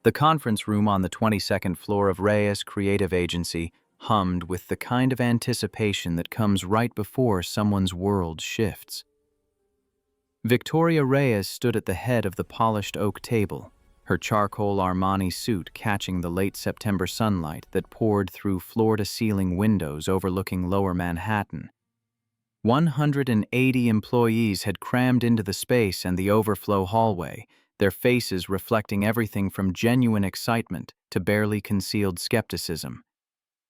The conference room on the 22nd floor of Reyes Creative Agency hummed with the kind of anticipation that comes right before someone's world shifts. Victoria Reyes stood at the head of the polished oak table, her charcoal Armani suit catching the late September sunlight that poured through floor-to-ceiling windows overlooking Lower Manhattan. 180 employees had crammed into the space and the overflow hallway, their faces reflecting everything from genuine excitement to barely concealed skepticism.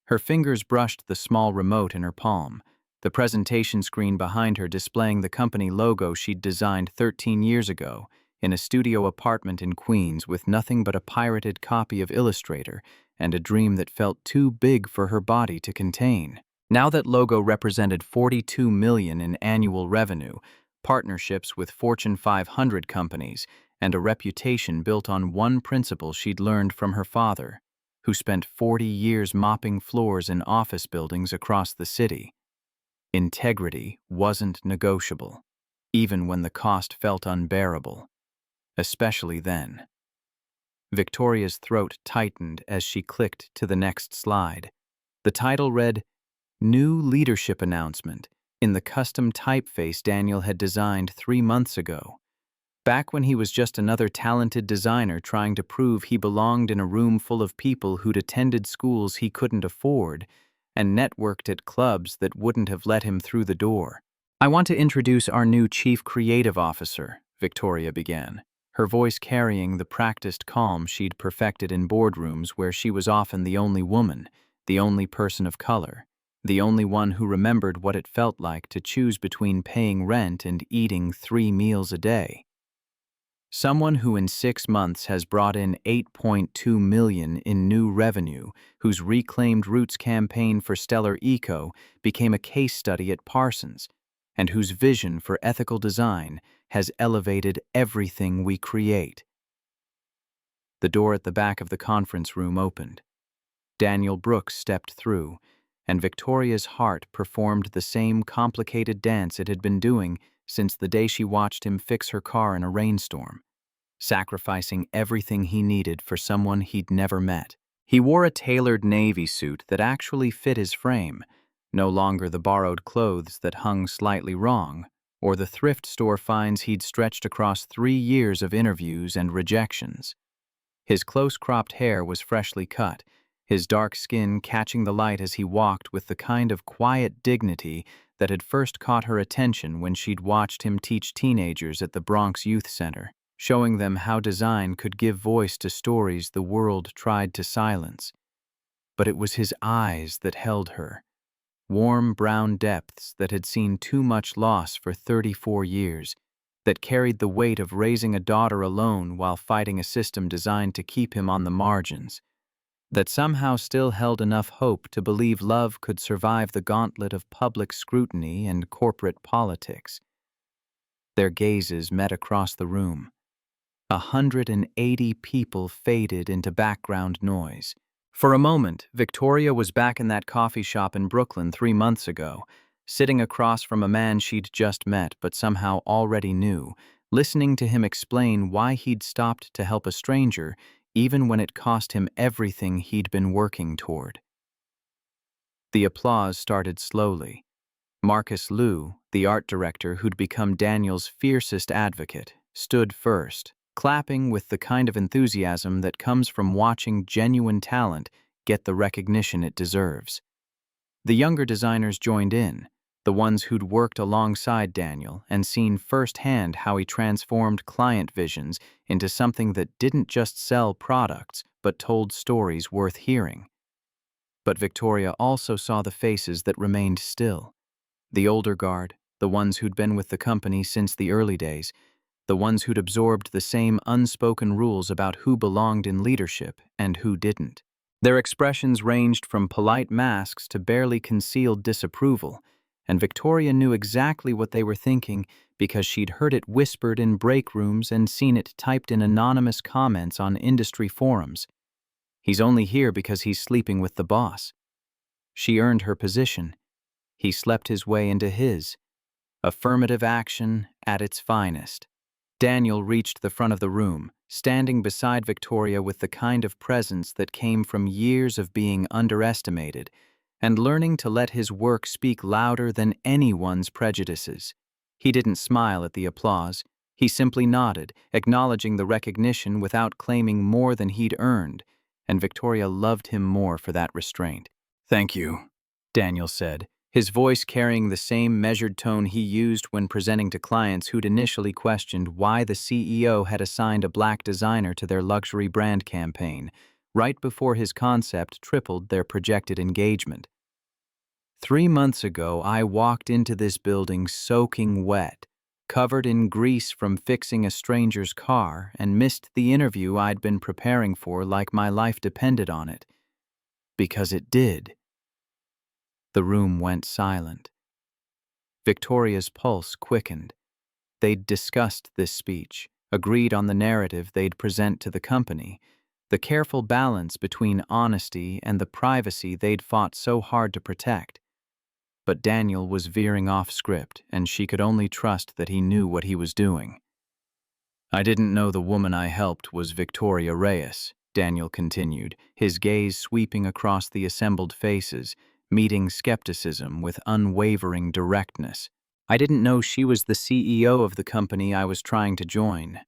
Her fingers brushed the small remote in her palm, the presentation screen behind her displaying the company logo she'd designed 13 years ago in a studio apartment in Queens with nothing but a pirated copy of Illustrator and a dream that felt too big for her body to contain. Now that logo represented $42 million in annual revenue, partnerships with Fortune 500 companies, and a reputation built on one principle she'd learned from her father, who spent 40 years mopping floors in office buildings across the city. Integrity wasn't negotiable, even when the cost felt unbearable, especially then. Victoria's throat tightened as she clicked to the next slide. The title read, New Leadership Announcement, in the custom typeface Daniel had designed 3 months ago. Back when he was just another talented designer trying to prove he belonged in a room full of people who'd attended schools he couldn't afford and networked at clubs that wouldn't have let him through the door. I want to introduce our new Chief Creative Officer, Victoria began, her voice carrying the practiced calm she'd perfected in boardrooms where she was often the only woman, the only person of color, the only one who remembered what it felt like to choose between paying rent and eating 3 meals a day. Someone who in 6 months has brought in $8.2 million in new revenue, whose Reclaimed Roots campaign for Stellar Eco became a case study at Parsons, and whose vision for ethical design has elevated everything we create. The door at the back of the conference room opened. Daniel Brooks stepped through, and Victoria's heart performed the same complicated dance it had been doing since the day she watched him fix her car in a rainstorm, sacrificing everything he needed for someone he'd never met. He wore a tailored navy suit that actually fit his frame, no longer the borrowed clothes that hung slightly wrong, or the thrift store finds he'd stretched across 3 years of interviews and rejections. His close-cropped hair was freshly cut, his dark skin catching the light as he walked with the kind of quiet dignity that had first caught her attention when she'd watched him teach teenagers at the Bronx Youth Center, showing them how design could give voice to stories the world tried to silence. But it was his eyes that held her, warm brown depths that had seen too much loss for 34 years, that carried the weight of raising a daughter alone while fighting a system designed to keep him on the margins, that somehow still held enough hope to believe love could survive the gauntlet of public scrutiny and corporate politics. Their gazes met across the room. 180 people faded into background noise. For a moment, Victoria was back in that coffee shop in Brooklyn 3 months ago, sitting across from a man she'd just met but somehow already knew, listening to him explain why he'd stopped to help a stranger even when it cost him everything he'd been working toward. The applause started slowly. Marcus Liu, the art director who'd become Daniel's fiercest advocate, stood first, clapping with the kind of enthusiasm that comes from watching genuine talent get the recognition it deserves. The younger designers joined in, the ones who'd worked alongside Daniel and seen firsthand how he transformed client visions into something that didn't just sell products but told stories worth hearing. But Victoria also saw the faces that remained still. The older guard, the ones who'd been with the company since the early days, the ones who'd absorbed the same unspoken rules about who belonged in leadership and who didn't. Their expressions ranged from polite masks to barely concealed disapproval, and Victoria knew exactly what they were thinking because she'd heard it whispered in break rooms and seen it typed in anonymous comments on industry forums. He's only here because he's sleeping with the boss. She earned her position. He slept his way into his. Affirmative action at its finest. Daniel reached the front of the room, standing beside Victoria with the kind of presence that came from years of being underestimated and learning to let his work speak louder than anyone's prejudices. He didn't smile at the applause. He simply nodded, acknowledging the recognition without claiming more than he'd earned, and Victoria loved him more for that restraint. "Thank you," Daniel said, his voice carrying the same measured tone he used when presenting to clients who'd initially questioned why the CEO had assigned a black designer to their luxury brand campaign, right before his concept tripled their projected engagement. "3 months ago, I walked into this building soaking wet, covered in grease from fixing a stranger's car, and missed the interview I'd been preparing for like my life depended on it. Because it did." The room went silent. Victoria's pulse quickened. They'd discussed this speech, agreed on the narrative they'd present to the company, the careful balance between honesty and the privacy they'd fought so hard to protect. But Daniel was veering off script, and she could only trust that he knew what he was doing. "I didn't know the woman I helped was Victoria Reyes," Daniel continued, his gaze sweeping across the assembled faces, meeting skepticism with unwavering directness. "I didn't know she was the CEO of the company I was trying to join.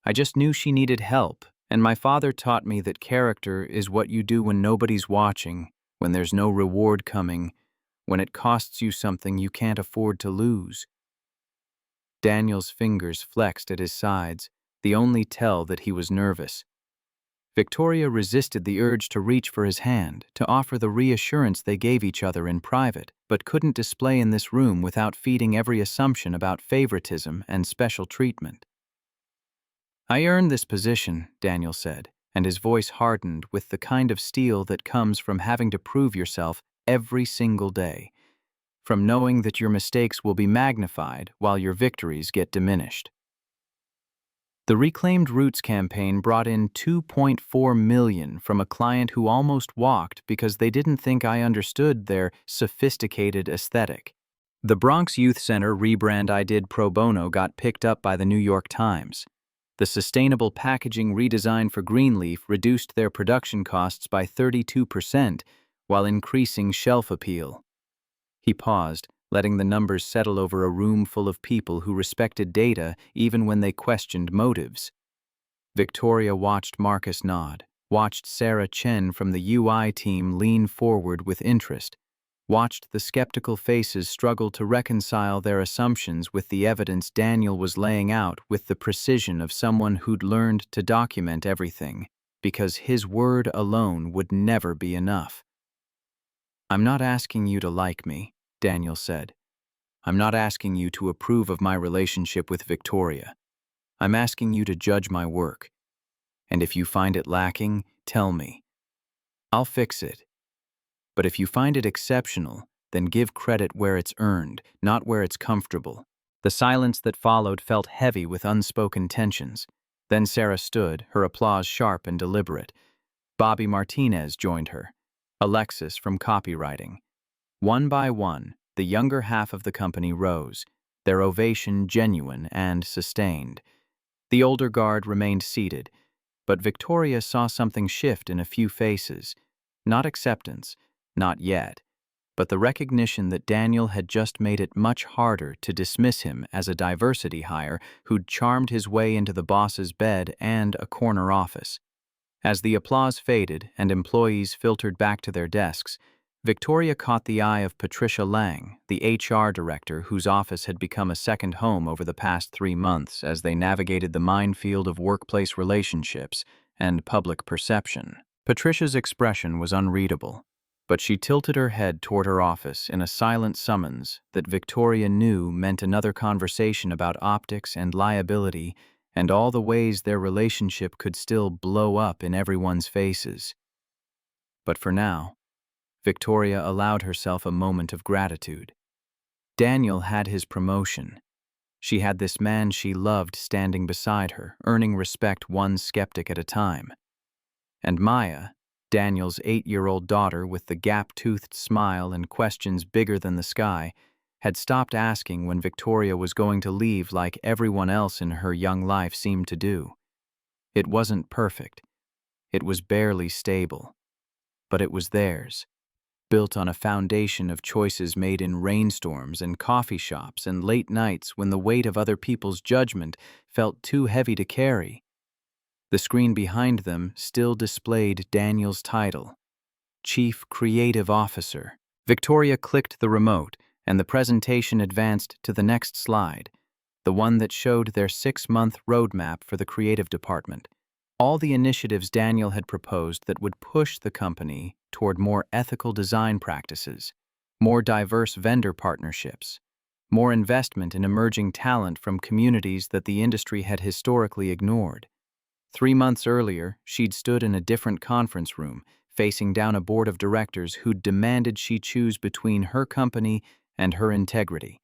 I just knew she needed help, and my father taught me that character is what you do when nobody's watching, when there's no reward coming, when it costs you something you can't afford to lose." Daniel's fingers flexed at his sides, the only tell that he was nervous. Victoria resisted the urge to reach for his hand, to offer the reassurance they gave each other in private, but couldn't display in this room without feeding every assumption about favoritism and special treatment. "I earned this position," Daniel said, and his voice hardened with the kind of steel that comes from having to prove yourself every single day, from knowing that your mistakes will be magnified while your victories get diminished. The Reclaimed Roots campaign brought in $2.4 million from a client who almost walked because they didn't think I understood their sophisticated aesthetic. The Bronx Youth Center rebrand I did pro bono got picked up by the New York Times. The sustainable packaging redesign for Greenleaf reduced their production costs by 32% while increasing shelf appeal. He paused, letting the numbers settle over a room full of people who respected data even when they questioned motives. Victoria watched Marcus nod, watched Sarah Chen from the UI team lean forward with interest, watched the skeptical faces struggle to reconcile their assumptions with the evidence Daniel was laying out with the precision of someone who'd learned to document everything, because his word alone would never be enough. "I'm not asking you to like me," Daniel said. "I'm not asking you to approve of my relationship with Victoria. I'm asking you to judge my work. And if you find it lacking, tell me. I'll fix it. But if you find it exceptional, then give credit where it's earned, not where it's comfortable." The silence that followed felt heavy with unspoken tensions. Then Sarah stood, her applause sharp and deliberate. Bobby Martinez joined her. Alexis from copywriting. One by one, the younger half of the company rose, their ovation genuine and sustained. The older guard remained seated, but Victoria saw something shift in a few faces. Not acceptance, not yet, but the recognition that Daniel had just made it much harder to dismiss him as a diversity hire who'd charmed his way into the boss's bed and a corner office. As the applause faded and employees filtered back to their desks, Victoria caught the eye of Patricia Lang, the HR director whose office had become a second home over the past 3 months as they navigated the minefield of workplace relationships and public perception. Patricia's expression was unreadable, but she tilted her head toward her office in a silent summons that Victoria knew meant another conversation about optics and liability and all the ways their relationship could still blow up in everyone's faces. But for now, Victoria allowed herself a moment of gratitude. Daniel had his promotion. She had this man she loved standing beside her, earning respect one skeptic at a time. And Maya, Daniel's 8-year-old daughter with the gap-toothed smile and questions bigger than the sky, had stopped asking when Victoria was going to leave like everyone else in her young life seemed to do. It wasn't perfect. It was barely stable. But it was theirs, built on a foundation of choices made in rainstorms and coffee shops and late nights when the weight of other people's judgment felt too heavy to carry. The screen behind them still displayed Daniel's title, Chief Creative Officer. Victoria clicked the remote, and the presentation advanced to the next slide, the one that showed their 6-month roadmap for the creative department. All the initiatives Daniel had proposed that would push the company toward more ethical design practices, more diverse vendor partnerships, more investment in emerging talent from communities that the industry had historically ignored. 3 months earlier, she'd stood in a different conference room, facing down a board of directors who'd demanded she choose between her company and her integrity.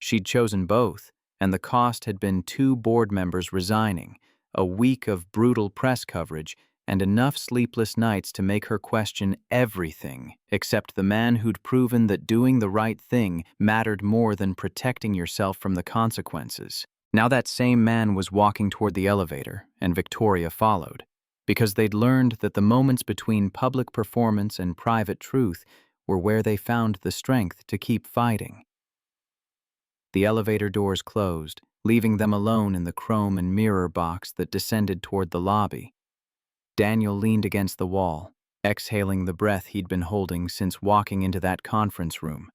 She'd chosen both, and the cost had been 2 board members resigning, a week of brutal press coverage, and enough sleepless nights to make her question everything except the man who'd proven that doing the right thing mattered more than protecting yourself from the consequences. Now that same man was walking toward the elevator, and Victoria followed, because they'd learned that the moments between public performance and private truth were where they found the strength to keep fighting. The elevator doors closed, leaving them alone in the chrome and mirror box that descended toward the lobby. Daniel leaned against the wall, exhaling the breath he'd been holding since walking into that conference room.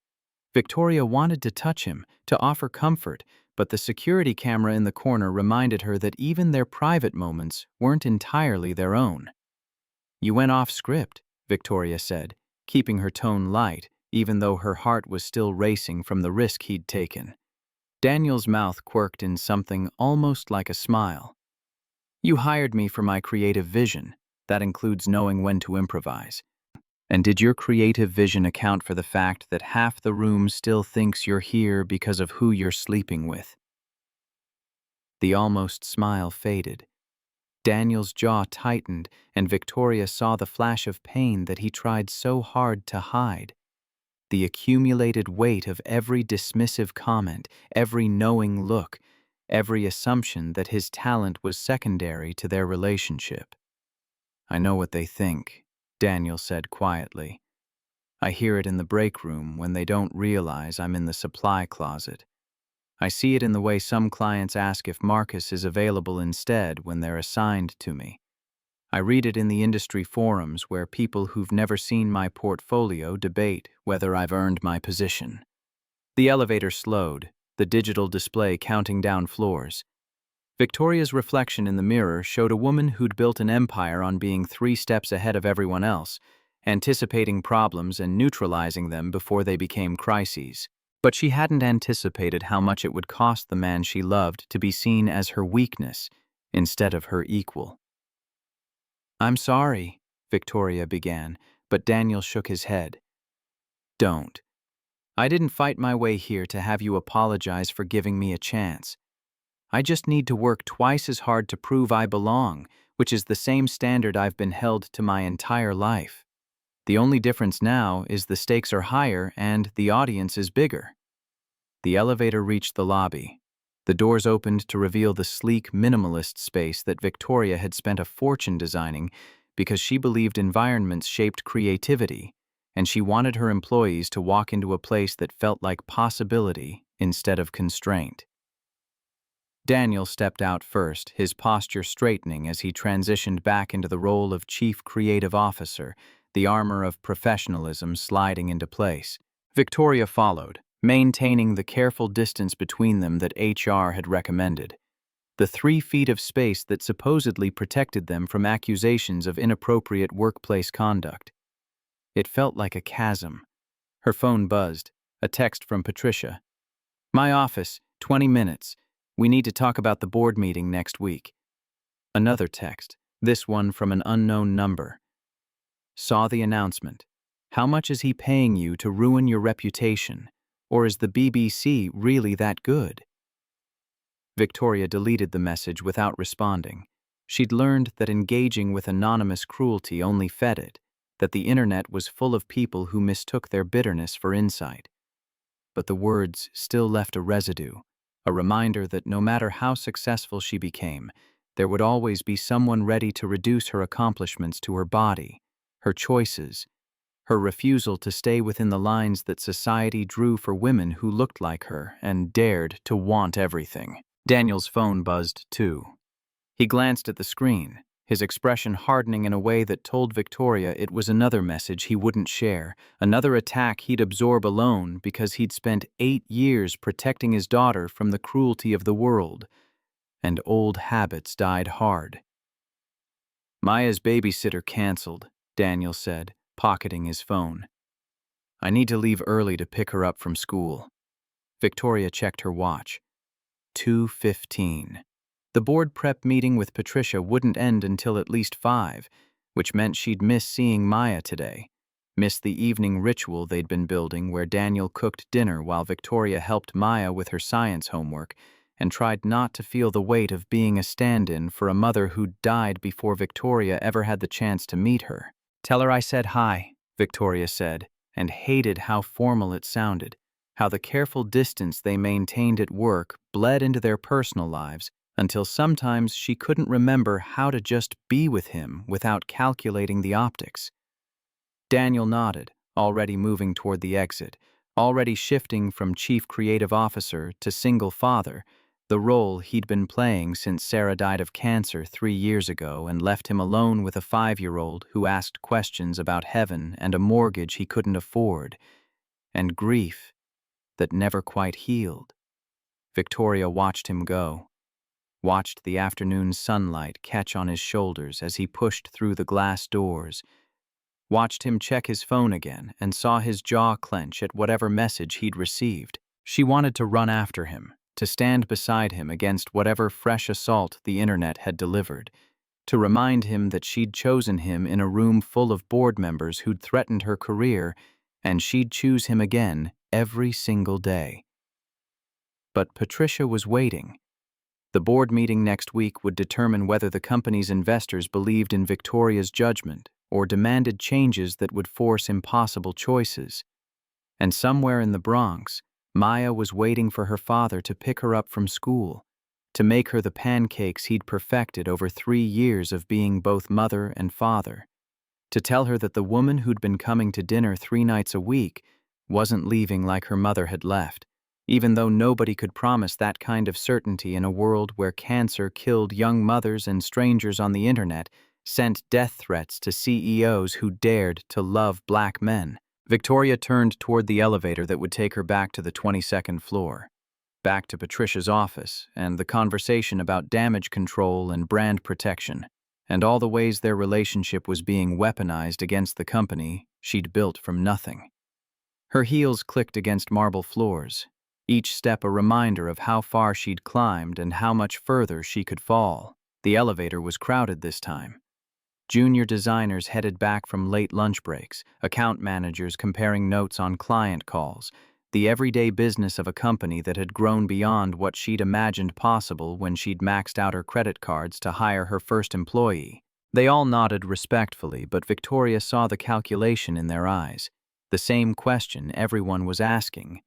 Victoria wanted to touch him, to offer comfort, but the security camera in the corner reminded her that even their private moments weren't entirely their own. "You went off script," Victoria said, keeping her tone light, even though her heart was still racing from the risk he'd taken. Daniel's mouth quirked in something almost like a smile. "You hired me for my creative vision. That includes knowing when to improvise. And did your creative vision account for the fact that half the room still thinks you're here because of who you're sleeping with?" The almost smile faded. Daniel's jaw tightened, and Victoria saw the flash of pain that he tried so hard to hide. The accumulated weight of every dismissive comment, every knowing look, every assumption that his talent was secondary to their relationship. "I know what they think," Daniel said quietly. "I hear it in the break room when they don't realize I'm in the supply closet. I see it in the way some clients ask if Marcus is available instead when they're assigned to me. I read it in the industry forums where people who've never seen my portfolio debate whether I've earned my position." The elevator slowed, the digital display counting down floors. Victoria's reflection in the mirror showed a woman who'd built an empire on being 3 steps ahead of everyone else, anticipating problems and neutralizing them before they became crises. But she hadn't anticipated how much it would cost the man she loved to be seen as her weakness instead of her equal. "I'm sorry," Victoria began, but Daniel shook his head. "Don't. I didn't fight my way here to have you apologize for giving me a chance. I just need to work twice as hard to prove I belong, which is the same standard I've been held to my entire life. The only difference now is the stakes are higher and the audience is bigger." The elevator reached the lobby. The doors opened to reveal the sleek, minimalist space that Victoria had spent a fortune designing because she believed environments shaped creativity, and she wanted her employees to walk into a place that felt like possibility instead of constraint. Daniel stepped out first, his posture straightening as he transitioned back into the role of Chief Creative Officer, the armor of professionalism sliding into place. Victoria followed, maintaining the careful distance between them that HR had recommended, the 3 feet of space that supposedly protected them from accusations of inappropriate workplace conduct. It felt like a chasm. Her phone buzzed, a text from Patricia. "My office, 20 minutes. We need to talk about the board meeting next week." Another text, this one from an unknown number. "Saw the announcement. How much is he paying you to ruin your reputation? Or is the BBC really that good?" Victoria deleted the message without responding. She'd learned that engaging with anonymous cruelty only fed it, that the internet was full of people who mistook their bitterness for insight. But the words still left a residue, a reminder that no matter how successful she became, There would always be someone ready to reduce her accomplishments to her body, her choices, her refusal to stay within the lines that society drew for women who looked like her and dared to want everything. Daniel's phone buzzed too. He glanced at the screen, his expression hardening in a way that told Victoria it was another message he wouldn't share, another attack he'd absorb alone because he'd spent 8 years protecting his daughter from the cruelty of the world, and old habits died hard. Maya's babysitter canceled, Daniel said, pocketing his phone. I need to leave early to pick her up from school. Victoria checked her watch. 2:15. The board prep meeting with Patricia wouldn't end until at least 5, which meant she'd miss seeing Maya today, miss the evening ritual they'd been building where Daniel cooked dinner while Victoria helped Maya with her science homework and tried not to feel the weight of being a stand-in for a mother who'd died before Victoria ever had the chance to meet her. Tell her I said hi, Victoria said, and hated how formal it sounded, how the careful distance they maintained at work bled into their personal lives, until sometimes she couldn't remember how to just be with him without calculating the optics. Daniel nodded, already moving toward the exit, already shifting from chief creative officer to single father, the role he'd been playing since Sarah died of cancer 3 years ago and left him alone with a 5-year-old who asked questions about heaven and a mortgage he couldn't afford, and grief that never quite healed. Victoria watched him go, watched the afternoon sunlight catch on his shoulders as he pushed through the glass doors, watched him check his phone again and saw his jaw clench at whatever message he'd received. She wanted to run after him, to stand beside him against whatever fresh assault the internet had delivered, to remind him that she'd chosen him in a room full of board members who'd threatened her career, and she'd choose him again every single day. But Patricia was waiting. The board meeting next week would determine whether the company's investors believed in Victoria's judgment or demanded changes that would force impossible choices. And somewhere in the Bronx, Maya was waiting for her father to pick her up from school, to make her the pancakes he'd perfected over 3 years of being both mother and father, to tell her that the woman who'd been coming to dinner 3 nights a week wasn't leaving like her mother had left, even though nobody could promise that kind of certainty in a world where cancer killed young mothers and strangers on the internet sent death threats to CEOs who dared to love black men. Victoria turned toward the elevator that would take her back to the 22nd floor, back to Patricia's office and the conversation about damage control and brand protection, and all the ways their relationship was being weaponized against the company she'd built from nothing. Her heels clicked against marble floors, each step a reminder of how far she'd climbed and how much further she could fall. The elevator was crowded this time. Junior designers headed back from late lunch breaks, account managers comparing notes on client calls, the everyday business of a company that had grown beyond what she'd imagined possible when she'd maxed out her credit cards to hire her first employee. They all nodded respectfully, but Victoria saw the calculation in their eyes, the same question everyone was asking.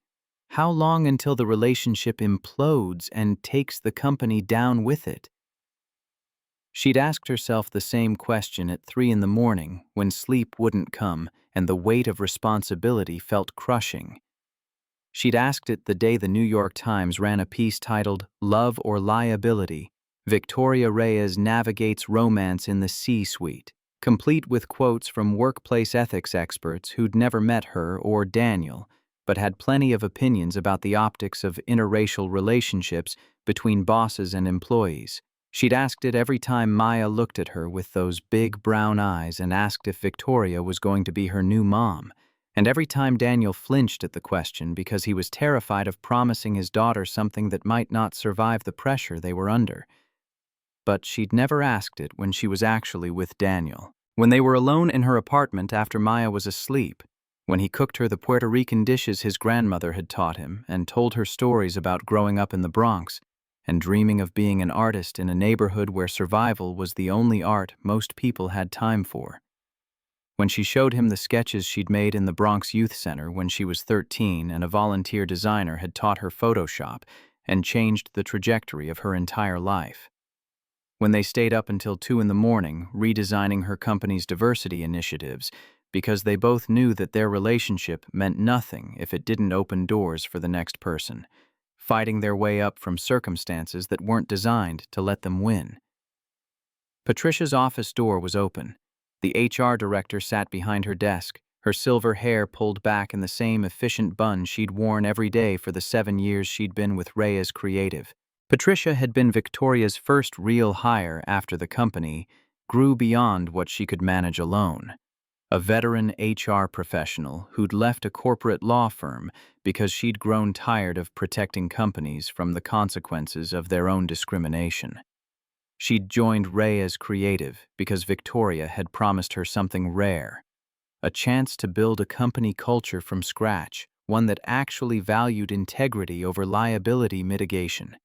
How long until the relationship implodes and takes the company down with it? She'd asked herself the same question at 3 in the morning when sleep wouldn't come and the weight of responsibility felt crushing. She'd asked it the day the New York Times ran a piece titled "Love or Liability? Victoria Reyes Navigates Romance in the C-Suite," complete with quotes from workplace ethics experts who'd never met her or Daniel, but had plenty of opinions about the optics of interracial relationships between bosses and employees. She'd asked it every time Maya looked at her with those big brown eyes and asked if Victoria was going to be her new mom, and every time Daniel flinched at the question because he was terrified of promising his daughter something that might not survive the pressure they were under. But she'd never asked it when she was actually with Daniel. When they were alone in her apartment after Maya was asleep, when he cooked her the Puerto Rican dishes his grandmother had taught him and told her stories about growing up in the Bronx and dreaming of being an artist in a neighborhood where survival was the only art most people had time for. When she showed him the sketches she'd made in the Bronx Youth Center when she was 13 and a volunteer designer had taught her Photoshop and changed the trajectory of her entire life. when they stayed up until 2 in the morning redesigning her company's diversity initiatives because they both knew that their relationship meant nothing if it didn't open doors for the next person, fighting their way up from circumstances that weren't designed to let them win. Patricia's office door was open. The HR director sat behind her desk, her silver hair pulled back in the same efficient bun she'd worn every day for the 7 years she'd been with Reyes Creative. Patricia had been Victoria's first real hire after the company grew beyond what she could manage alone. A veteran HR professional who'd left a corporate law firm because she'd grown tired of protecting companies from the consequences of their own discrimination. She'd joined Reyes Creative because Victoria had promised her something rare, a chance to build a company culture from scratch, one that actually valued integrity over liability mitigation.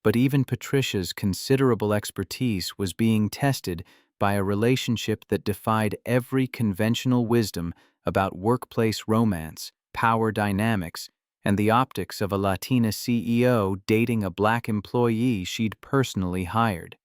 But even Patricia's considerable expertise was being tested by a relationship that defied every conventional wisdom about workplace romance, power dynamics, and the optics of a Latina CEO dating a black employee she'd personally hired.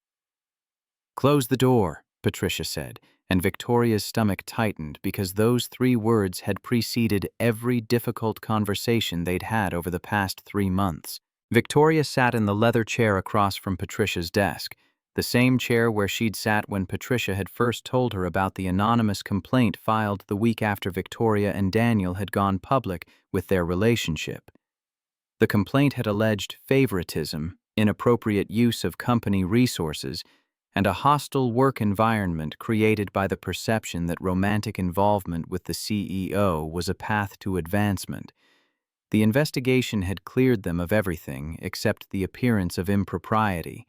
"Close the door," Patricia said, and Victoria's stomach tightened because those 3 words had preceded every difficult conversation they'd had over the past 3 months. Victoria sat in the leather chair across from Patricia's desk, the same chair where she'd sat when Patricia had first told her about the anonymous complaint filed the week after Victoria and Daniel had gone public with their relationship. The complaint had alleged favoritism, inappropriate use of company resources, and a hostile work environment created by the perception that romantic involvement with the CEO was a path to advancement. The investigation had cleared them of everything except the appearance of impropriety,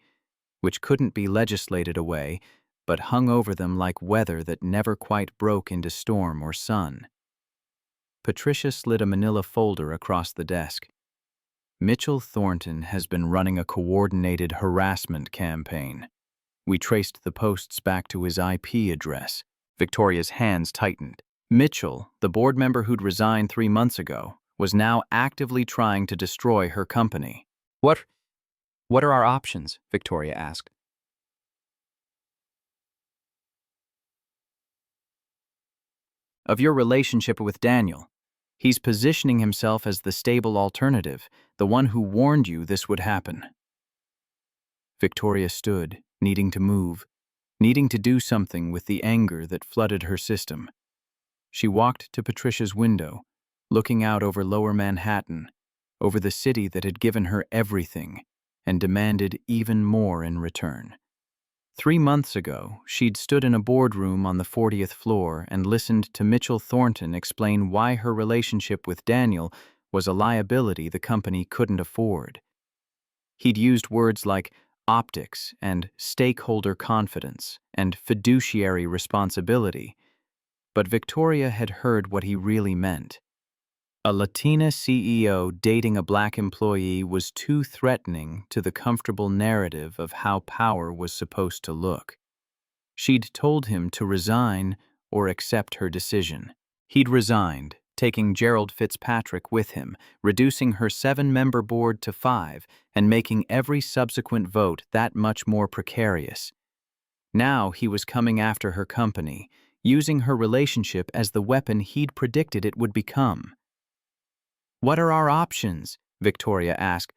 which couldn't be legislated away, but hung over them like weather that never quite broke into storm or sun. Patricia slid a manila folder across the desk. "Mitchell Thornton has been running a coordinated harassment campaign. We traced the posts back to his IP address." Victoria's hands tightened. Mitchell, the board member who'd resigned 3 months ago, was now actively trying to destroy her company. What are our options?" Victoria asked. "Of your relationship with Daniel. He's positioning himself as the stable alternative, the one who warned you this would happen." Victoria stood, needing to move, needing to do something with the anger that flooded her system. She walked to Patricia's window, looking out over Lower Manhattan, over the city that had given her everything and demanded even more in return. 3 months ago, she'd stood in a boardroom on the 40th floor and listened to Mitchell Thornton explain why her relationship with Daniel was a liability the company couldn't afford. He'd used words like optics and stakeholder confidence and fiduciary responsibility, but Victoria had heard what he really meant. A Latina CEO dating a black employee was too threatening to the comfortable narrative of how power was supposed to look. She'd told him to resign or accept her decision. He'd resigned, taking Gerald Fitzpatrick with him, reducing her 7-member board to 5, and making every subsequent vote that much more precarious. Now he was coming after her company, using her relationship as the weapon he'd predicted it would become. "What are our options?" Victoria asked,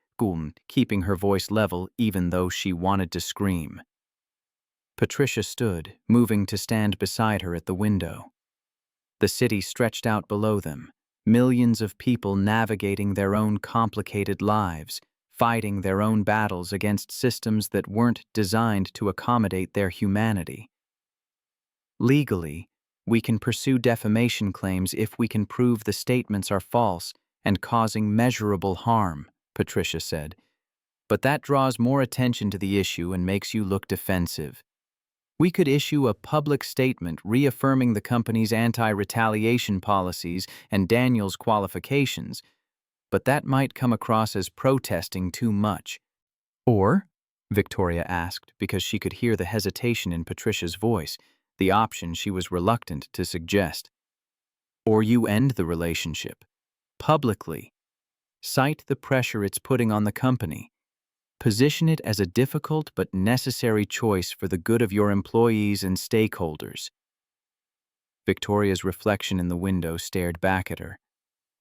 keeping her voice level even though she wanted to scream. Patricia stood, moving to stand beside her at the window. The city stretched out below them, millions of people navigating their own complicated lives, fighting their own battles against systems that weren't designed to accommodate their humanity. "Legally, we can pursue defamation claims if we can prove the statements are false and causing measurable harm," Patricia said. "But that draws more attention to the issue and makes you look defensive. We could issue a public statement reaffirming the company's anti-retaliation policies and Daniel's qualifications, but that might come across as protesting too much." "Or?" Victoria asked because she could hear the hesitation in Patricia's voice, the option she was reluctant to suggest. "Or you end the relationship. Publicly. Cite the pressure it's putting on the company. Position it as a difficult but necessary choice for the good of your employees and stakeholders. Victoria's reflection in the window stared back at her.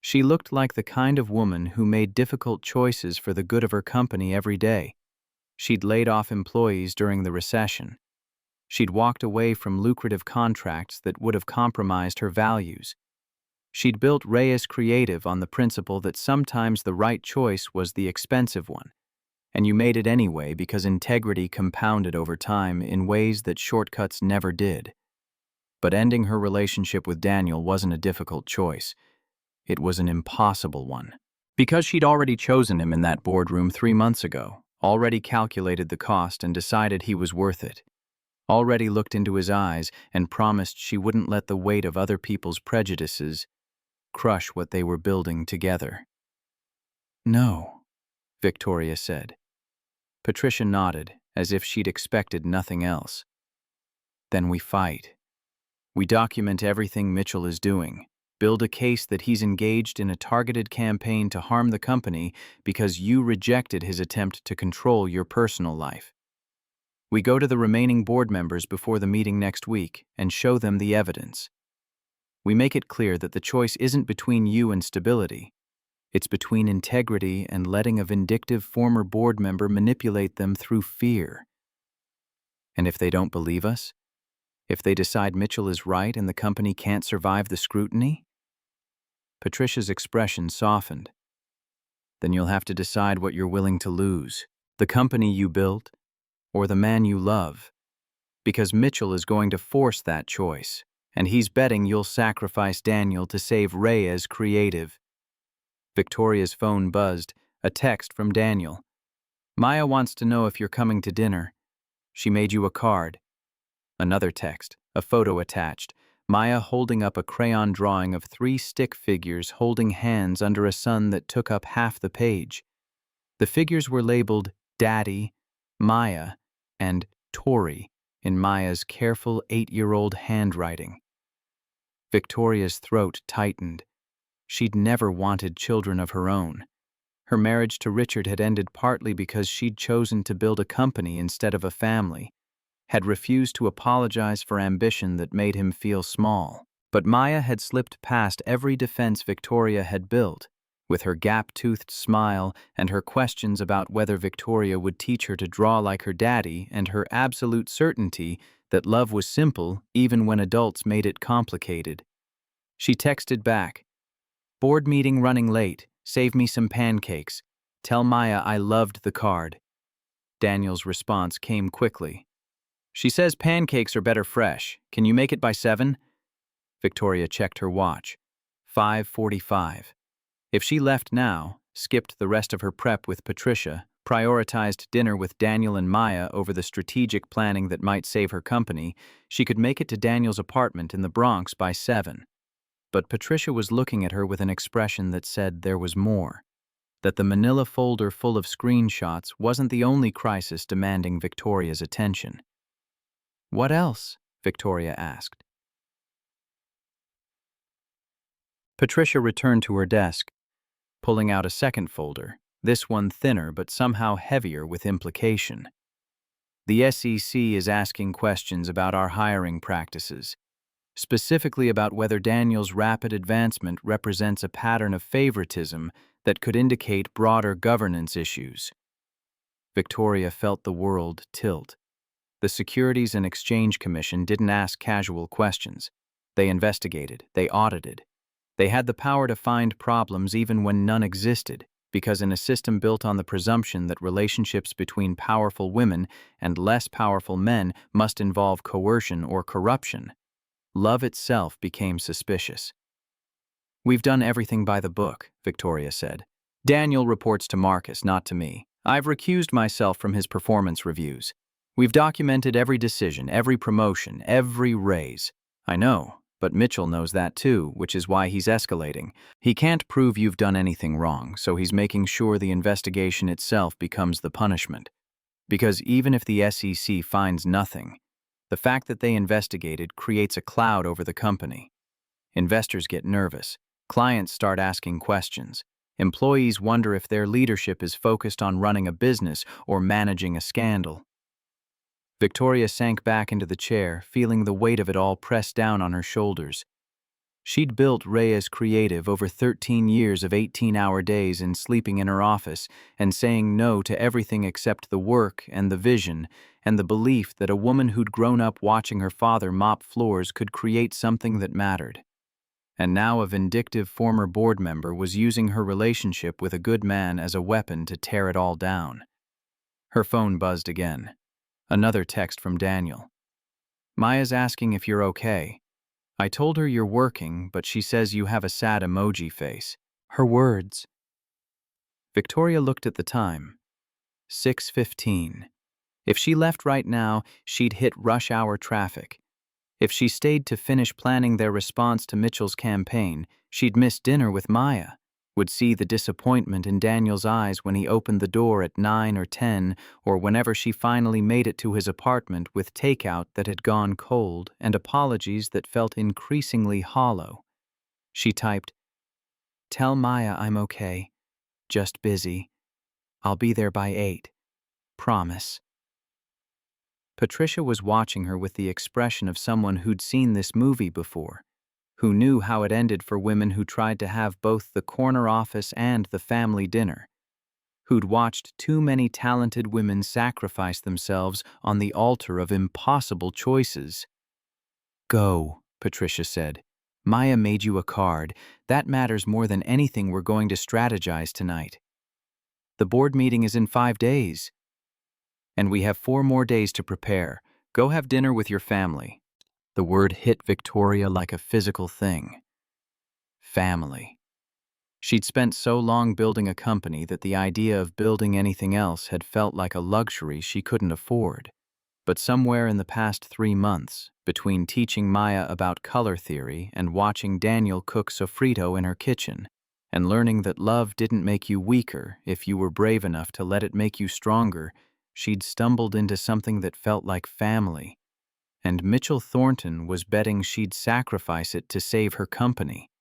She looked like the kind of woman who made difficult choices for the good of her company every day. She'd laid off employees during the recession. She'd walked away from lucrative contracts that would have compromised her values. She'd built Reyes Creative on the principle that sometimes the right choice was the expensive one, and you made it anyway because integrity compounded over time in ways that shortcuts never did. But ending her relationship with Daniel wasn't a difficult choice. It was an impossible one. Because she'd already chosen him in that boardroom 3 months ago, already calculated the cost and decided he was worth it, already looked into his eyes and promised she wouldn't let the weight of other people's prejudices crush what they were building together. "No," Victoria said. Patricia nodded, as if she'd expected nothing else. "Then we fight. We document everything Mitchell is doing, build a case that he's engaged in a targeted campaign to harm the company because you rejected his attempt to control your personal life. We go to the remaining board members before the meeting next week and show them the evidence. We make it clear that the choice isn't between you and stability. It's between integrity and letting a vindictive former board member manipulate them through fear. And if they don't believe us? If they decide Mitchell is right and the company can't survive the scrutiny?" Patricia's expression softened. "Then you'll have to decide what you're willing to lose, the company you built or the man you love, because Mitchell is going to force that choice, and he's betting you'll sacrifice Daniel to save Reyes Creative." Victoria's phone buzzed, a text from Daniel. "Maya wants to know if you're coming to dinner. She made you a card." Another text, a photo attached, Maya holding up a crayon drawing of 3 stick figures holding hands under a sun that took up half the page. The figures were labeled Daddy, Maya, and Tori in Maya's careful 8-year-old handwriting. Victoria's throat tightened. She'd never wanted children of her own. Her marriage to Richard had ended partly because she'd chosen to build a company instead of a family, had refused to apologize for ambition that made him feel small. But Maya had slipped past every defense Victoria had built, with her gap-toothed smile and her questions about whether Victoria would teach her to draw like her daddy and her absolute certainty that love was simple even when adults made it complicated. She texted back, "Board meeting running late. Save me some pancakes. Tell Maya I loved the card." Daniel's response came quickly. "She says pancakes are better fresh. Can you make it by 7? Victoria checked her watch. 5:45. If she left now, skipped the rest of her prep with Patricia, prioritized dinner with Daniel and Maya over the strategic planning that might save her company, she could make it to Daniel's apartment in the Bronx by 7. But Patricia was looking at her with an expression that said there was more, that the manila folder full of screenshots wasn't the only crisis demanding Victoria's attention. "What else?" Victoria asked. Patricia returned to her desk, pulling out a second folder, this one thinner but somehow heavier with implication. "The SEC is asking questions about our hiring practices, specifically about whether Daniel's rapid advancement represents a pattern of favoritism that could indicate broader governance issues." Victoria felt the world tilt. The Securities and Exchange Commission didn't ask casual questions. They investigated, they audited. They had the power to find problems even when none existed, because in a system built on the presumption that relationships between powerful women and less powerful men must involve coercion or corruption, love itself became suspicious. "We've done everything by the book," Victoria said. "Daniel reports to Marcus, not to me. I've recused myself from his performance reviews. We've documented every decision, every promotion, every raise." "I know, but Mitchell knows that too, which is why he's escalating. He can't prove you've done anything wrong, so he's making sure the investigation itself becomes the punishment. Because even if the SEC finds nothing, the fact that they investigated creates a cloud over the company. Investors get nervous. Clients start asking questions. Employees wonder if their leadership is focused on running a business or managing a scandal. Victoria sank back into the chair, feeling the weight of it all pressed down on her shoulders. She'd built Reyes Creative over 13 years of 18-hour days and sleeping in her office and saying no to everything except the work and the vision and the belief that a woman who'd grown up watching her father mop floors could create something that mattered. And now a vindictive former board member was using her relationship with a good man as a weapon to tear it all down. Her phone buzzed again. Another text from Daniel. "Maya's asking if you're okay. I told her you're working, but she says you have a sad emoji face." Her words. Victoria looked at the time. 6:15. If she left right now, she'd hit rush hour traffic. If she stayed to finish planning their response to Mitchell's campaign, she'd miss dinner with Maya, would see the disappointment in Daniel's eyes when he opened the door at 9 or 10, or whenever she finally made it to his apartment with takeout that had gone cold and apologies that felt increasingly hollow. She typed, "Tell Maya I'm okay. Just busy. I'll be there by 8. Promise." Patricia was watching her with the expression of someone who'd seen this movie before, who knew how it ended for women who tried to have both the corner office and the family dinner, who'd watched too many talented women sacrifice themselves on the altar of impossible choices. "Go," Patricia said. "Maya made you a card. That matters more than anything we're going to strategize tonight. The board meeting is in 5 days. And we have 4 more days to prepare. Go have dinner with your family." The word hit Victoria like a physical thing. Family. She'd spent so long building a company that the idea of building anything else had felt like a luxury she couldn't afford. But somewhere in the past 3 months, between teaching Maya about color theory and watching Daniel cook sofrito in her kitchen, and learning that love didn't make you weaker if you were brave enough to let it make you stronger, she'd stumbled into something that felt like family. And Mitchell Thornton was betting she'd sacrifice it to save her company.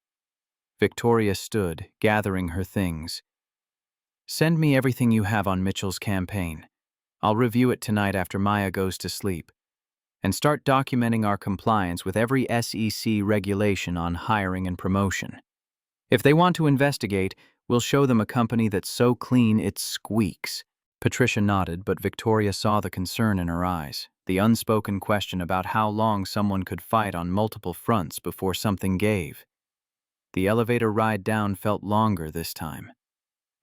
Victoria stood, gathering her things. "Send me everything you have on Mitchell's campaign. I'll review it tonight after Maya goes to sleep. And start documenting our compliance with every SEC regulation on hiring and promotion. If they want to investigate, we'll show them a company that's so clean it squeaks." Patricia nodded, but Victoria saw the concern in her eyes, the unspoken question about how long someone could fight on multiple fronts before something gave. The elevator ride down felt longer this time.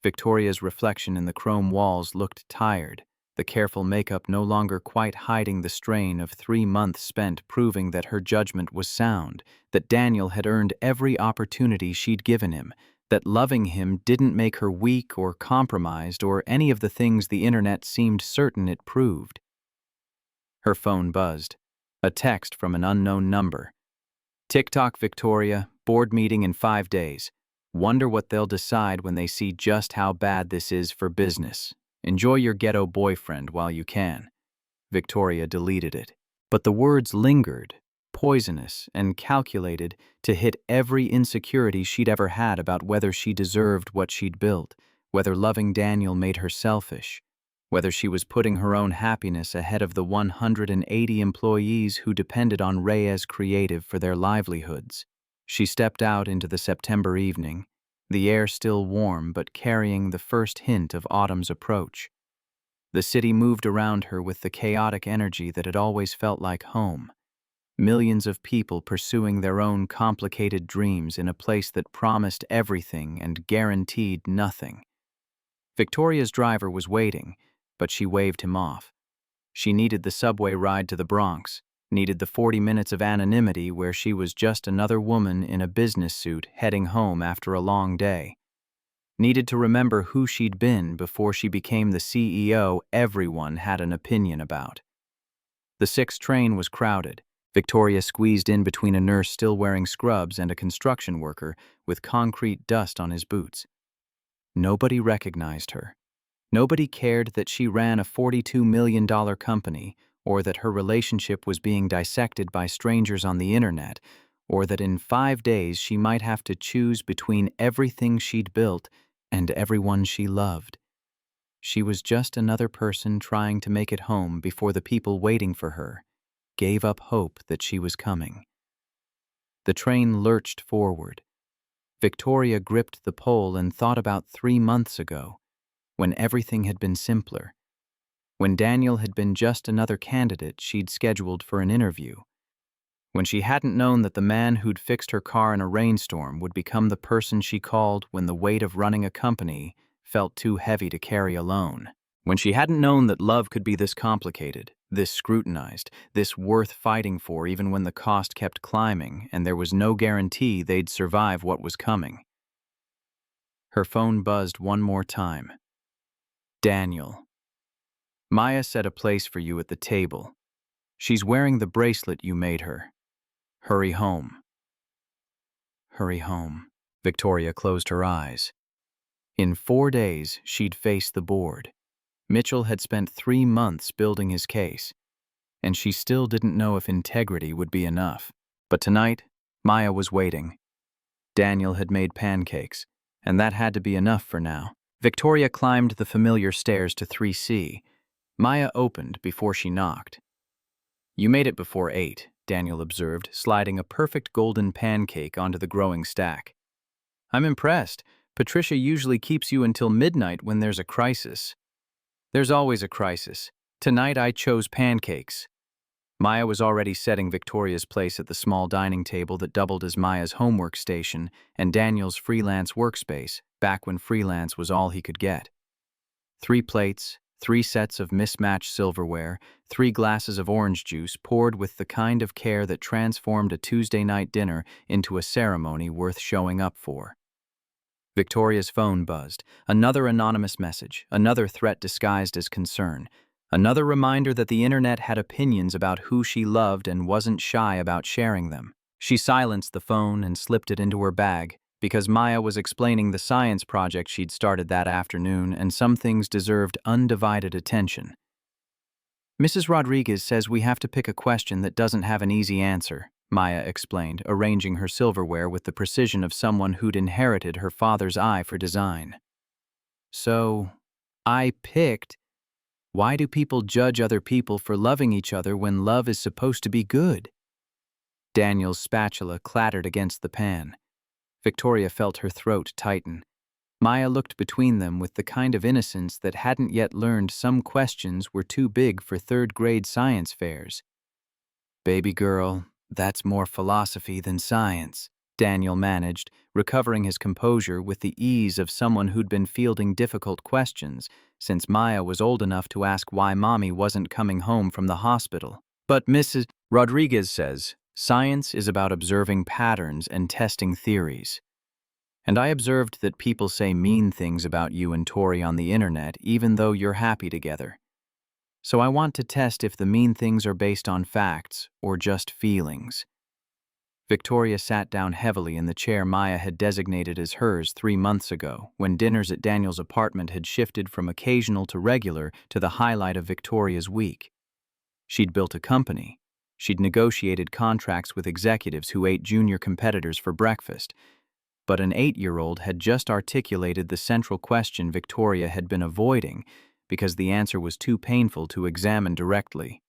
Victoria's reflection in the chrome walls looked tired, the careful makeup no longer quite hiding the strain of 3 months spent proving that her judgment was sound, that Daniel had earned every opportunity she'd given him, that loving him didn't make her weak or compromised or any of the things the internet seemed certain it proved. Her phone buzzed. A text from an unknown number. "TikTok Victoria, board meeting in 5 days. Wonder what they'll decide when they see just how bad this is for business. Enjoy your ghetto boyfriend while you can." Victoria deleted it. But the words lingered, poisonous and calculated to hit every insecurity she'd ever had about whether she deserved what she'd built, whether loving Daniel made her selfish, whether she was putting her own happiness ahead of the 180 employees who depended on Reyes Creative for their livelihoods. She stepped out into the September evening, the air still warm but carrying the first hint of autumn's approach. The city moved around her with the chaotic energy that had always felt like home. Millions of people pursuing their own complicated dreams in a place that promised everything and guaranteed nothing. Victoria's driver was waiting, but she waved him off. She needed the subway ride to the Bronx, needed the 40 minutes of anonymity where she was just another woman in a business suit heading home after a long day. Needed to remember who she'd been before she became the CEO everyone had an opinion about. The 6 train was crowded. Victoria squeezed in between a nurse still wearing scrubs and a construction worker with concrete dust on his boots. Nobody recognized her. Nobody cared that she ran a $42 million company, or that her relationship was being dissected by strangers on the internet, or that in 5 days she might have to choose between everything she'd built and everyone she loved. She was just another person trying to make it home before the people waiting for her gave up hope that she was coming. The train lurched forward. Victoria gripped the pole and thought about 3 months ago, when everything had been simpler, when Daniel had been just another candidate she'd scheduled for an interview, when she hadn't known that the man who'd fixed her car in a rainstorm would become the person she called when the weight of running a company felt too heavy to carry alone. When she hadn't known that love could be this complicated, this scrutinized, this worth fighting for even when the cost kept climbing and there was no guarantee they'd survive what was coming. Her phone buzzed one more time. Daniel. Maya set a place for you at the table. She's wearing the bracelet you made her. Hurry home. Hurry home. Victoria closed her eyes. In 4 days, she'd face the board. Mitchell had spent 3 months building his case, and she still didn't know if integrity would be enough. But tonight, Maya was waiting. Daniel had made pancakes, and that had to be enough for now. Victoria climbed the familiar stairs to 3C. Maya opened before she knocked. You made it before 8, Daniel observed, sliding a perfect golden pancake onto the growing stack. I'm impressed. Patricia usually keeps you until midnight when there's a crisis. There's always a crisis. Tonight I chose pancakes. Maya was already setting Victoria's place at the small dining table that doubled as Maya's homework station and Daniel's freelance workspace, back when freelance was all he could get. 3 plates, 3 sets of mismatched silverware, 3 glasses of orange juice poured with the kind of care that transformed a Tuesday night dinner into a ceremony worth showing up for. Victoria's phone buzzed. Another anonymous message, another threat disguised as concern, another reminder that the internet had opinions about who she loved and wasn't shy about sharing them. She silenced the phone and slipped it into her bag, because Maya was explaining the science project she'd started that afternoon, and some things deserved undivided attention. Mrs. Rodriguez says we have to pick a question that doesn't have an easy answer, Maya explained, arranging her silverware with the precision of someone who'd inherited her father's eye for design. So, I picked, why do people judge other people for loving each other when love is supposed to be good? Daniel's spatula clattered against the pan. Victoria felt her throat tighten. Maya looked between them with the kind of innocence that hadn't yet learned some questions were too big for third-grade science fairs. Baby girl, that's more philosophy than science, Daniel managed, recovering his composure with the ease of someone who'd been fielding difficult questions since Maya was old enough to ask why Mommy wasn't coming home from the hospital. But Mrs. Rodriguez says, science is about observing patterns and testing theories. And I observed that people say mean things about you and Tori on the internet even though you're happy together. So I want to test if the mean things are based on facts or just feelings. Victoria sat down heavily in the chair Maya had designated as hers 3 months ago, when dinners at Daniel's apartment had shifted from occasional to regular to the highlight of Victoria's week. She'd built a company. She'd negotiated contracts with executives who ate junior competitors for breakfast. But an 8-year-old had just articulated the central question Victoria had been avoiding because the answer was too painful to examine directly.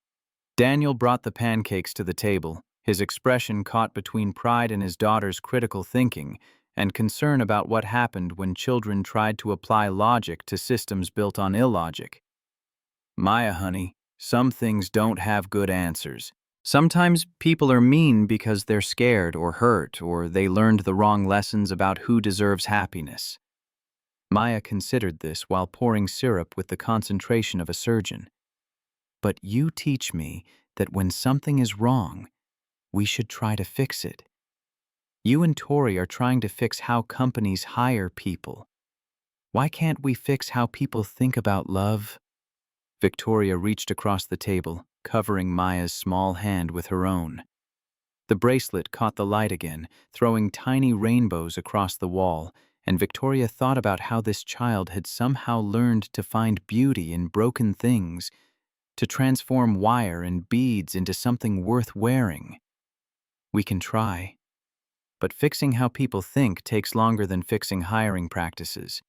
Daniel brought the pancakes to the table, his expression caught between pride in his daughter's critical thinking and concern about what happened when children tried to apply logic to systems built on illogic. Maya, honey, some things don't have good answers. Sometimes people are mean because they're scared or hurt or they learned the wrong lessons about who deserves happiness. Maya considered this while pouring syrup with the concentration of a surgeon. But you teach me that when something is wrong, we should try to fix it. You and Tori are trying to fix how companies hire people. Why can't we fix how people think about love? Victoria reached across the table, covering Maya's small hand with her own. The bracelet caught the light again, throwing tiny rainbows across the wall, and Victoria thought about how this child had somehow learned to find beauty in broken things, to transform wire and beads into something worth wearing. We can try. But fixing how people think takes longer than fixing hiring practices.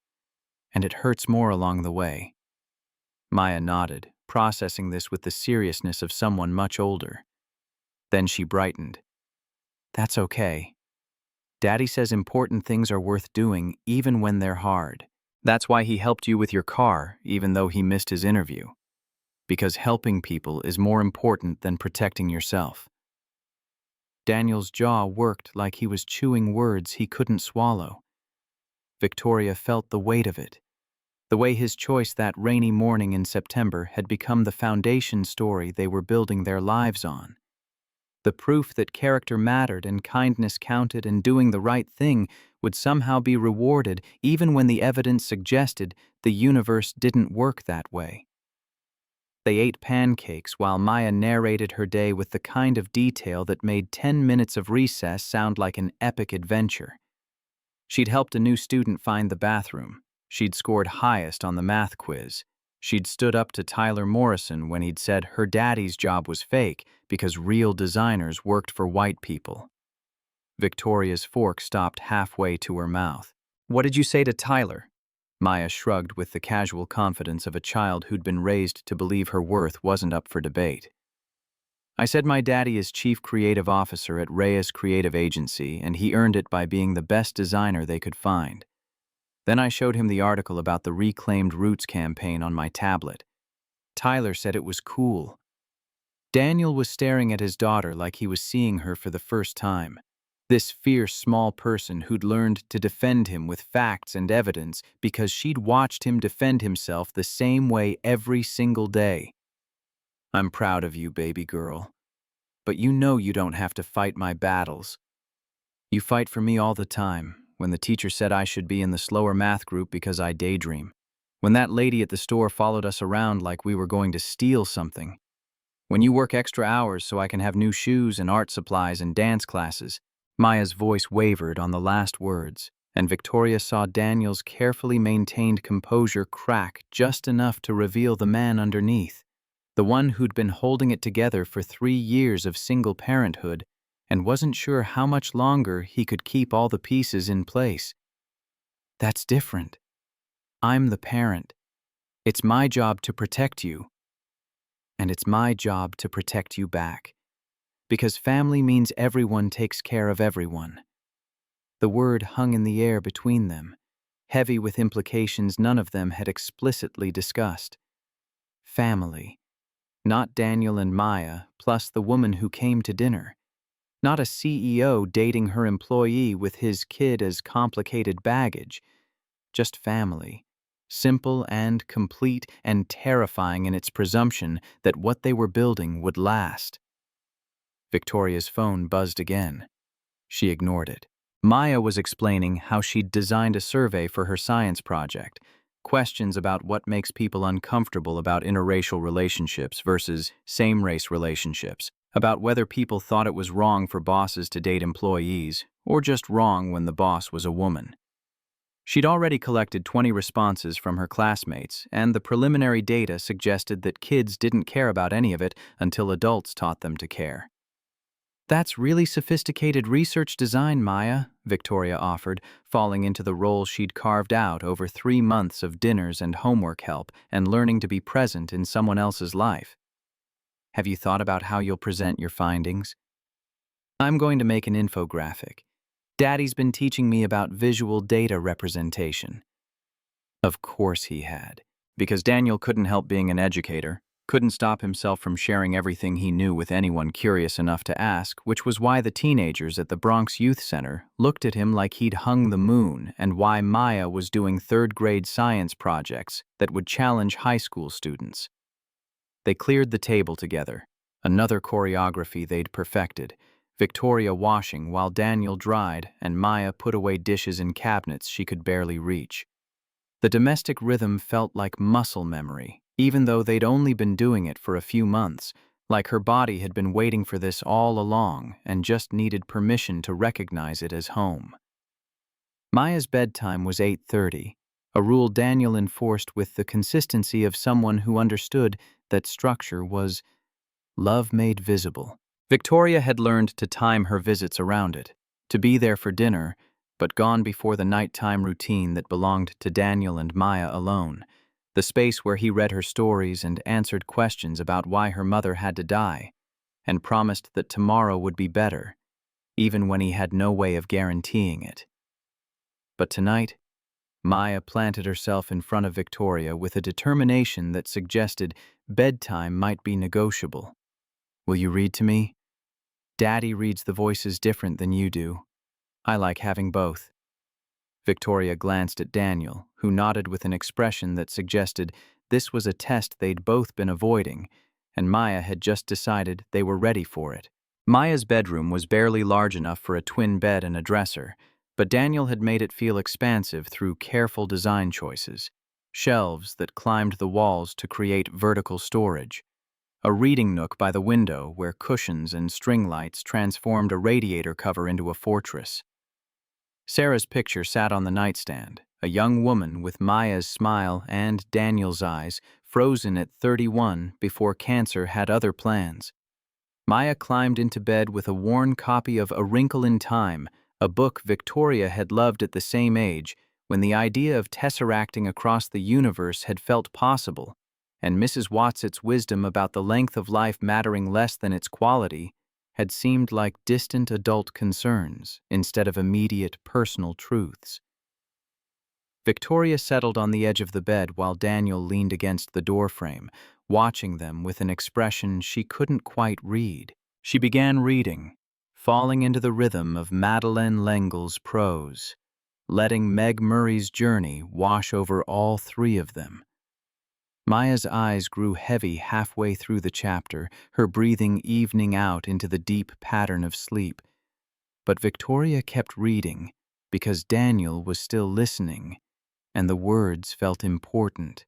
and it hurts more along the way." Maya nodded, processing this with the seriousness of someone much older. Then she brightened. "That's okay. Daddy says important things are worth doing even when they're hard. That's why he helped you with your car, even though he missed his interview. Because helping people is more important than protecting yourself." Daniel's jaw worked like he was chewing words he couldn't swallow. Victoria felt the weight of it. The way his choice that rainy morning in September had become the foundation story they were building their lives on. The proof that character mattered and kindness counted and doing the right thing would somehow be rewarded even when the evidence suggested the universe didn't work that way. They ate pancakes while Maya narrated her day with the kind of detail that made 10 minutes of recess sound like an epic adventure. She'd helped a new student find the bathroom. She'd scored highest on the math quiz. She'd stood up to Tyler Morrison when he'd said her daddy's job was fake because real designers worked for white people. Victoria's fork stopped halfway to her mouth. "What did you say to Tyler?" Maya shrugged with the casual confidence of a child who'd been raised to believe her worth wasn't up for debate. "I said my daddy is chief creative officer at Reyes Creative Agency, and he earned it by being the best designer they could find. Then I showed him the article about the Reclaimed Roots campaign on my tablet. Tyler said it was cool." Daniel was staring at his daughter like he was seeing her for the first time. This fierce, small person who'd learned to defend him with facts and evidence because she'd watched him defend himself the same way every single day. "I'm proud of you, baby girl. But you know you don't have to fight my battles. You fight for me all the time, when the teacher said I should be in the slower math group because I daydream. When that lady at the store followed us around like we were going to steal something. When you work extra hours so I can have new shoes and art supplies and dance classes." Maya's voice wavered on the last words, and Victoria saw Daniel's carefully maintained composure crack just enough to reveal the man underneath, the one who'd been holding it together for 3 years of single parenthood and wasn't sure how much longer he could keep all the pieces in place. "That's different. I'm the parent. It's my job to protect you. And it's my job to protect you back. Because family means everyone takes care of everyone." The word hung in the air between them, heavy with implications none of them had explicitly discussed. Family. Not Daniel and Maya, plus the woman who came to dinner. Not a CEO dating her employee with his kid as complicated baggage. Just family. Simple and complete and terrifying in its presumption that what they were building would last. Victoria's phone buzzed again. She ignored it. Maya was explaining how she'd designed a survey for her science project, questions about what makes people uncomfortable about interracial relationships versus same-race relationships, about whether people thought it was wrong for bosses to date employees, or just wrong when the boss was a woman. She'd already collected 20 responses from her classmates, and the preliminary data suggested that kids didn't care about any of it until adults taught them to care. "That's really sophisticated research design, Maya," Victoria offered, falling into the role she'd carved out over 3 months of dinners and homework help and learning to be present in someone else's life. "Have you thought about how you'll present your findings?" "I'm going to make an infographic. Daddy's been teaching me about visual data representation." Of course he had, because Daniel couldn't help being an educator. Couldn't stop himself from sharing everything he knew with anyone curious enough to ask, which was why the teenagers at the Bronx Youth Center looked at him like he'd hung the moon, and why Maya was doing third-grade science projects that would challenge high school students. They cleared the table together, another choreography they'd perfected, Victoria washing while Daniel dried and Maya put away dishes in cabinets she could barely reach. The domestic rhythm felt like muscle memory, even though they'd only been doing it for a few months, like her body had been waiting for this all along and just needed permission to recognize it as home. Maya's bedtime was 8:30, a rule Daniel enforced with the consistency of someone who understood that structure was love made visible. Victoria had learned to time her visits around it, to be there for dinner, but gone before the nighttime routine that belonged to Daniel and Maya alone, the space where he read her stories and answered questions about why her mother had to die, and promised that tomorrow would be better, even when he had no way of guaranteeing it. But tonight, Maya planted herself in front of Victoria with a determination that suggested bedtime might be negotiable. "Will you read to me? Daddy reads the voices different than you do. I like having both." Victoria glanced at Daniel, who nodded with an expression that suggested this was a test they'd both been avoiding, and Maya had just decided they were ready for it. Maya's bedroom was barely large enough for a twin bed and a dresser, but Daniel had made it feel expansive through careful design choices: shelves that climbed the walls to create vertical storage, a reading nook by the window where cushions and string lights transformed a radiator cover into a fortress. Sarah's picture sat on the nightstand, a young woman with Maya's smile and Daniel's eyes, frozen at 31 before cancer had other plans. Maya climbed into bed with a worn copy of A Wrinkle in Time, a book Victoria had loved at the same age, when the idea of tesseracting across the universe had felt possible, and Mrs. Watsit's wisdom about the length of life mattering less than its quality had seemed like distant adult concerns instead of immediate personal truths. Victoria settled on the edge of the bed while Daniel leaned against the doorframe, watching them with an expression she couldn't quite read. She began reading, falling into the rhythm of Madeleine L'Engle's prose, letting Meg Murray's journey wash over all three of them. Maya's eyes grew heavy halfway through the chapter, her breathing evening out into the deep pattern of sleep. But Victoria kept reading because Daniel was still listening, and the words felt important.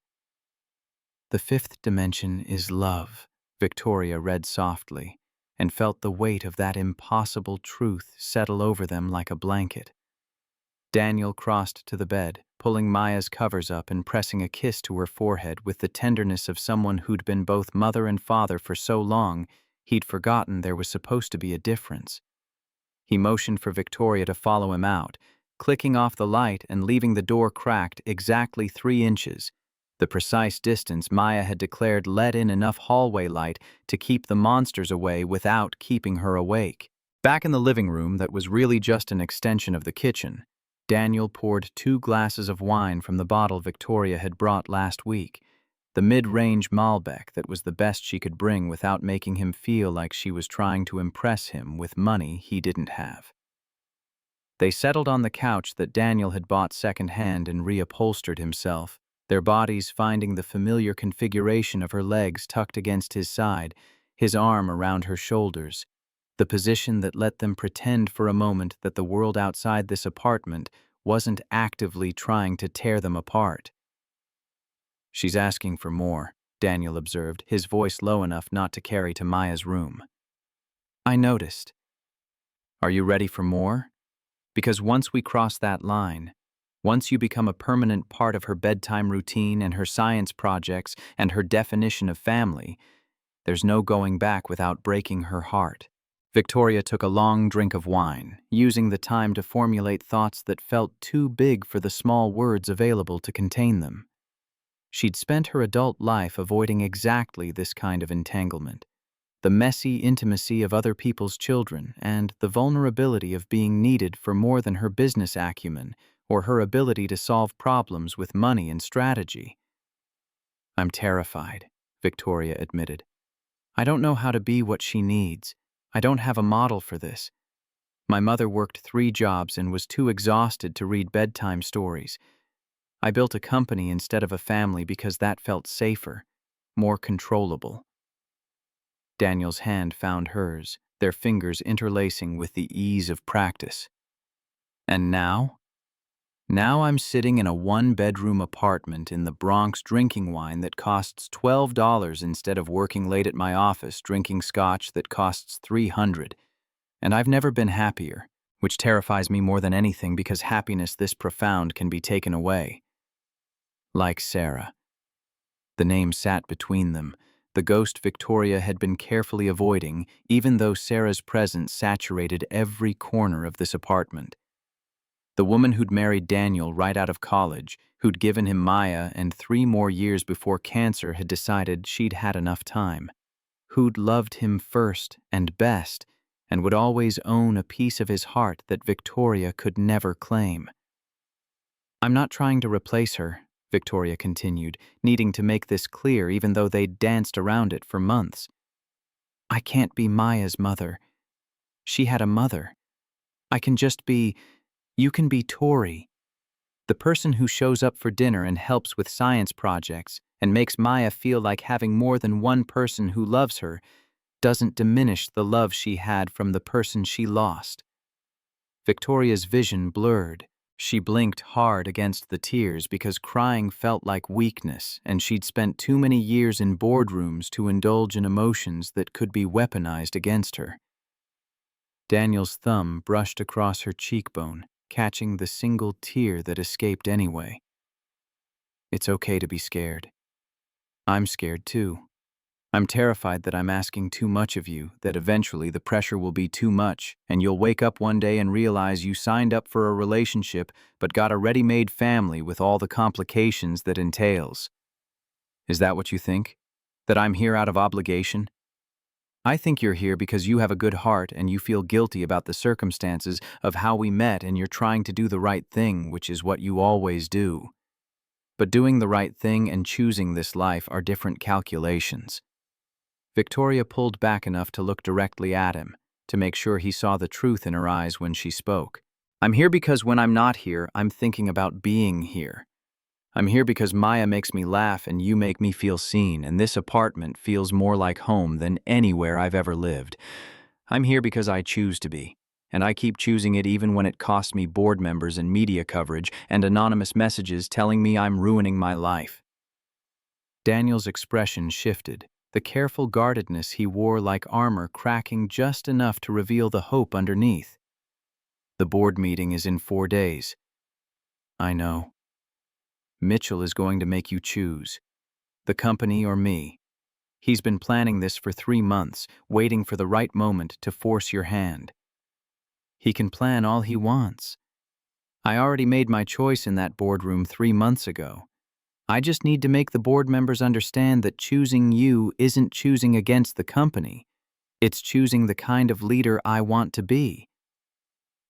"The fifth dimension is love," Victoria read softly, and felt the weight of that impossible truth settle over them like a blanket. Daniel crossed to the bed, pulling Maya's covers up and pressing a kiss to her forehead with the tenderness of someone who'd been both mother and father for so long he'd forgotten there was supposed to be a difference. He motioned for Victoria to follow him out, clicking off the light and leaving the door cracked exactly 3 inches, the precise distance Maya had declared let in enough hallway light to keep the monsters away without keeping her awake. Back in the living room that was really just an extension of the kitchen, Daniel poured 2 glasses of wine from the bottle Victoria had brought last week, the mid-range Malbec that was the best she could bring without making him feel like she was trying to impress him with money he didn't have. They settled on the couch that Daniel had bought secondhand and reupholstered himself, their bodies finding the familiar configuration of her legs tucked against his side, his arm around her shoulders, the position that let them pretend for a moment that the world outside this apartment wasn't actively trying to tear them apart. "She's asking for more," Daniel observed, his voice low enough not to carry to Maya's room. "I noticed. Are you ready for more? Because once we cross that line, once you become a permanent part of her bedtime routine and her science projects and her definition of family, there's no going back without breaking her heart." Victoria took a long drink of wine, using the time to formulate thoughts that felt too big for the small words available to contain them. She'd spent her adult life avoiding exactly this kind of entanglement, the messy intimacy of other people's children and the vulnerability of being needed for more than her business acumen or her ability to solve problems with money and strategy. "I'm terrified," Victoria admitted. "I don't know how to be what she needs. I don't have a model for this. My mother worked 3 jobs and was too exhausted to read bedtime stories. I built a company instead of a family because that felt safer, more controllable." Daniel's hand found hers, their fingers interlacing with the ease of practice. "And now? Now I'm sitting in a 1-bedroom apartment in the Bronx drinking wine that costs $12 instead of working late at my office drinking scotch that costs $300. And I've never been happier, which terrifies me more than anything because happiness this profound can be taken away. Like Sarah." The name sat between them, the ghost Victoria had been carefully avoiding, even though Sarah's presence saturated every corner of this apartment. The woman who'd married Daniel right out of college, who'd given him Maya, and 3 more years before cancer had decided she'd had enough time. Who'd loved him first and best, and would always own a piece of his heart that Victoria could never claim. "I'm not trying to replace her," Victoria continued, needing to make this clear even though they'd danced around it for months. "I can't be Maya's mother. She had a mother. I can just be, you can be Tori, the person who shows up for dinner and helps with science projects and makes Maya feel like having more than one person who loves her doesn't diminish the love she had from the person she lost." Victoria's vision blurred. She blinked hard against the tears because crying felt like weakness, and she'd spent too many years in boardrooms to indulge in emotions that could be weaponized against her. Daniel's thumb brushed across her cheekbone, catching the single tear that escaped anyway. "It's okay to be scared. I'm scared too. I'm terrified that I'm asking too much of you, that eventually the pressure will be too much, and you'll wake up one day and realize you signed up for a relationship but got a ready-made family with all the complications that entails. Is that what you think? That I'm here out of obligation? I think you're here because you have a good heart and you feel guilty about the circumstances of how we met and you're trying to do the right thing, which is what you always do. But doing the right thing and choosing this life are different calculations." Victoria pulled back enough to look directly at him, to make sure he saw the truth in her eyes when she spoke. "I'm here because when I'm not here, I'm thinking about being here. I'm here because Maya makes me laugh and you make me feel seen, and this apartment feels more like home than anywhere I've ever lived. I'm here because I choose to be, and I keep choosing it even when it costs me board members and media coverage and anonymous messages telling me I'm ruining my life." Daniel's expression shifted, the careful guardedness he wore like armor cracking just enough to reveal the hope underneath. "The board meeting is in 4 days. I know. Mitchell is going to make you choose. The company or me. He's been planning this for 3 months, waiting for the right moment to force your hand. He can plan all he wants. I already made my choice in that boardroom 3 months ago. I just need to make the board members understand that choosing you isn't choosing against the company. It's choosing the kind of leader I want to be."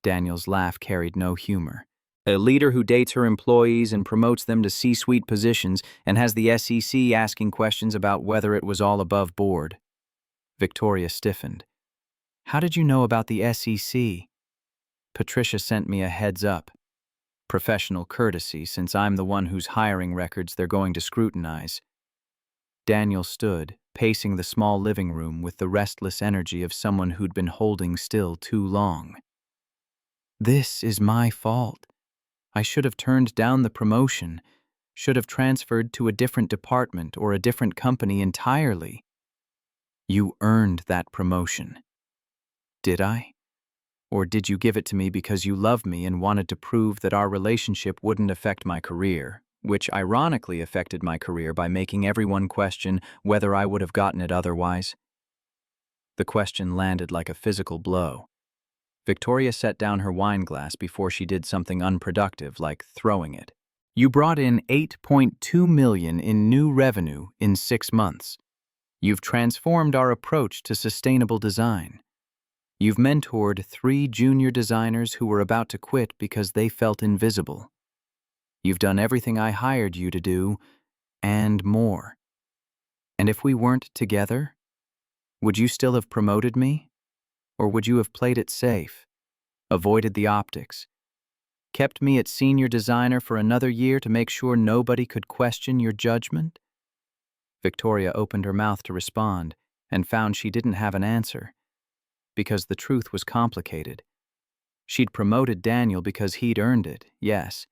Daniel's laugh carried no humor. "A leader who dates her employees and promotes them to C-suite positions and has the SEC asking questions about whether it was all above board." Victoria stiffened. "How did you know about the SEC?" "Patricia sent me a heads up. Professional courtesy, since I'm the one whose hiring records they're going to scrutinize." Daniel stood, pacing the small living room with the restless energy of someone who'd been holding still too long. "This is my fault. I should have turned down the promotion, should have transferred to a different department or a different company entirely." "You earned that promotion." "Did I? Or did you give it to me because you loved me and wanted to prove that our relationship wouldn't affect my career, which ironically affected my career by making everyone question whether I would have gotten it otherwise?" The question landed like a physical blow. Victoria set down her wine glass before she did something unproductive like throwing it. "You brought in $8.2 million in new revenue in 6 months. You've transformed our approach to sustainable design. You've mentored 3 junior designers who were about to quit because they felt invisible. You've done everything I hired you to do, and more. And if we weren't together, would you still have promoted me? Or would you have played it safe, avoided the optics, kept me at senior designer for another year to make sure nobody could question your judgment?" Victoria opened her mouth to respond and found she didn't have an answer, because the truth was complicated. She'd promoted Daniel because he'd earned it, yes,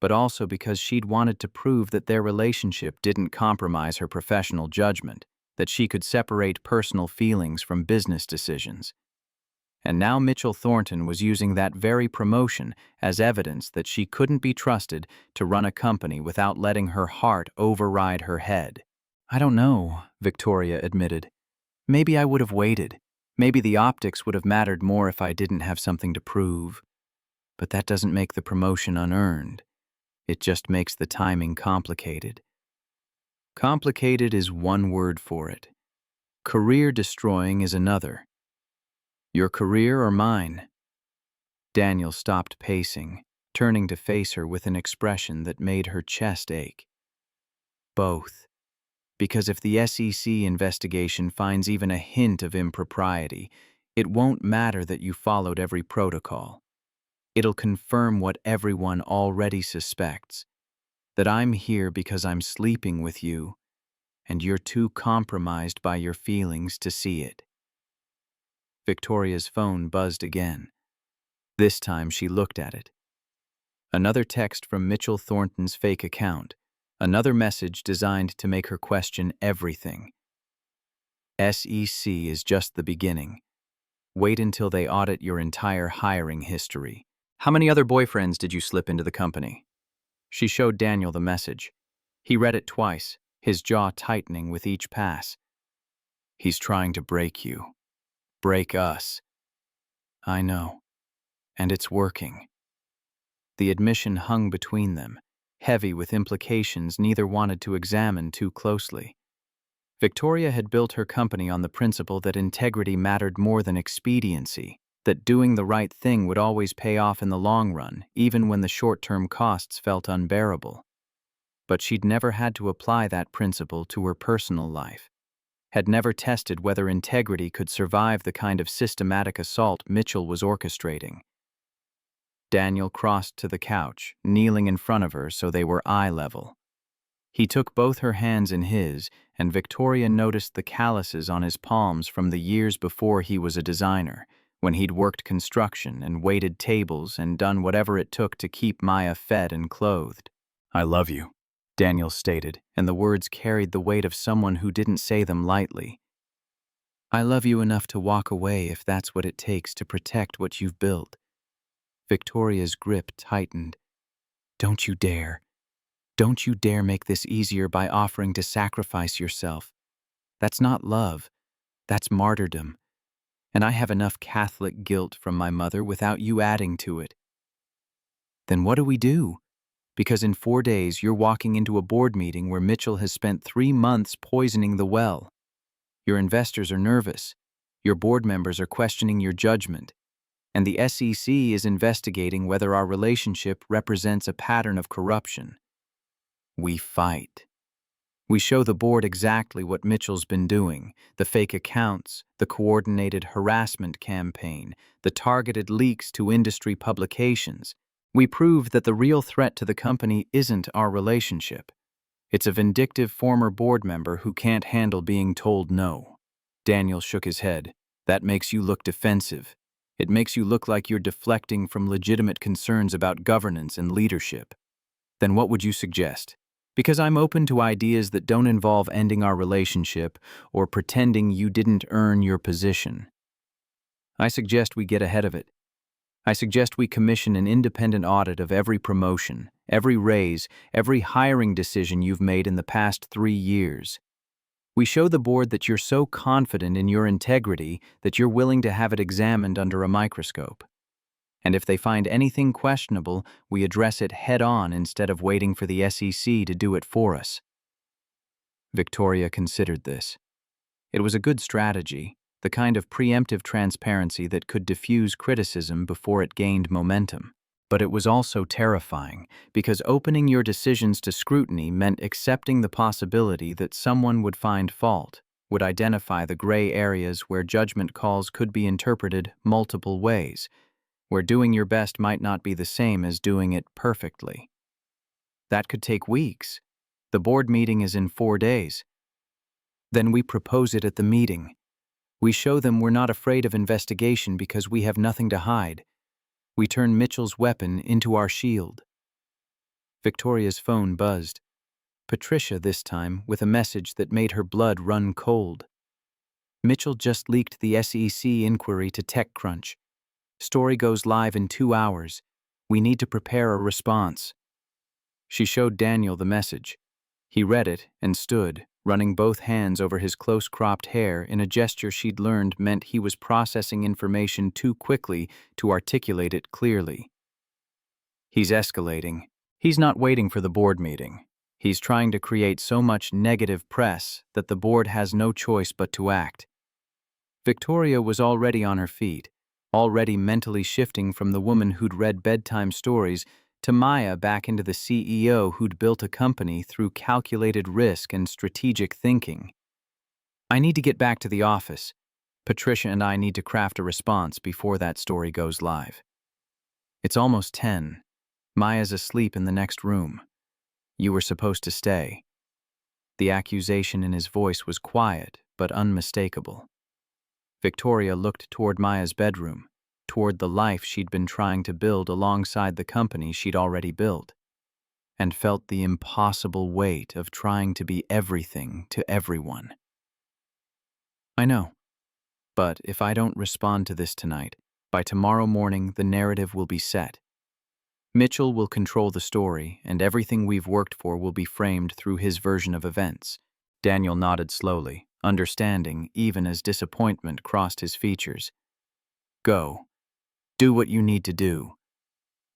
but also because she'd wanted to prove that their relationship didn't compromise her professional judgment, that she could separate personal feelings from business decisions. And now Mitchell Thornton was using that very promotion as evidence that she couldn't be trusted to run a company without letting her heart override her head. "I don't know," Victoria admitted. "Maybe I would have waited. Maybe the optics would have mattered more if I didn't have something to prove." But that doesn't make the promotion unearned. It just makes the timing complicated. Complicated is one word for it. Career-destroying is another. Your career or mine? Daniel stopped pacing, turning to face her with an expression that made her chest ache. Both. Because if the SEC investigation finds even a hint of impropriety, it won't matter that you followed every protocol. It'll confirm what everyone already suspects, that I'm here because I'm sleeping with you, and you're too compromised by your feelings to see it. Victoria's phone buzzed again. This time she looked at it. Another text from Mitchell Thornton's fake account, another message designed to make her question everything. SEC is just the beginning. Wait until they audit your entire hiring history. How many other boyfriends did you slip into the company? She showed Daniel the message. He read it twice, his jaw tightening with each pass. He's trying to break you. Break us. I know. And it's working. The admission hung between them, heavy with implications neither wanted to examine too closely. Victoria had built her company on the principle that integrity mattered more than expediency, that doing the right thing would always pay off in the long run, even when the short-term costs felt unbearable. But she'd never had to apply that principle to her personal life, had never tested whether integrity could survive the kind of systematic assault Mitchell was orchestrating. Daniel crossed to the couch, kneeling in front of her so they were eye level. He took both her hands in his, and Victoria noticed the calluses on his palms from the years before he was a designer, when he'd worked construction and waited tables and done whatever it took to keep Maya fed and clothed. I love you, Daniel stated, and the words carried the weight of someone who didn't say them lightly. I love you enough to walk away if that's what it takes to protect what you've built. Victoria's grip tightened. Don't you dare. Don't you dare make this easier by offering to sacrifice yourself. That's not love. That's martyrdom. And I have enough Catholic guilt from my mother without you adding to it. Then what do we do? Because in 4 days you're walking into a board meeting where Mitchell has spent 3 months poisoning the well. Your investors are nervous. Your board members are questioning your judgment. And the SEC is investigating whether our relationship represents a pattern of corruption. We fight. We show the board exactly what Mitchell's been doing, the fake accounts, the coordinated harassment campaign, the targeted leaks to industry publications. We prove that the real threat to the company isn't our relationship. It's a vindictive former board member who can't handle being told no. Daniel shook his head. That makes you look defensive. It makes you look like you're deflecting from legitimate concerns about governance and leadership. Then what would you suggest? Because I'm open to ideas that don't involve ending our relationship or pretending you didn't earn your position. I suggest we get ahead of it. I suggest we commission an independent audit of every promotion, every raise, every hiring decision you've made in the past 3 years. We show the board that you're so confident in your integrity that you're willing to have it examined under a microscope. And if they find anything questionable, we address it head-on instead of waiting for the SEC to do it for us. Victoria considered this. It was a good strategy, the kind of preemptive transparency that could diffuse criticism before it gained momentum. But it was also terrifying, because opening your decisions to scrutiny meant accepting the possibility that someone would find fault, would identify the gray areas where judgment calls could be interpreted multiple ways, where doing your best might not be the same as doing it perfectly. That could take weeks. The board meeting is in 4 days. Then we propose it at the meeting. We show them we're not afraid of investigation because we have nothing to hide. We turn Mitchell's weapon into our shield. Victoria's phone buzzed. Patricia this time, with a message that made her blood run cold. Mitchell just leaked the SEC inquiry to TechCrunch. Story goes live in 2 hours. We need to prepare a response. She showed Daniel the message. He read it and stood, running both hands over his close-cropped hair in a gesture she'd learned meant he was processing information too quickly to articulate it clearly. He's escalating. He's not waiting for the board meeting. He's trying to create so much negative press that the board has no choice but to act. Victoria was already on her feet, already mentally shifting from the woman who'd read bedtime stories to Maya back into the CEO who'd built a company through calculated risk and strategic thinking. I need to get back to the office. Patricia and I need to craft a response before that story goes live. It's almost 10. Maya's asleep in the next room. You were supposed to stay. The accusation in his voice was quiet but unmistakable. Victoria looked toward Maya's bedroom, toward the life she'd been trying to build alongside the company she'd already built, and felt the impossible weight of trying to be everything to everyone. I know, but if I don't respond to this tonight, by tomorrow morning the narrative will be set. Mitchell will control the story, and everything we've worked for will be framed through his version of events. Daniel nodded slowly, understanding even as disappointment crossed his features. Go. Do what you need to do.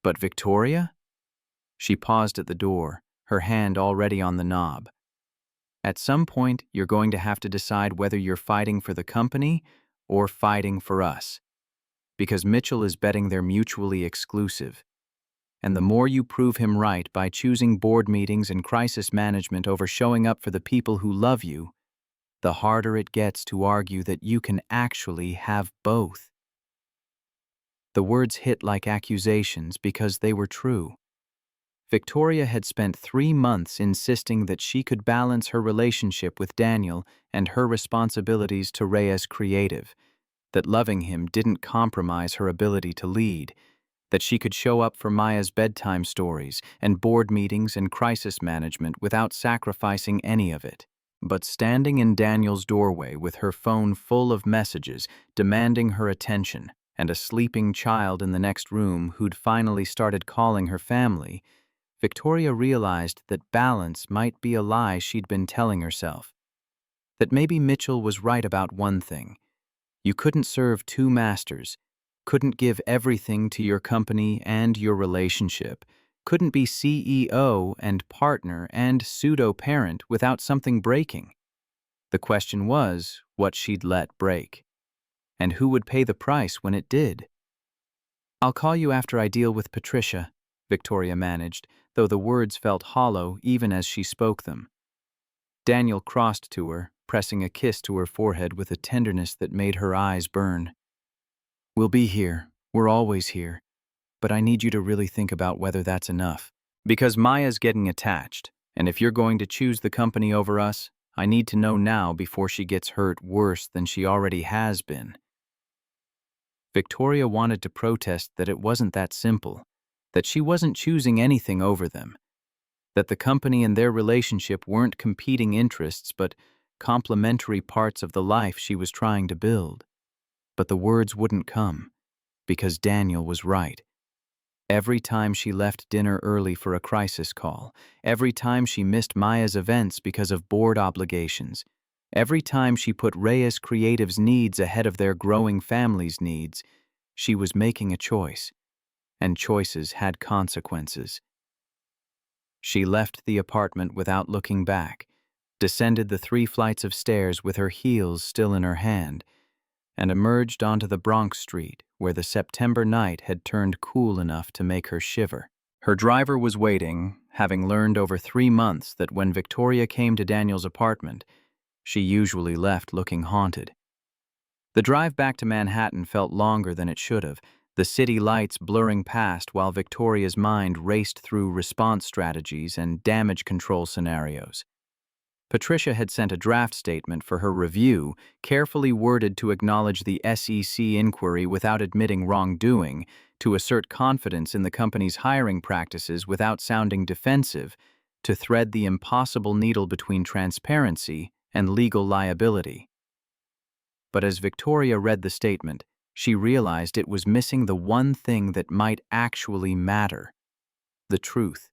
But Victoria? She paused at the door, her hand already on the knob. At some point, you're going to have to decide whether you're fighting for the company or fighting for us. Because Mitchell is betting they're mutually exclusive. And the more you prove him right by choosing board meetings and crisis management over showing up for the people who love you, the harder it gets to argue that you can actually have both. The words hit like accusations because they were true. Victoria had spent 3 months insisting that she could balance her relationship with Daniel and her responsibilities to Reyes Creative, that loving him didn't compromise her ability to lead, that she could show up for Maya's bedtime stories and board meetings and crisis management without sacrificing any of it. But standing in Daniel's doorway with her phone full of messages demanding her attention and a sleeping child in the next room who'd finally started calling her family, Victoria realized that balance might be a lie she'd been telling herself. That maybe Mitchell was right about one thing. You couldn't serve two masters, couldn't give everything to your company and your relationship, couldn't be CEO and partner and pseudo-parent without something breaking. The question was what she'd let break, and who would pay the price when it did. I'll call you after I deal with Patricia, Victoria managed, though the words felt hollow even as she spoke them. Daniel crossed to her, pressing a kiss to her forehead with a tenderness that made her eyes burn. We'll be here. We're always here. But I need you to really think about whether that's enough. Because Maya's getting attached, and if you're going to choose the company over us, I need to know now before she gets hurt worse than she already has been. Victoria wanted to protest that it wasn't that simple, that she wasn't choosing anything over them, that the company and their relationship weren't competing interests but complementary parts of the life she was trying to build. But the words wouldn't come, because Daniel was right. Every time she left dinner early for a crisis call, every time she missed Maya's events because of board obligations, every time she put Reyes Creative's needs ahead of their growing family's needs, she was making a choice, and choices had consequences. She left the apartment without looking back, descended the 3 flights of stairs with her heels still in her hand, and emerged onto the Bronx street where the September night had turned cool enough to make her shiver. Her driver was waiting, having learned over 3 months that when Victoria came to Daniel's apartment, she usually left looking haunted. The drive back to Manhattan felt longer than it should have, the city lights blurring past while Victoria's mind raced through response strategies and damage control scenarios. Patricia had sent a draft statement for her review, carefully worded to acknowledge the SEC inquiry without admitting wrongdoing, to assert confidence in the company's hiring practices without sounding defensive, to thread the impossible needle between transparency and legal liability. But as Victoria read the statement, she realized it was missing the one thing that might actually matter: the truth.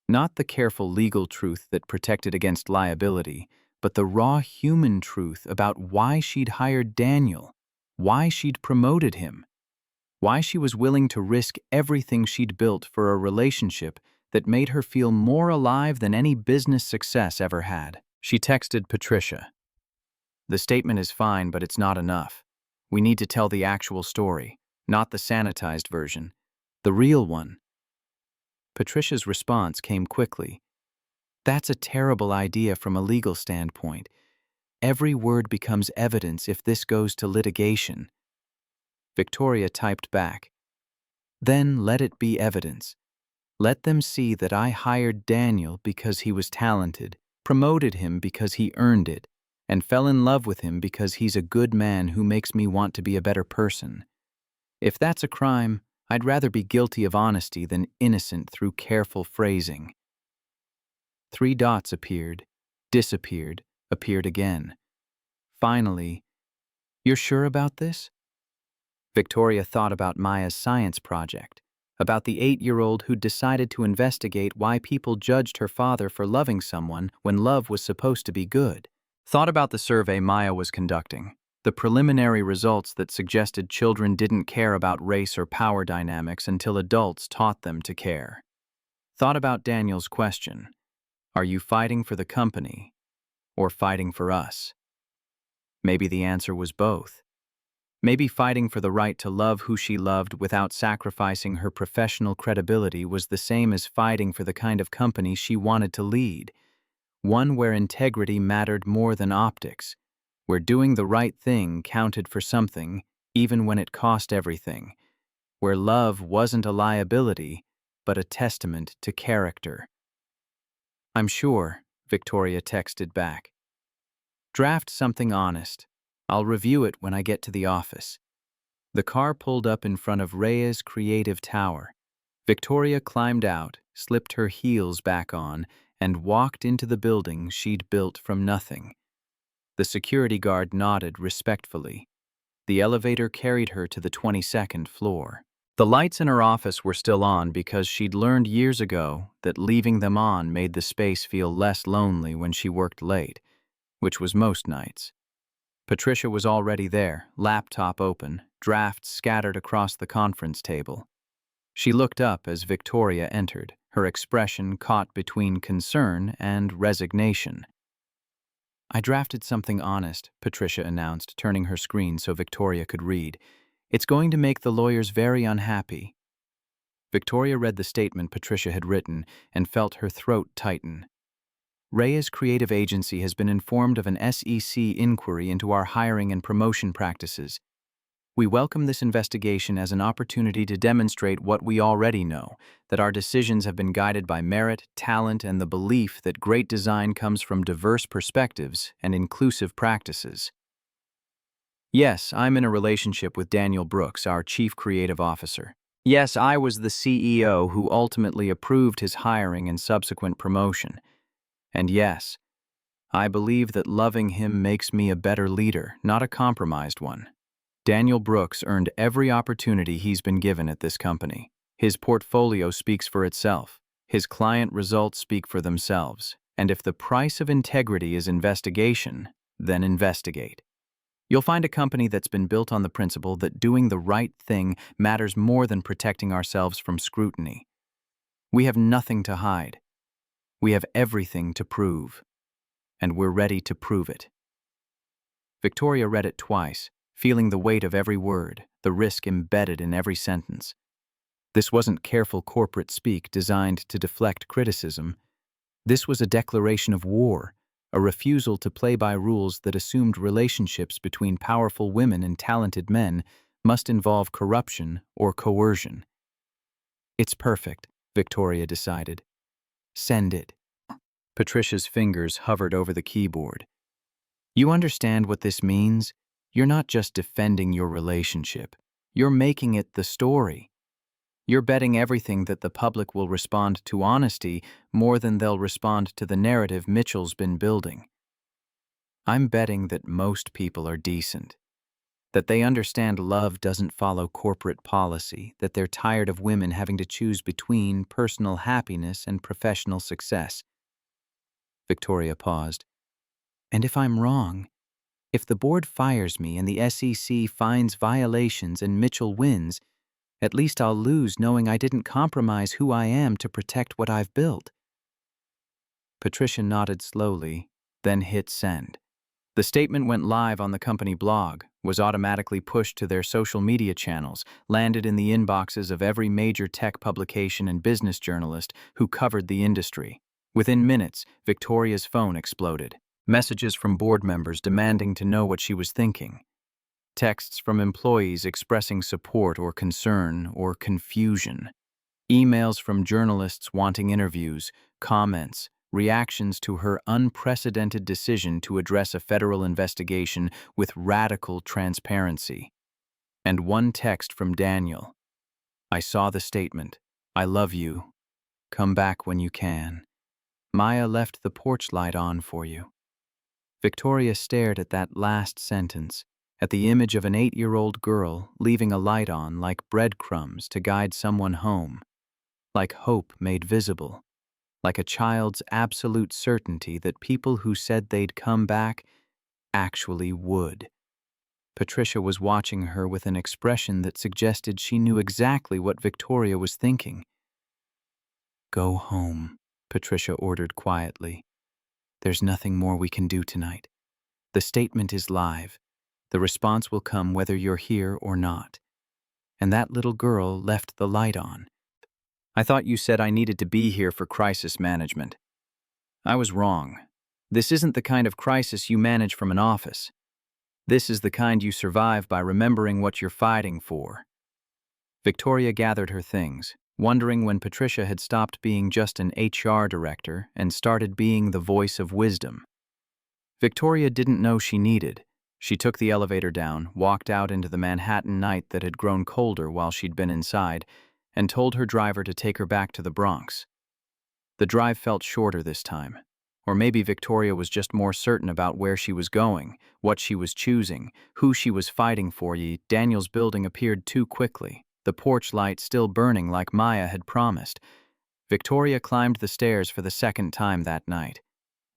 Not the careful legal truth that protected against liability, but the raw human truth about why she'd hired Daniel, why she'd promoted him, Why she was willing to risk everything she'd built for a relationship that made her feel more alive than any business success ever had. She texted Patricia. "The statement is fine, but it's not enough. We need to tell the actual story, not the sanitized version, the real one." Patricia's response came quickly. "That's a terrible idea from a legal standpoint. Every word becomes evidence if this goes to litigation." Victoria typed back, "Then let it be evidence. Let them see that I hired Daniel because he was talented, promoted him because he earned it, and fell in love with him because he's a good man who makes me want to be a better person. If that's a crime, I'd rather be guilty of honesty than innocent through careful phrasing." 3 dots appeared, disappeared, appeared again. Finally, "You're sure about this?" Victoria thought about Maya's science project, about the 8-year-old who'd decided to investigate why people judged her father for loving someone when love was supposed to be good. Thought about the survey Maya was conducting, the preliminary results that suggested children didn't care about race or power dynamics until adults taught them to care. Thought about Daniel's question, "Are you fighting for the company or fighting for us?" Maybe the answer was both. Maybe fighting for the right to love who she loved without sacrificing her professional credibility was the same as fighting for the kind of company she wanted to lead, one where integrity mattered more than optics, where doing the right thing counted for something even when it cost everything, where love wasn't a liability but a testament to character. "I'm sure," Victoria texted back. "Draft something honest. I'll review it when I get to the office." The car pulled up in front of Rhea's creative tower. Victoria climbed out, slipped her heels back on, and walked into the building she'd built from nothing. The security guard nodded respectfully. The elevator carried her to the 22nd floor. The lights in her office were still on because she'd learned years ago that leaving them on made the space feel less lonely when she worked late, which was most nights. Patricia was already there, laptop open, drafts scattered across the conference table. She looked up as Victoria entered, her expression caught between concern and resignation. "I drafted something honest," Patricia announced, turning her screen so Victoria could read. "It's going to make the lawyers very unhappy." Victoria read the statement Patricia had written and felt her throat tighten. "Rhea's creative agency has been informed of an SEC inquiry into our hiring and promotion practices. We welcome this investigation as an opportunity to demonstrate what we already know, that our decisions have been guided by merit, talent, and the belief that great design comes from diverse perspectives and inclusive practices." "Yes, I'm in a relationship with Daniel Brooks, our Chief Creative Officer. Yes, I was the CEO who ultimately approved his hiring and subsequent promotion. And yes, I believe that loving him makes me a better leader, not a compromised one. Daniel Brooks earned every opportunity he's been given at this company. His portfolio speaks for itself. His client results speak for themselves. And if the price of integrity is investigation, then investigate. You'll find a company that's been built on the principle that doing the right thing matters more than protecting ourselves from scrutiny. We have nothing to hide. We have everything to prove. And we're ready to prove it." Victoria read it twice, feeling the weight of every word, the risk embedded in every sentence. This wasn't careful corporate speak designed to deflect criticism. This was a declaration of war, a refusal to play by rules that assumed relationships between powerful women and talented men must involve corruption or coercion. "It's perfect," Victoria decided. "Send it." Patricia's fingers hovered over the keyboard. "You understand what this means? You're not just defending your relationship. You're making it the story. You're betting everything that the public will respond to honesty more than they'll respond to the narrative Mitchell's been building. I'm betting that most people are decent, that they understand love doesn't follow corporate policy, that they're tired of women having to choose between personal happiness and professional success." Victoria paused. "And if I'm wrong, if the board fires me and the SEC finds violations and Mitchell wins, At least I'll lose knowing I didn't compromise who I am to protect what I've built." Patricia nodded slowly, then hit send. The statement went live on the company blog, was automatically pushed to their social media channels, landed in the inboxes of every major tech publication and business journalist who covered the industry. Within minutes, Victoria's phone exploded. Messages from board members demanding to know what she was thinking. Texts from employees expressing support or concern or confusion. Emails from journalists wanting interviews, comments, reactions to her unprecedented decision to address a federal investigation with radical transparency. And one text from Daniel. "I saw the statement. I love you. Come back when you can. Maya left the porch light on for you." Victoria stared at that last sentence, at the image of an 8-year-old girl leaving a light on like breadcrumbs to guide someone home, like hope made visible, like a child's absolute certainty that people who said they'd come back actually would. Patricia was watching her with an expression that suggested she knew exactly what Victoria was thinking. "Go home," Patricia ordered quietly. "There's nothing more we can do tonight. The statement is live. The response will come whether you're here or not. And that little girl left the light on. I thought you said I needed to be here for crisis management. I was wrong. This isn't the kind of crisis you manage from an office. This is the kind you survive by remembering what you're fighting for." Victoria gathered her things, wondering when Patricia had stopped being just an HR director and started being the voice of wisdom. Victoria didn't know she needed. She took the elevator down, walked out into the Manhattan night that had grown colder while she'd been inside, and told her driver to take her back to the Bronx. The drive felt shorter this time. Or maybe Victoria was just more certain about where she was going, what she was choosing, who she was fighting for. Daniel's building appeared too quickly, the porch light still burning like Maya had promised. Victoria climbed the stairs for the second time that night.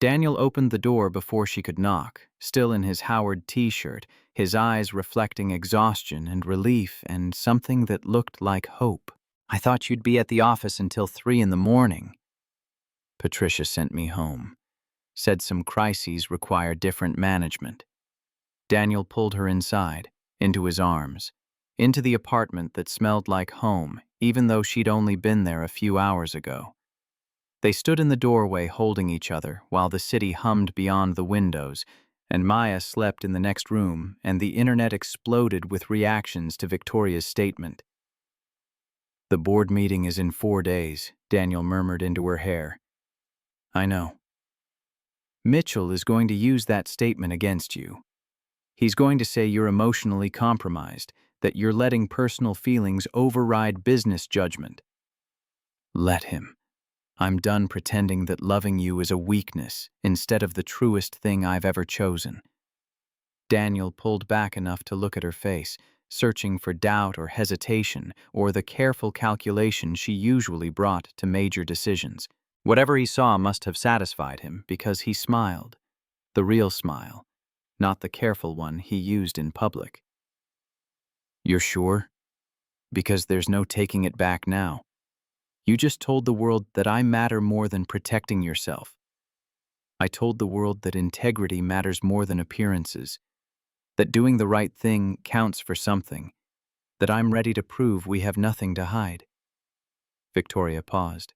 Daniel opened the door before she could knock, still in his Howard t-shirt, his eyes reflecting exhaustion and relief and something that looked like hope. "I thought you'd be at the office until 3 in the morning. Patricia sent me home. Said some crises require different management." Daniel pulled her inside, into his arms, into the apartment that smelled like home, even though she'd only been there a few hours ago. They stood in the doorway holding each other while the city hummed beyond the windows, and Maya slept in the next room, and the internet exploded with reactions to Victoria's statement. "The board meeting is in 4 days, Daniel murmured into her hair. "I know. Mitchell is going to use that statement against you. He's going to say you're emotionally compromised, that you're letting personal feelings override business judgment." "Let him. I'm done pretending that loving you is a weakness instead of the truest thing I've ever chosen." Daniel pulled back enough to look at her face, searching for doubt or hesitation or the careful calculation she usually brought to major decisions. Whatever he saw must have satisfied him because he smiled. The real smile, not the careful one he used in public. "You're sure? Because there's no taking it back now. You just told the world that I matter more than protecting yourself. I told the world that integrity matters more than appearances, that doing the right thing counts for something, that I'm ready to prove we have nothing to hide." Victoria paused.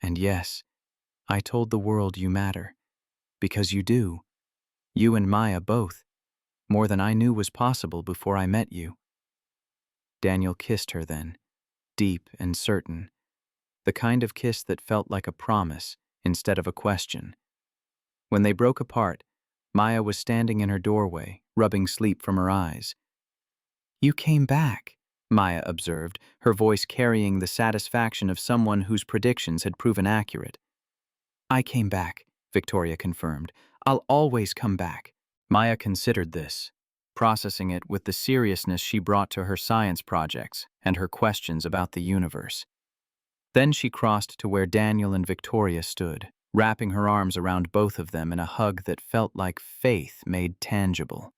"And yes, I told the world you matter, because you do. You and Maya both, more than I knew was possible before I met you." Daniel kissed her then, deep and certain, the kind of kiss that felt like a promise instead of a question. When they broke apart, Maya was standing in her doorway, rubbing sleep from her eyes. "You came back," Maya observed, her voice carrying the satisfaction of someone whose predictions had proven accurate. "I came back," Victoria confirmed. "I'll always come back." Maya considered this, processing it with the seriousness she brought to her science projects and her questions about the universe. Then she crossed to where Daniel and Victoria stood, wrapping her arms around both of them in a hug that felt like faith made tangible.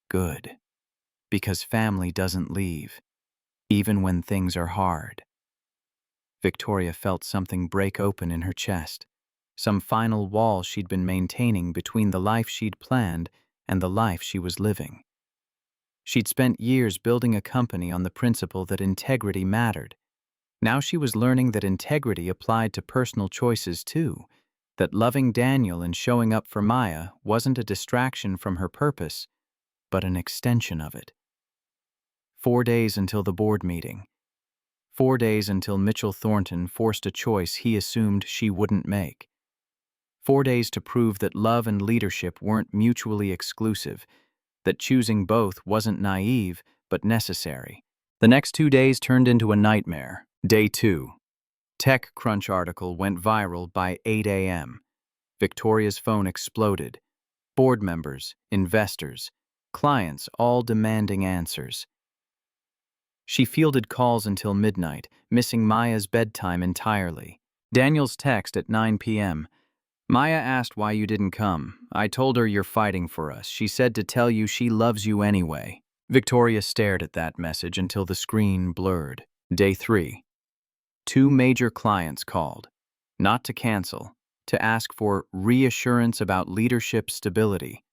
"Good. Because family doesn't leave. even when things are hard. Victoria felt something break open in her chest, some final wall she'd been maintaining between the life she'd planned and the life she was living. She'd spent years building a company on the principle that integrity mattered. Now she was learning that integrity applied to personal choices too, that loving Daniel and showing up for Maya wasn't a distraction from her purpose, but an extension of it. 4 days until the board meeting. 4 days until Mitchell Thornton forced a choice he assumed she wouldn't make. 4 days to prove that love and leadership weren't mutually exclusive, that choosing both wasn't naive, but necessary. The next 2 days turned into a nightmare. Day 2. TechCrunch article went viral by 8 a.m. Victoria's phone exploded. Board members, investors, clients all demanding answers. She fielded calls until midnight, missing Maya's bedtime entirely. Daniel's text at 9 p.m. Maya asked why you didn't come. I told her you're fighting for us. She said to tell you she loves you anyway. Victoria stared at that message until the screen blurred. Day 3. 2 major clients called, not to cancel, to ask for reassurance about leadership stability.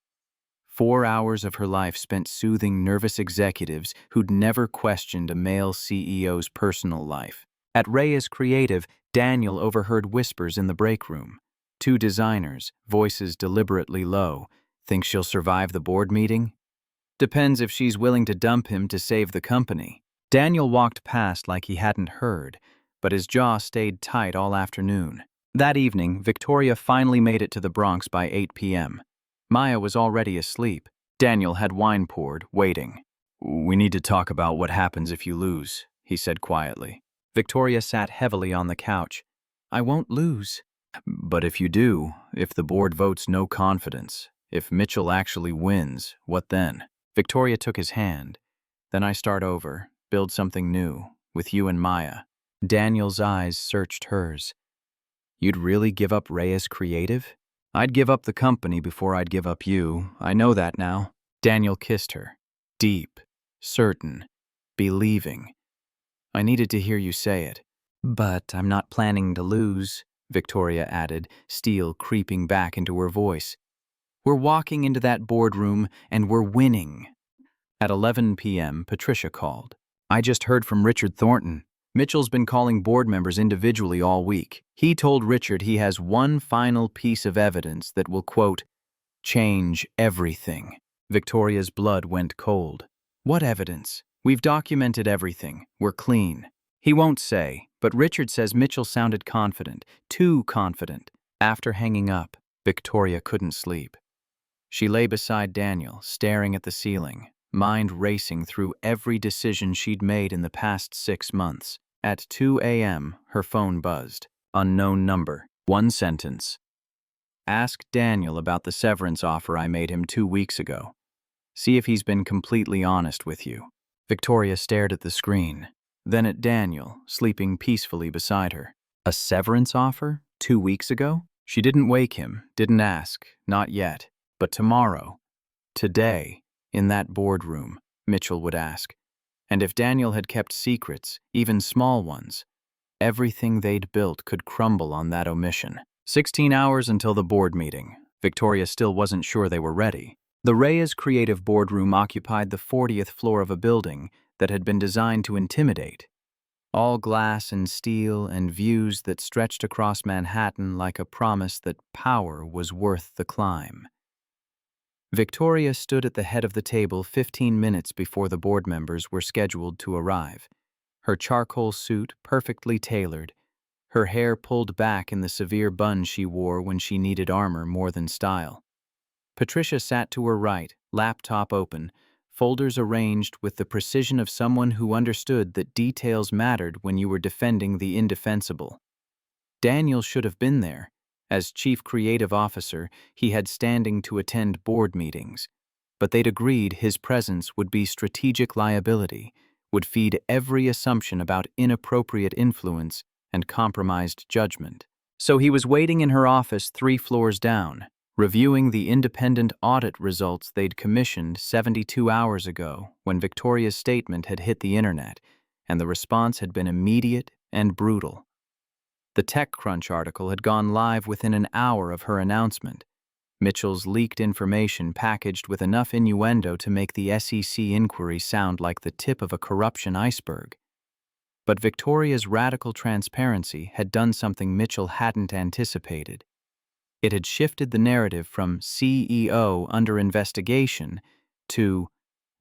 4 hours of her life spent soothing nervous executives who'd never questioned a male CEO's personal life. At Reyes Creative, Daniel overheard whispers in the break room. 2 designers, voices deliberately low. Think she'll survive the board meeting? Depends if she's willing to dump him to save the company. Daniel walked past like he hadn't heard, but his jaw stayed tight all afternoon. That evening, Victoria finally made it to the Bronx by 8 p.m. Maya was already asleep. Daniel had wine poured, waiting. We need to talk about what happens if you lose, he said quietly. Victoria sat heavily on the couch. I won't lose. But if you do, if the board votes no confidence, if Mitchell actually wins, what then? Victoria took his hand. Then I start over, build something new, with you and Maya. Daniel's eyes searched hers. You'd really give up Reyes Creative? I'd give up the company before I'd give up you. I know that now. Daniel kissed her. Deep, certain, believing. I needed to hear you say it. But I'm not planning to lose, Victoria added, steel creeping back into her voice. We're walking into that boardroom and we're winning. At 11 p.m., Patricia called. I just heard from Richard Thornton. Mitchell's been calling board members individually all week. He told Richard he has one final piece of evidence that will, quote, change everything. Victoria's blood went cold. What evidence? We've documented everything. We're clean. He won't say, but Richard says Mitchell sounded confident, too confident. After hanging up, Victoria couldn't sleep. She lay beside Daniel, staring at the ceiling, mind racing through every decision she'd made in the past 6 months. At 2 a.m., her phone buzzed. Unknown number. 1 sentence. Ask Daniel about the severance offer I made him 2 weeks ago. See if he's been completely honest with you. Victoria stared at the screen, then at Daniel, sleeping peacefully beside her. A severance offer? 2 weeks ago? She didn't wake him, didn't ask, not yet. But tomorrow, today, in that boardroom, Mitchell would ask. And if Daniel had kept secrets, even small ones, everything they'd built could crumble on that omission. 16 hours until the board meeting. Victoria still wasn't sure they were ready. The Reyes Creative boardroom occupied the 40th floor of a building that had been designed to intimidate. All glass and steel and views that stretched across Manhattan like a promise that power was worth the climb. Victoria stood at the head of the table 15 minutes before the board members were scheduled to arrive. Her charcoal suit perfectly tailored, her hair pulled back in the severe bun she wore when she needed armor more than style. Patricia sat to her right, laptop open, folders arranged with the precision of someone who understood that details mattered when you were defending the indefensible. Daniel should have been there. As chief creative officer, he had standing to attend board meetings, but they'd agreed his presence would be strategic liability, would feed every assumption about inappropriate influence and compromised judgment. So he was waiting in her office 3 floors down, reviewing the independent audit results they'd commissioned 72 hours ago when Victoria's statement had hit the internet, and the response had been immediate and brutal. The TechCrunch article had gone live within an hour of her announcement. Mitchell's leaked information packaged with enough innuendo to make the SEC inquiry sound like the tip of a corruption iceberg. But Victoria's radical transparency had done something Mitchell hadn't anticipated. It had shifted the narrative from CEO under investigation to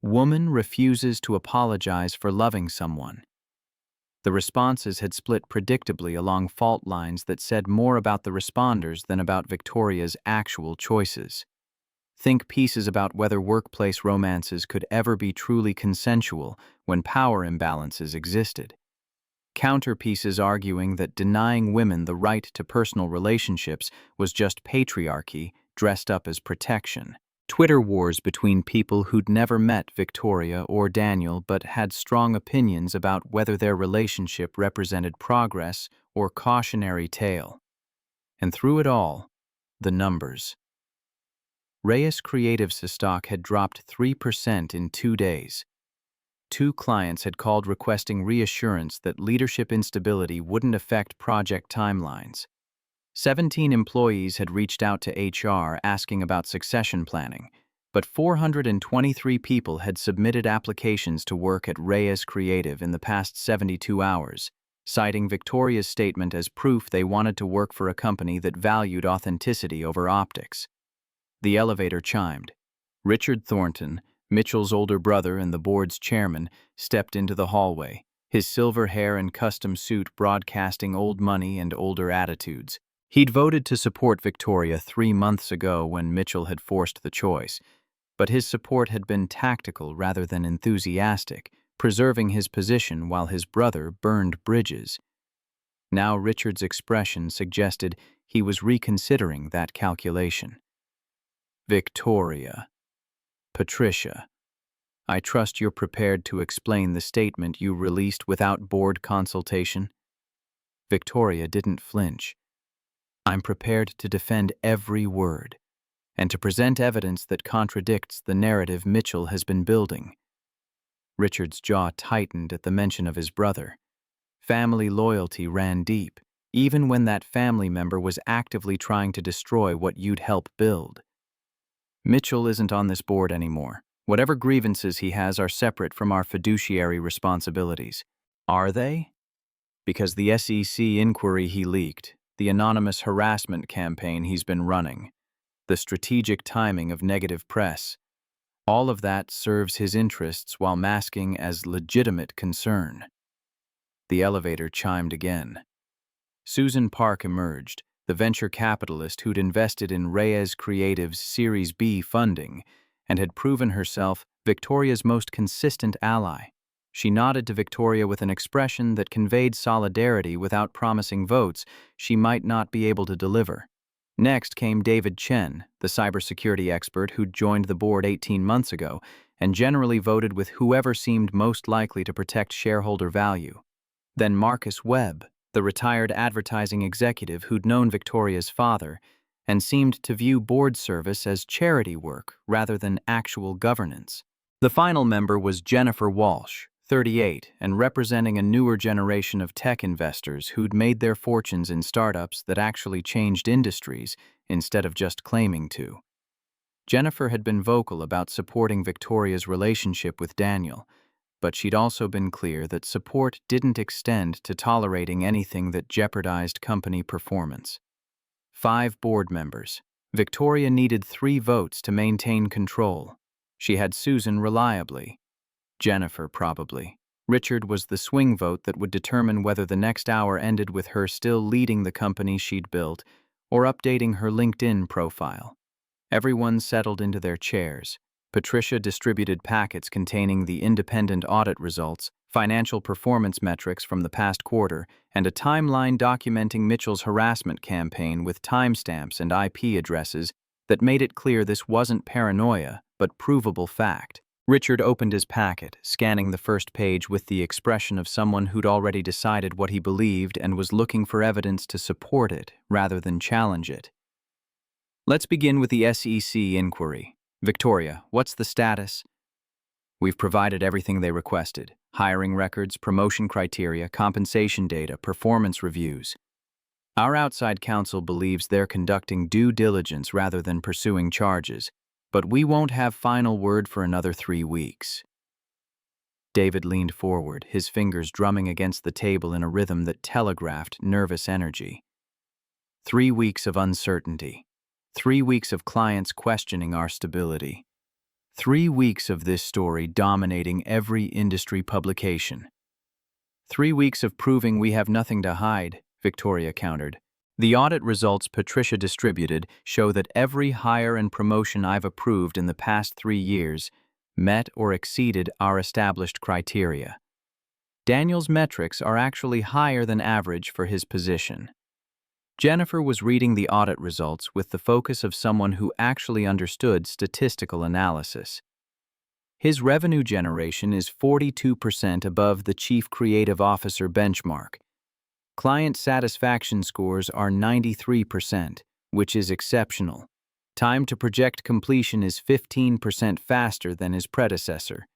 woman refuses to apologize for loving someone. The responses had split predictably along fault lines that said more about the responders than about Victoria's actual choices. Think pieces about whether workplace romances could ever be truly consensual when power imbalances existed. Counter pieces arguing that denying women the right to personal relationships was just patriarchy dressed up as protection. Twitter wars between people who'd never met Victoria or Daniel but had strong opinions about whether their relationship represented progress or cautionary tale. And through it all, the numbers. Reyes Creative's stock had dropped 3% in 2 days. 2 clients had called requesting reassurance that leadership instability wouldn't affect project timelines. 17 employees had reached out to HR asking about succession planning, but 423 people had submitted applications to work at Reyes Creative in the past 72 hours, citing Victoria's statement as proof they wanted to work for a company that valued authenticity over optics. The elevator chimed. Richard Thornton, Mitchell's older brother and the board's chairman, stepped into the hallway, his silver hair and custom suit broadcasting old money and older attitudes. He'd voted to support Victoria 3 months ago when Mitchell had forced the choice, but his support had been tactical rather than enthusiastic, preserving his position while his brother burned bridges. Now Richard's expression suggested he was reconsidering that calculation. Victoria. Patricia. I trust you're prepared to explain the statement you released without board consultation? Victoria didn't flinch. I'm prepared to defend every word, and to present evidence that contradicts the narrative Mitchell has been building. Richard's jaw tightened at the mention of his brother. Family loyalty ran deep, even when that family member was actively trying to destroy what you'd help build. Mitchell isn't on this board anymore. Whatever grievances he has are separate from our fiduciary responsibilities. Are they? Because the SEC inquiry he leaked, the anonymous harassment campaign he's been running, the strategic timing of negative press, all of that serves his interests while masking as legitimate concern. The elevator chimed again. Susan Park emerged, the venture capitalist who'd invested in Reyes Creative's Series B funding and had proven herself Victoria's most consistent ally. She nodded to Victoria with an expression that conveyed solidarity without promising votes she might not be able to deliver. Next came David Chen, the cybersecurity expert who'd joined the board 18 months ago and generally voted with whoever seemed most likely to protect shareholder value. Then Marcus Webb, the retired advertising executive who'd known Victoria's father and seemed to view board service as charity work rather than actual governance. The final member was Jennifer Walsh, 38, and representing a newer generation of tech investors who'd made their fortunes in startups that actually changed industries instead of just claiming to. Jennifer had been vocal about supporting Victoria's relationship with Daniel, but she'd also been clear that support didn't extend to tolerating anything that jeopardized company performance. 5 board members. Victoria needed 3 votes to maintain control. She had Susan reliably. Jennifer, probably. Richard was the swing vote that would determine whether the next hour ended with her still leading the company she'd built or updating her LinkedIn profile. Everyone settled into their chairs. Patricia distributed packets containing the independent audit results, financial performance metrics from the past quarter, and a timeline documenting Mitchell's harassment campaign with timestamps and IP addresses that made it clear this wasn't paranoia, but provable fact. Richard opened his packet, scanning the first page with the expression of someone who'd already decided what he believed and was looking for evidence to support it rather than challenge it. Let's begin with the SEC inquiry. Victoria, what's the status? We've provided everything they requested. hiring records, promotion criteria, compensation data, performance reviews. Our outside counsel believes they're conducting due diligence rather than pursuing charges, but we won't have final word for another 3 weeks. David leaned forward, his fingers drumming against the table in a rhythm that telegraphed nervous energy. 3 weeks of uncertainty. 3 weeks of clients questioning our stability. 3 weeks of this story dominating every industry publication. 3 weeks of proving we have nothing to hide, Victoria countered. The audit results Patricia distributed show that every hire and promotion I've approved in the past 3 years met or exceeded our established criteria. Daniel's metrics are actually higher than average for his position. Jennifer was reading the audit results with the focus of someone who actually understood statistical analysis. His revenue generation is 42% above the Chief Creative Officer benchmark. Client satisfaction scores are 93%, which is exceptional. Time to project completion is 15% faster than his predecessor.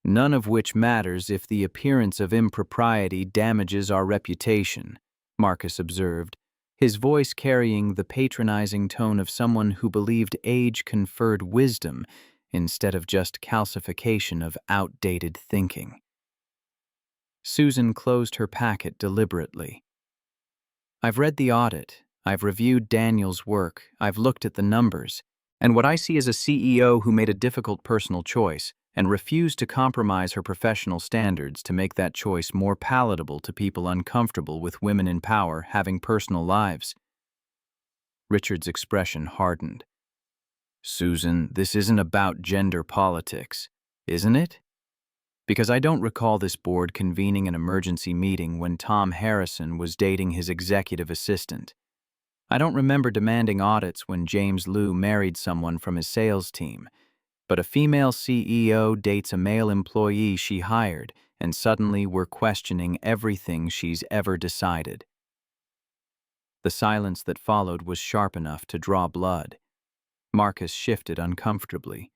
None of which matters if the appearance of impropriety damages our reputation, Marcus observed, his voice carrying the patronizing tone of someone who believed age conferred wisdom instead of just calcification of outdated thinking. Susan closed her packet deliberately. I've read the audit. I've reviewed Daniel's work, I've looked at the numbers, and what I see is a CEO who made a difficult personal choice and refused to compromise her professional standards to make that choice more palatable to people uncomfortable with women in power having personal lives. Richard's expression hardened. Susan, this isn't about gender politics, isn't it? Because I don't recall this board convening an emergency meeting when Tom Harrison was dating his executive assistant. I don't remember demanding audits when James Liu married someone from his sales team, but a female CEO dates a male employee she hired, and suddenly we're questioning everything she's ever decided. The silence that followed was sharp enough to draw blood. Marcus shifted uncomfortably.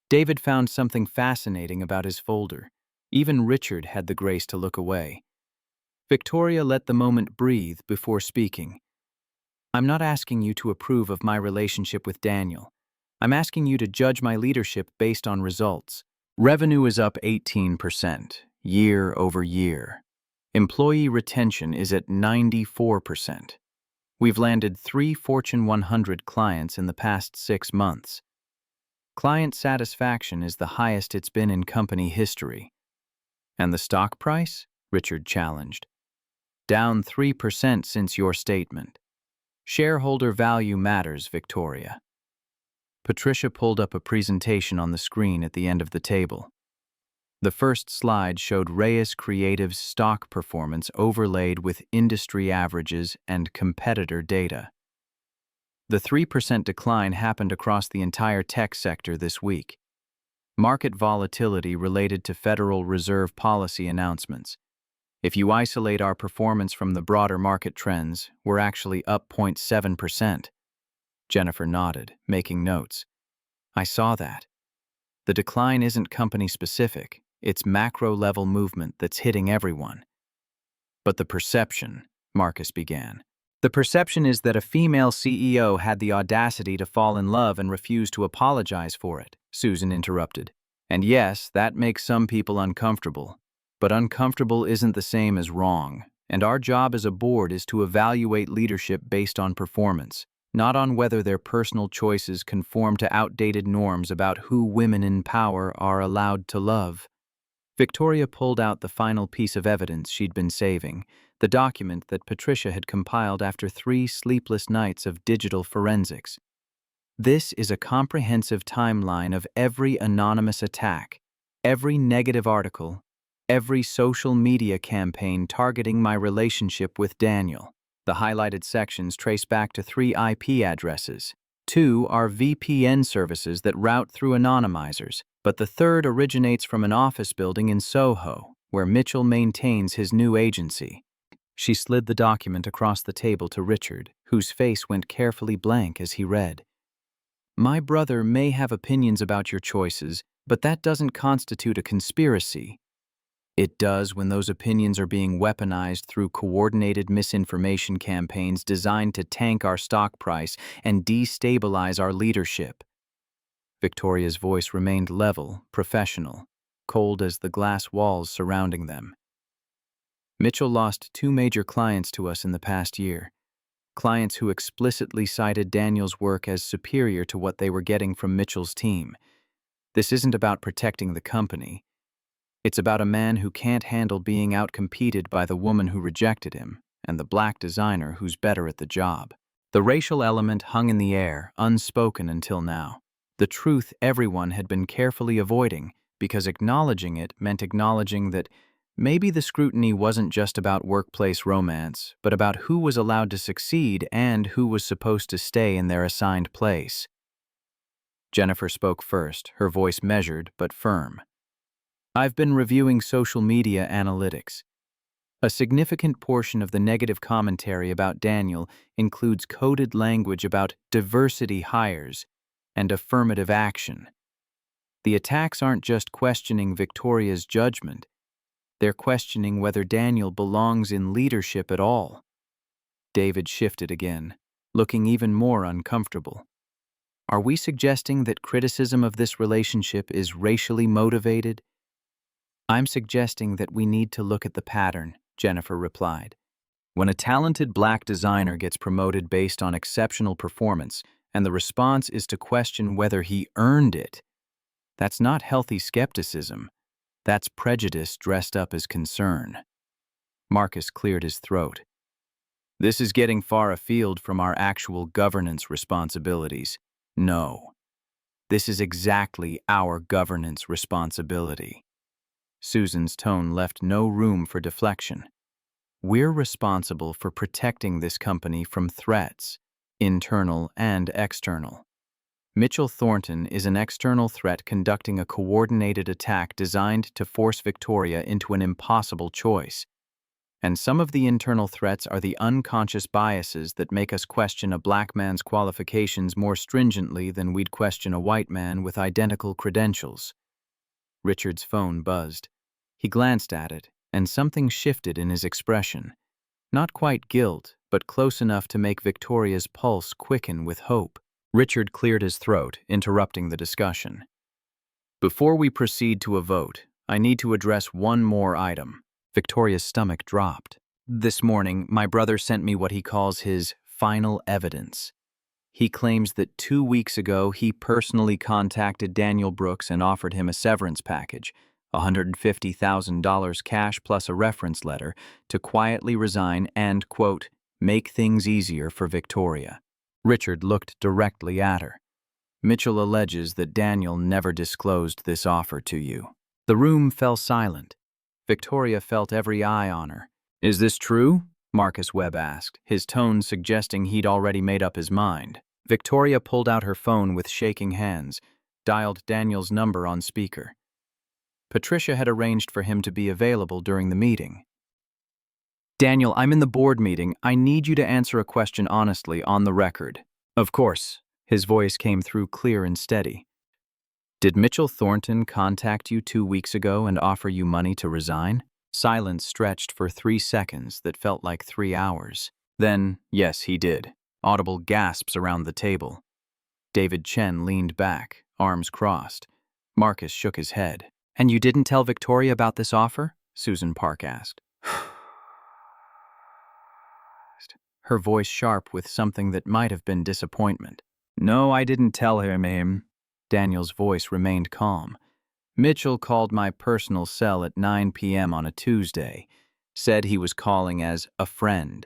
David found something fascinating about his folder. Even Richard had the grace to look away. Victoria let the moment breathe before speaking. I'm not asking you to approve of my relationship with Daniel. I'm asking you to judge my leadership based on results. Revenue is up 18%, year over year. Employee retention is at 94%. We've landed 3 Fortune 100 clients in the past 6 months. Client satisfaction is the highest it's been in company history. And the stock price? Richard challenged. Down 3% since your statement. Shareholder value matters, Victoria. Patricia pulled up a presentation on the screen at the end of the table. The first slide showed Reyes Creative's stock performance overlaid with industry averages and competitor data. The 3% decline happened across the entire tech sector this week. Market volatility related to Federal Reserve policy announcements. If you isolate our performance from the broader market trends, we're actually up 0.7%. Jennifer nodded, making notes. I saw that. The decline isn't company-specific. It's macro-level movement that's hitting everyone. But the perception, Marcus began. The perception is that a female CEO had the audacity to fall in love and refuse to apologize for it, Susan interrupted. And yes, that makes some people uncomfortable. But uncomfortable isn't the same as wrong, and our job as a board is to evaluate leadership based on performance, not on whether their personal choices conform to outdated norms about who women in power are allowed to love. Victoria pulled out the final piece of evidence she'd been saving, the document that Patricia had compiled after 3 sleepless nights of digital forensics. This is a comprehensive timeline of every anonymous attack, every negative article, every social media campaign targeting my relationship with Daniel. The highlighted sections trace back to 3 IP addresses. 2 are VPN services that route through anonymizers, but the third originates from an office building in Soho, where Mitchell maintains his new agency. She slid the document across the table to Richard, whose face went carefully blank as he read. My brother may have opinions about your choices, but that doesn't constitute a conspiracy. It does when those opinions are being weaponized through coordinated misinformation campaigns designed to tank our stock price and destabilize our leadership. Victoria's voice remained level, professional, cold as the glass walls surrounding them. Mitchell lost 2 major clients to us in the past year. Clients who explicitly cited Daniel's work as superior to what they were getting from Mitchell's team. This isn't about protecting the company. It's about a man who can't handle being outcompeted by the woman who rejected him and the black designer who's better at the job. The racial element hung in the air, unspoken until now. The truth everyone had been carefully avoiding, because acknowledging it meant acknowledging that maybe the scrutiny wasn't just about workplace romance, but about who was allowed to succeed and who was supposed to stay in their assigned place. Jennifer spoke first, her voice measured but firm. I've been reviewing social media analytics. A significant portion of the negative commentary about Daniel includes coded language about diversity hires and affirmative action. The attacks aren't just questioning Victoria's judgment. They're questioning whether Daniel belongs in leadership at all. David shifted again, looking even more uncomfortable. Are we suggesting that criticism of this relationship is racially motivated? I'm suggesting that we need to look at the pattern, Jennifer replied. When a talented black designer gets promoted based on exceptional performance, and the response is to question whether he earned it, that's not healthy skepticism. That's prejudice dressed up as concern. Marcus cleared his throat. This is getting far afield from our actual governance responsibilities. No. This is exactly our governance responsibility. Susan's tone left no room for deflection. We're responsible for protecting this company from threats, internal and external. Mitchell Thornton is an external threat conducting a coordinated attack designed to force Victoria into an impossible choice. And some of the internal threats are the unconscious biases that make us question a black man's qualifications more stringently than we'd question a white man with identical credentials. Richard's phone buzzed. He glanced at it, and something shifted in his expression. Not quite guilt, but close enough to make Victoria's pulse quicken with hope. Richard cleared his throat, interrupting the discussion. Before we proceed to a vote, I need to address one more item. Victoria's stomach dropped. This morning, my brother sent me what he calls his final evidence. He claims that 2 weeks ago he personally contacted Daniel Brooks and offered him a severance package, $150,000 cash plus a reference letter, to quietly resign and, quote, make things easier for Victoria. Richard looked directly at her. Mitchell alleges that Daniel never disclosed this offer to you. The room fell silent. Victoria felt every eye on her. Is this true? Marcus Webb asked, his tone suggesting he'd already made up his mind. Victoria pulled out her phone with shaking hands, dialed Daniel's number on speaker. Patricia had arranged for him to be available during the meeting. Daniel, I'm in the board meeting. I need you to answer a question honestly, on the record. Of course. His voice came through clear and steady. Did Mitchell Thornton contact you 2 weeks ago and offer you money to resign? Silence stretched for 3 seconds that felt like 3 hours. Then, yes, he did. Audible gasps around the table. David Chen leaned back, arms crossed. Marcus shook his head. And you didn't tell Victoria about this offer? Susan Park asked. Her voice sharp with something that might have been disappointment. No, I didn't tell him. Daniel's voice remained calm. Mitchell called my personal cell at 9 p.m. on a Tuesday, said he was calling as a friend,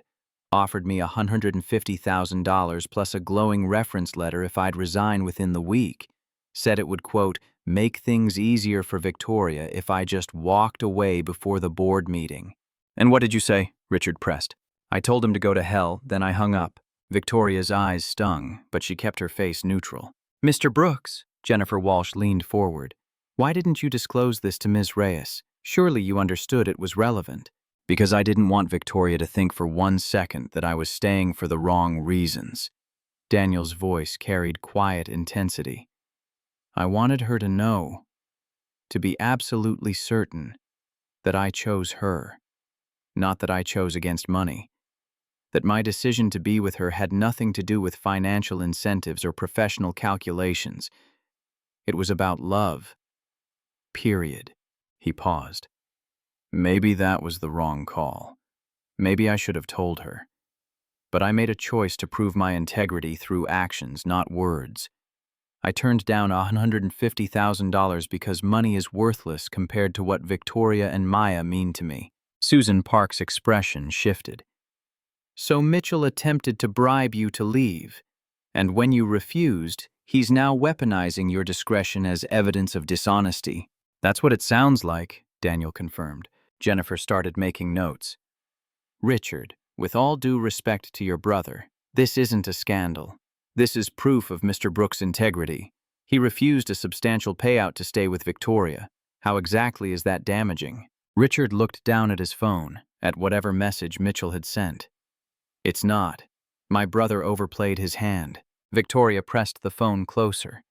offered me $150,000 plus a glowing reference letter if I'd resign within the week, said it would, quote, make things easier for Victoria if I just walked away before the board meeting. And what did you say? Richard pressed. I told him to go to hell, then I hung up. Victoria's eyes stung, but she kept her face neutral. Mr. Brooks, Jennifer Walsh leaned forward. Why didn't you disclose this to Ms. Reyes? Surely you understood it was relevant. Because I didn't want Victoria to think for 1 second that I was staying for the wrong reasons. Daniel's voice carried quiet intensity. I wanted her to know, to be absolutely certain, that I chose her, not that I chose against money, that my decision to be with her had nothing to do with financial incentives or professional calculations. It was about love. Period. He paused. Maybe that was the wrong call. Maybe I should have told her. But I made a choice to prove my integrity through actions, not words. I turned down $150,000 because money is worthless compared to what Victoria and Maya mean to me. Susan Park's expression shifted. So Mitchell attempted to bribe you to leave, and when you refused, he's now weaponizing your discretion as evidence of dishonesty. That's what it sounds like, Daniel confirmed. Jennifer started making notes. Richard, with all due respect to your brother, this isn't a scandal. This is proof of Mr. Brooks' integrity. He refused a substantial payout to stay with Victoria. How exactly is that damaging? Richard looked down at his phone, at whatever message Mitchell had sent. It's not. My brother overplayed his hand. Victoria pressed the phone closer.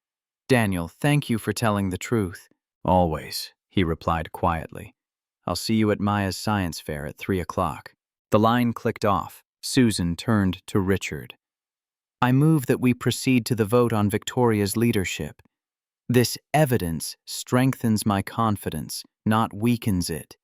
Daniel, thank you for telling the truth. Always, he replied quietly. I'll see you at Maya's science fair at 3 o'clock. The line clicked off. Susan turned to Richard. I move that we proceed to the vote on Victoria's leadership. This evidence strengthens my confidence, not weakens it.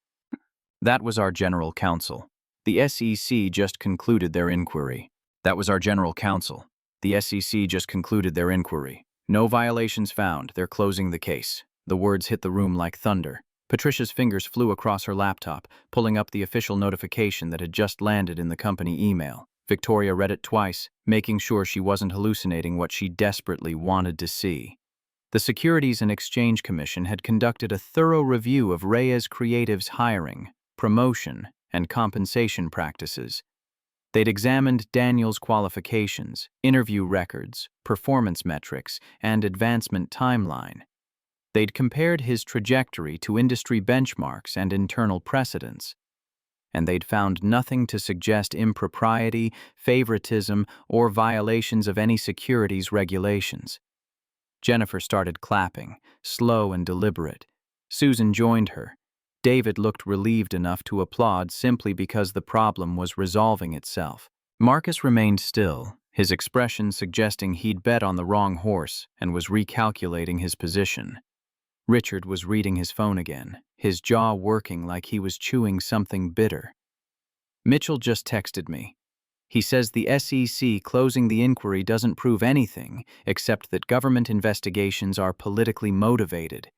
That was our general counsel. The SEC just concluded their inquiry. That was our general counsel. The SEC just concluded their inquiry. No violations found. They're closing the case. The words hit the room like thunder. Patricia's fingers flew across her laptop, pulling up the official notification that had just landed in the company email. Victoria read it twice, making sure she wasn't hallucinating what she desperately wanted to see. The Securities and Exchange Commission had conducted a thorough review of Reyes Creative's hiring, promotion, and compensation practices. They'd examined Daniel's qualifications, interview records, performance metrics, and advancement timeline. They'd compared his trajectory to industry benchmarks and internal precedents, and they'd found nothing to suggest impropriety, favoritism, or violations of any securities regulations. Jennifer started clapping, slow and deliberate. Susan joined her. David looked relieved enough to applaud simply because the problem was resolving itself. Marcus remained still, his expression suggesting he'd bet on the wrong horse and was recalculating his position. Richard was reading his phone again, his jaw working like he was chewing something bitter. Mitchell just texted me. He says the SEC closing the inquiry doesn't prove anything except that government investigations are politically motivated.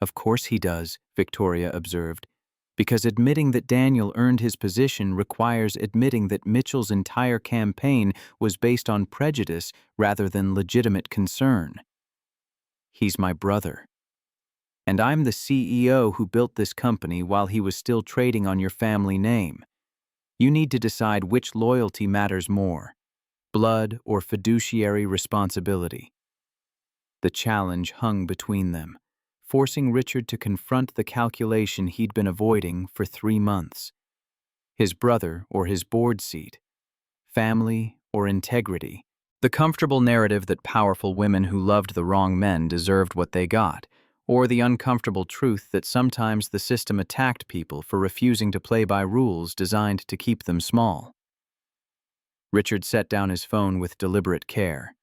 Of course he does, Victoria observed, because admitting that Daniel earned his position requires admitting that Mitchell's entire campaign was based on prejudice rather than legitimate concern. He's my brother. And I'm the CEO who built this company while he was still trading on your family name. You need to decide which loyalty matters more, blood or fiduciary responsibility. The challenge hung between them, forcing Richard to confront the calculation he'd been avoiding for 3 months. His brother or his board seat, family or integrity. The comfortable narrative that powerful women who loved the wrong men deserved what they got, or the uncomfortable truth that sometimes the system attacked people for refusing to play by rules designed to keep them small. Richard set down his phone with deliberate care.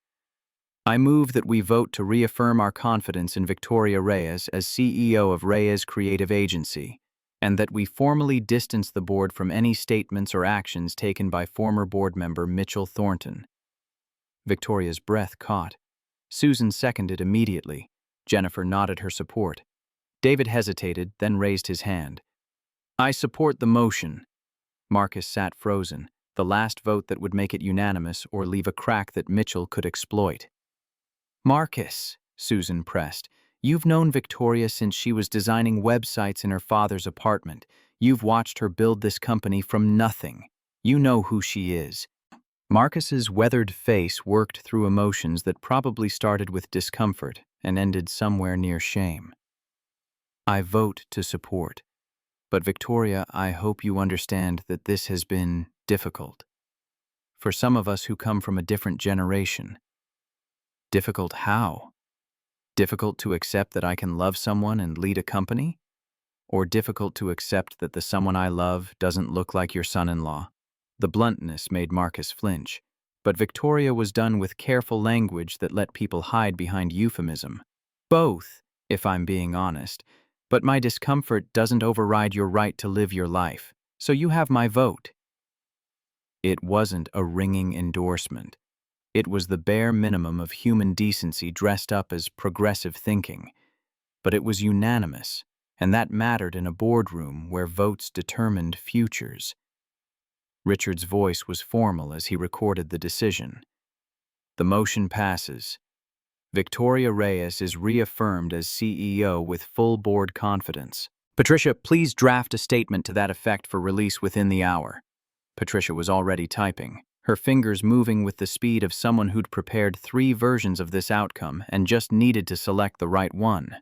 I move that we vote to reaffirm our confidence in Victoria Reyes as CEO of Reyes Creative Agency, and that we formally distance the board from any statements or actions taken by former board member Mitchell Thornton. Victoria's breath caught. Susan seconded immediately. Jennifer nodded her support. David hesitated, then raised his hand. I support the motion. Marcus sat frozen, the last vote that would make it unanimous or leave a crack that Mitchell could exploit. Marcus, Susan pressed, you've known Victoria since she was designing websites in her father's apartment. You've watched her build this company from nothing. You know who she is. Marcus's weathered face worked through emotions that probably started with discomfort and ended somewhere near shame. I vote to support. But Victoria, I hope you understand that this has been difficult. For some of us who come from a different generation. Difficult how? Difficult to accept that I can love someone and lead a company? or difficult to accept that the someone I love doesn't look like your son-in-law?" The bluntness made Marcus flinch, but Victoria was done with careful language that let people hide behind euphemism. "Both, if I'm being honest, but my discomfort doesn't override your right to live your life, so you have my vote." It wasn't a ringing endorsement. It was the bare minimum of human decency dressed up as progressive thinking. But it was unanimous, and that mattered in a boardroom where votes determined futures. Richard's voice was formal as he recorded the decision. "The motion passes. Victoria Reyes is reaffirmed as CEO with full board confidence. Patricia, please draft a statement to that effect for release within the hour." Patricia was already typing, her fingers moving with the speed of someone who'd prepared 3 versions of this outcome and just needed to select the right one.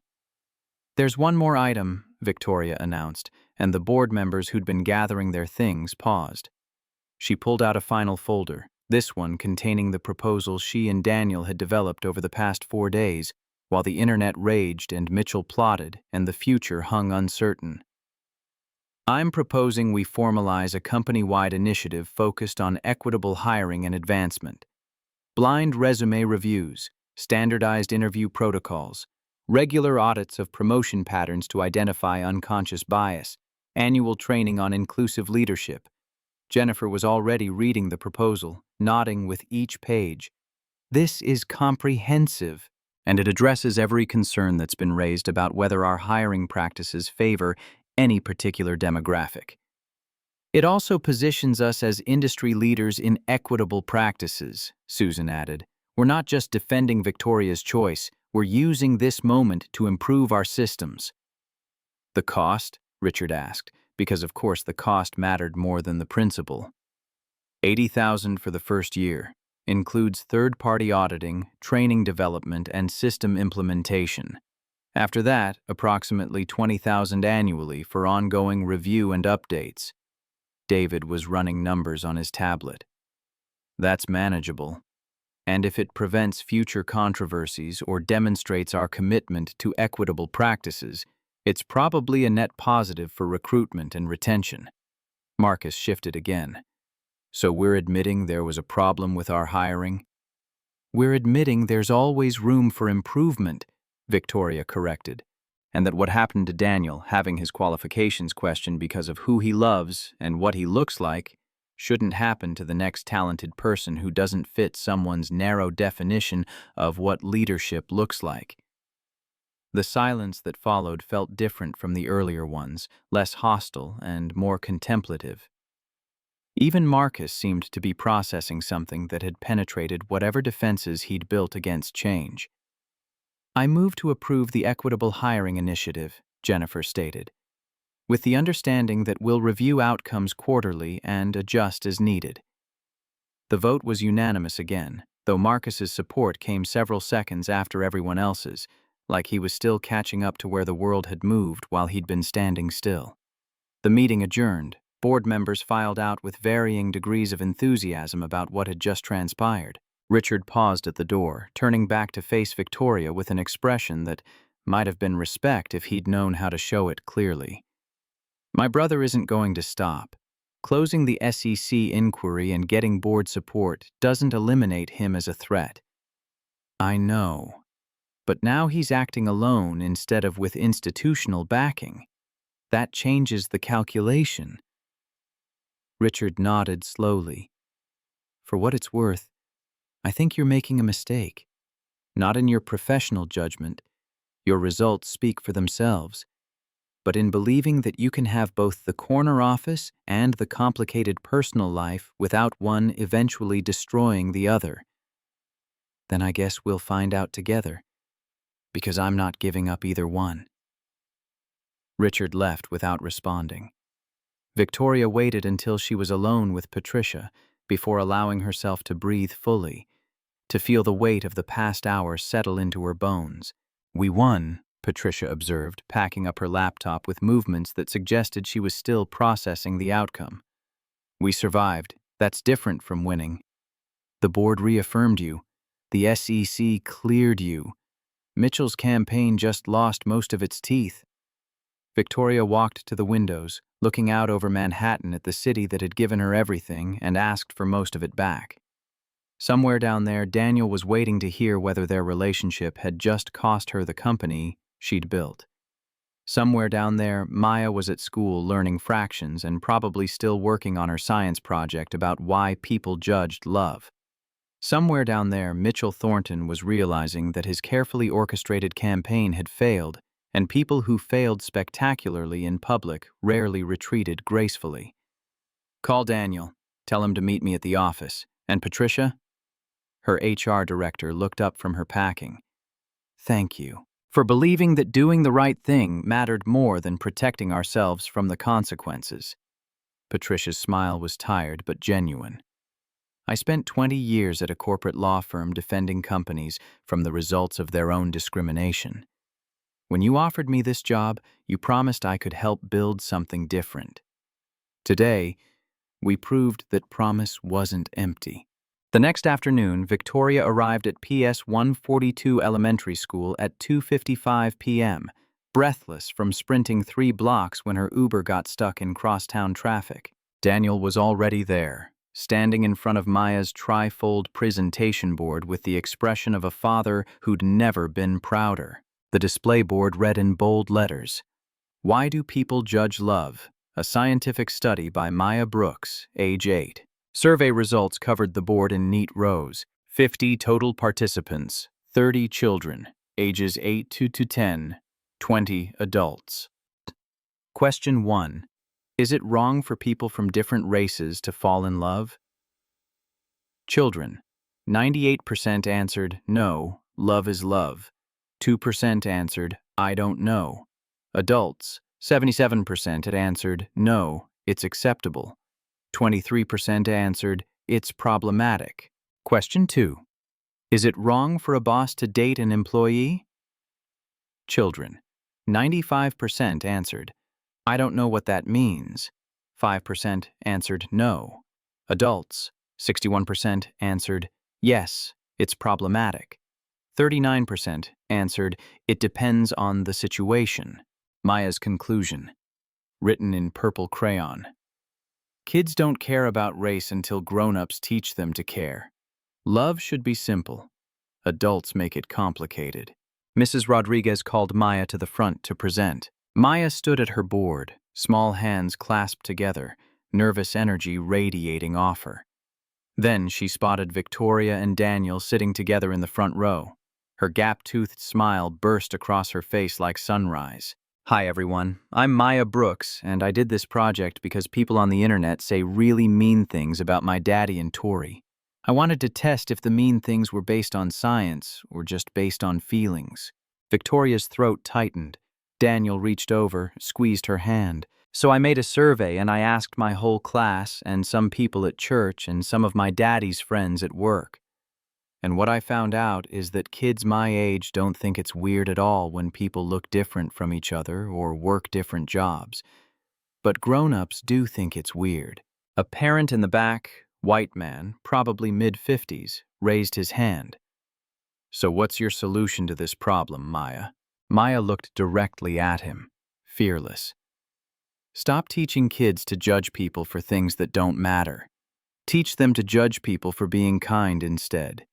"There's one more item," Victoria announced, and the board members who'd been gathering their things paused. She pulled out a final folder, this one containing the proposal she and Daniel had developed over the past 4 days, while the internet raged and Mitchell plotted and the future hung uncertain. "I'm proposing we formalize a company-wide initiative focused on equitable hiring and advancement. Blind resume reviews, standardized interview protocols, regular audits of promotion patterns to identify unconscious bias, annual training on inclusive leadership." Jennifer was already reading the proposal, nodding with each page. "This is comprehensive, and it addresses every concern that's been raised about whether our hiring practices favor any particular demographic. It also positions us as industry leaders in equitable practices," Susan added. "We're not just defending Victoria's choice, we're using this moment to improve our systems." "The cost?" Richard asked, because of course the cost mattered more than the principle. $80,000 for the first year. Includes third-party auditing, training development, and system implementation. After that, approximately $20,000 annually for ongoing review and updates." David was running numbers on his tablet. "That's manageable. And if it prevents future controversies or demonstrates our commitment to equitable practices, it's probably a net positive for recruitment and retention." Marcus shifted again. "So we're admitting there was a problem with our hiring?" "We're admitting there's always room for improvement," Victoria corrected, "and that what happened to Daniel, having his qualifications questioned because of who he loves and what he looks like, shouldn't happen to the next talented person who doesn't fit someone's narrow definition of what leadership looks like." The silence that followed felt different from the earlier ones, less hostile and more contemplative. Even Marcus seemed to be processing something that had penetrated whatever defenses he'd built against change. "I move to approve the Equitable Hiring Initiative," Jennifer stated, "with the understanding that we'll review outcomes quarterly and adjust as needed." The vote was unanimous again, though Marcus's support came several seconds after everyone else's, like he was still catching up to where the world had moved while he'd been standing still. The meeting adjourned. Board members filed out with varying degrees of enthusiasm about what had just transpired. Richard paused at the door, turning back to face Victoria with an expression that might have been respect if he'd known how to show it clearly. "My brother isn't going to stop. Closing the SEC inquiry and getting board support doesn't eliminate him as a threat." "I know. But now he's acting alone instead of with institutional backing. That changes the calculation." Richard nodded slowly. "For what it's worth, I think you're making a mistake. Not in your professional judgment. Your results speak for themselves. But in believing that you can have both the corner office and the complicated personal life without one eventually destroying the other. Then I guess we'll find out together, because I'm not giving up either one." Richard left without responding. Victoria waited until she was alone with Patricia before allowing herself to breathe fully, to feel the weight of the past hour settle into her bones. "We won," Patricia observed, packing up her laptop with movements that suggested she was still processing the outcome. "We survived. That's different from winning. The board reaffirmed you. The SEC cleared you. Mitchell's campaign just lost most of its teeth." Victoria walked to the windows, looking out over Manhattan at the city that had given her everything and asked for most of it back. Somewhere down there, Daniel was waiting to hear whether their relationship had just cost her the company she'd built. Somewhere down there, Maya was at school learning fractions and probably still working on her science project about why people judged love. Somewhere down there, Mitchell Thornton was realizing that his carefully orchestrated campaign had failed, and people who failed spectacularly in public rarely retreated gracefully. Call Daniel. Tell him to meet me at the office. And Patricia? Her HR director looked up from her packing. Thank you for believing that doing the right thing mattered more than protecting ourselves from the consequences. Patricia's smile was tired but genuine. I spent 20 years at a corporate law firm defending companies from the results of their own discrimination. When you offered me this job, you promised I could help build something different. Today, we proved that promise wasn't empty. The next afternoon, Victoria arrived at PS 142 Elementary School at 2:55 p.m., breathless from sprinting 3 blocks when her Uber got stuck in crosstown traffic. Daniel was already there, standing in front of Maya's tri-fold presentation board with the expression of a father who'd never been prouder. The display board read in bold letters, "Why do people judge love? A scientific study by Maya Brooks, age 8. Survey results covered the board in neat rows. 50 total participants, 30 children, ages 8 to 10, 20 adults. Question 1. Is it wrong for people from different races to fall in love? Children. 98% answered, no, love is love. 2% answered, I don't know. Adults. 77% had answered, no, it's acceptable. 23% answered, it's problematic. Question 2. Is it wrong for a boss to date an employee? Children. 95% answered, I don't know what that means. 5% answered no. Adults. 61% answered, yes, it's problematic. 39% answered, it depends on the situation. Maya's conclusion. Written in purple crayon. Kids don't care about race until grown-ups teach them to care. Love should be simple. Adults make it complicated. Mrs. Rodriguez called Maya to the front to present. Maya stood at her board, small hands clasped together, nervous energy radiating off her. Then she spotted Victoria and Daniel sitting together in the front row. Her gap-toothed smile burst across her face like sunrise. Hi everyone, I'm Maya Brooks, and I did this project because people on the internet say really mean things about my daddy and Tori. I wanted to test if the mean things were based on science or just based on feelings. Victoria's throat tightened. Daniel reached over, squeezed her hand. So I made a survey and I asked my whole class and some people at church and some of my daddy's friends at work. And what I found out is that kids my age don't think it's weird at all when people look different from each other or work different jobs. But grown-ups do think it's weird. A parent in the back, white man, probably mid-50s, raised his hand. So what's your solution to this problem, Maya? Maya looked directly at him, fearless. Stop teaching kids to judge people for things that don't matter. Teach them to judge people for being kind instead.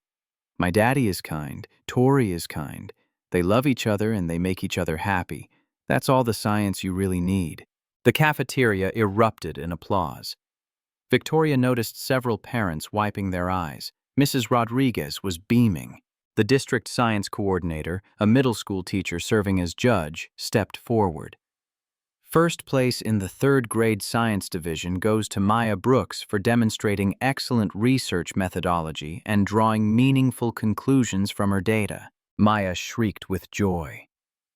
My daddy is kind, Tori is kind. They love each other and they make each other happy. That's all the science you really need. The cafeteria erupted in applause. Victoria noticed several parents wiping their eyes. Mrs. Rodriguez was beaming. The district science coordinator, a middle school teacher serving as judge, stepped forward. First place in the 3rd grade science division goes to Maya Brooks for demonstrating excellent research methodology and drawing meaningful conclusions from her data. Maya shrieked with joy.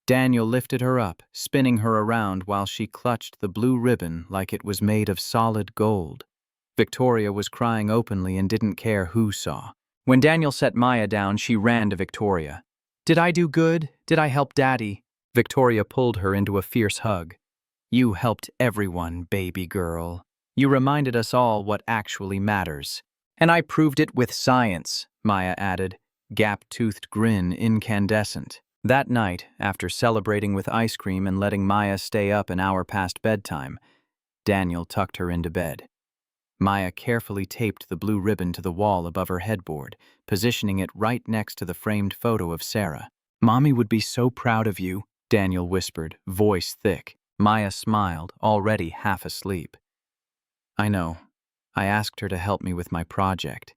Daniel lifted her up, spinning her around while she clutched the blue ribbon like it was made of solid gold. Victoria was crying openly and didn't care who saw. When Daniel set Maya down, she ran to Victoria. Did I do good? Did I help Daddy? Victoria pulled her into a fierce hug. You helped everyone, baby girl. You reminded us all what actually matters. And I proved it with science, Maya added, gap-toothed grin incandescent. That night, after celebrating with ice cream and letting Maya stay up an hour past bedtime, Daniel tucked her into bed. Maya carefully taped the blue ribbon to the wall above her headboard, positioning it right next to the framed photo of Sarah. "Mommy would be so proud of you," Daniel whispered, voice thick. Maya smiled, already half asleep. "I know. I asked her to help me with my project.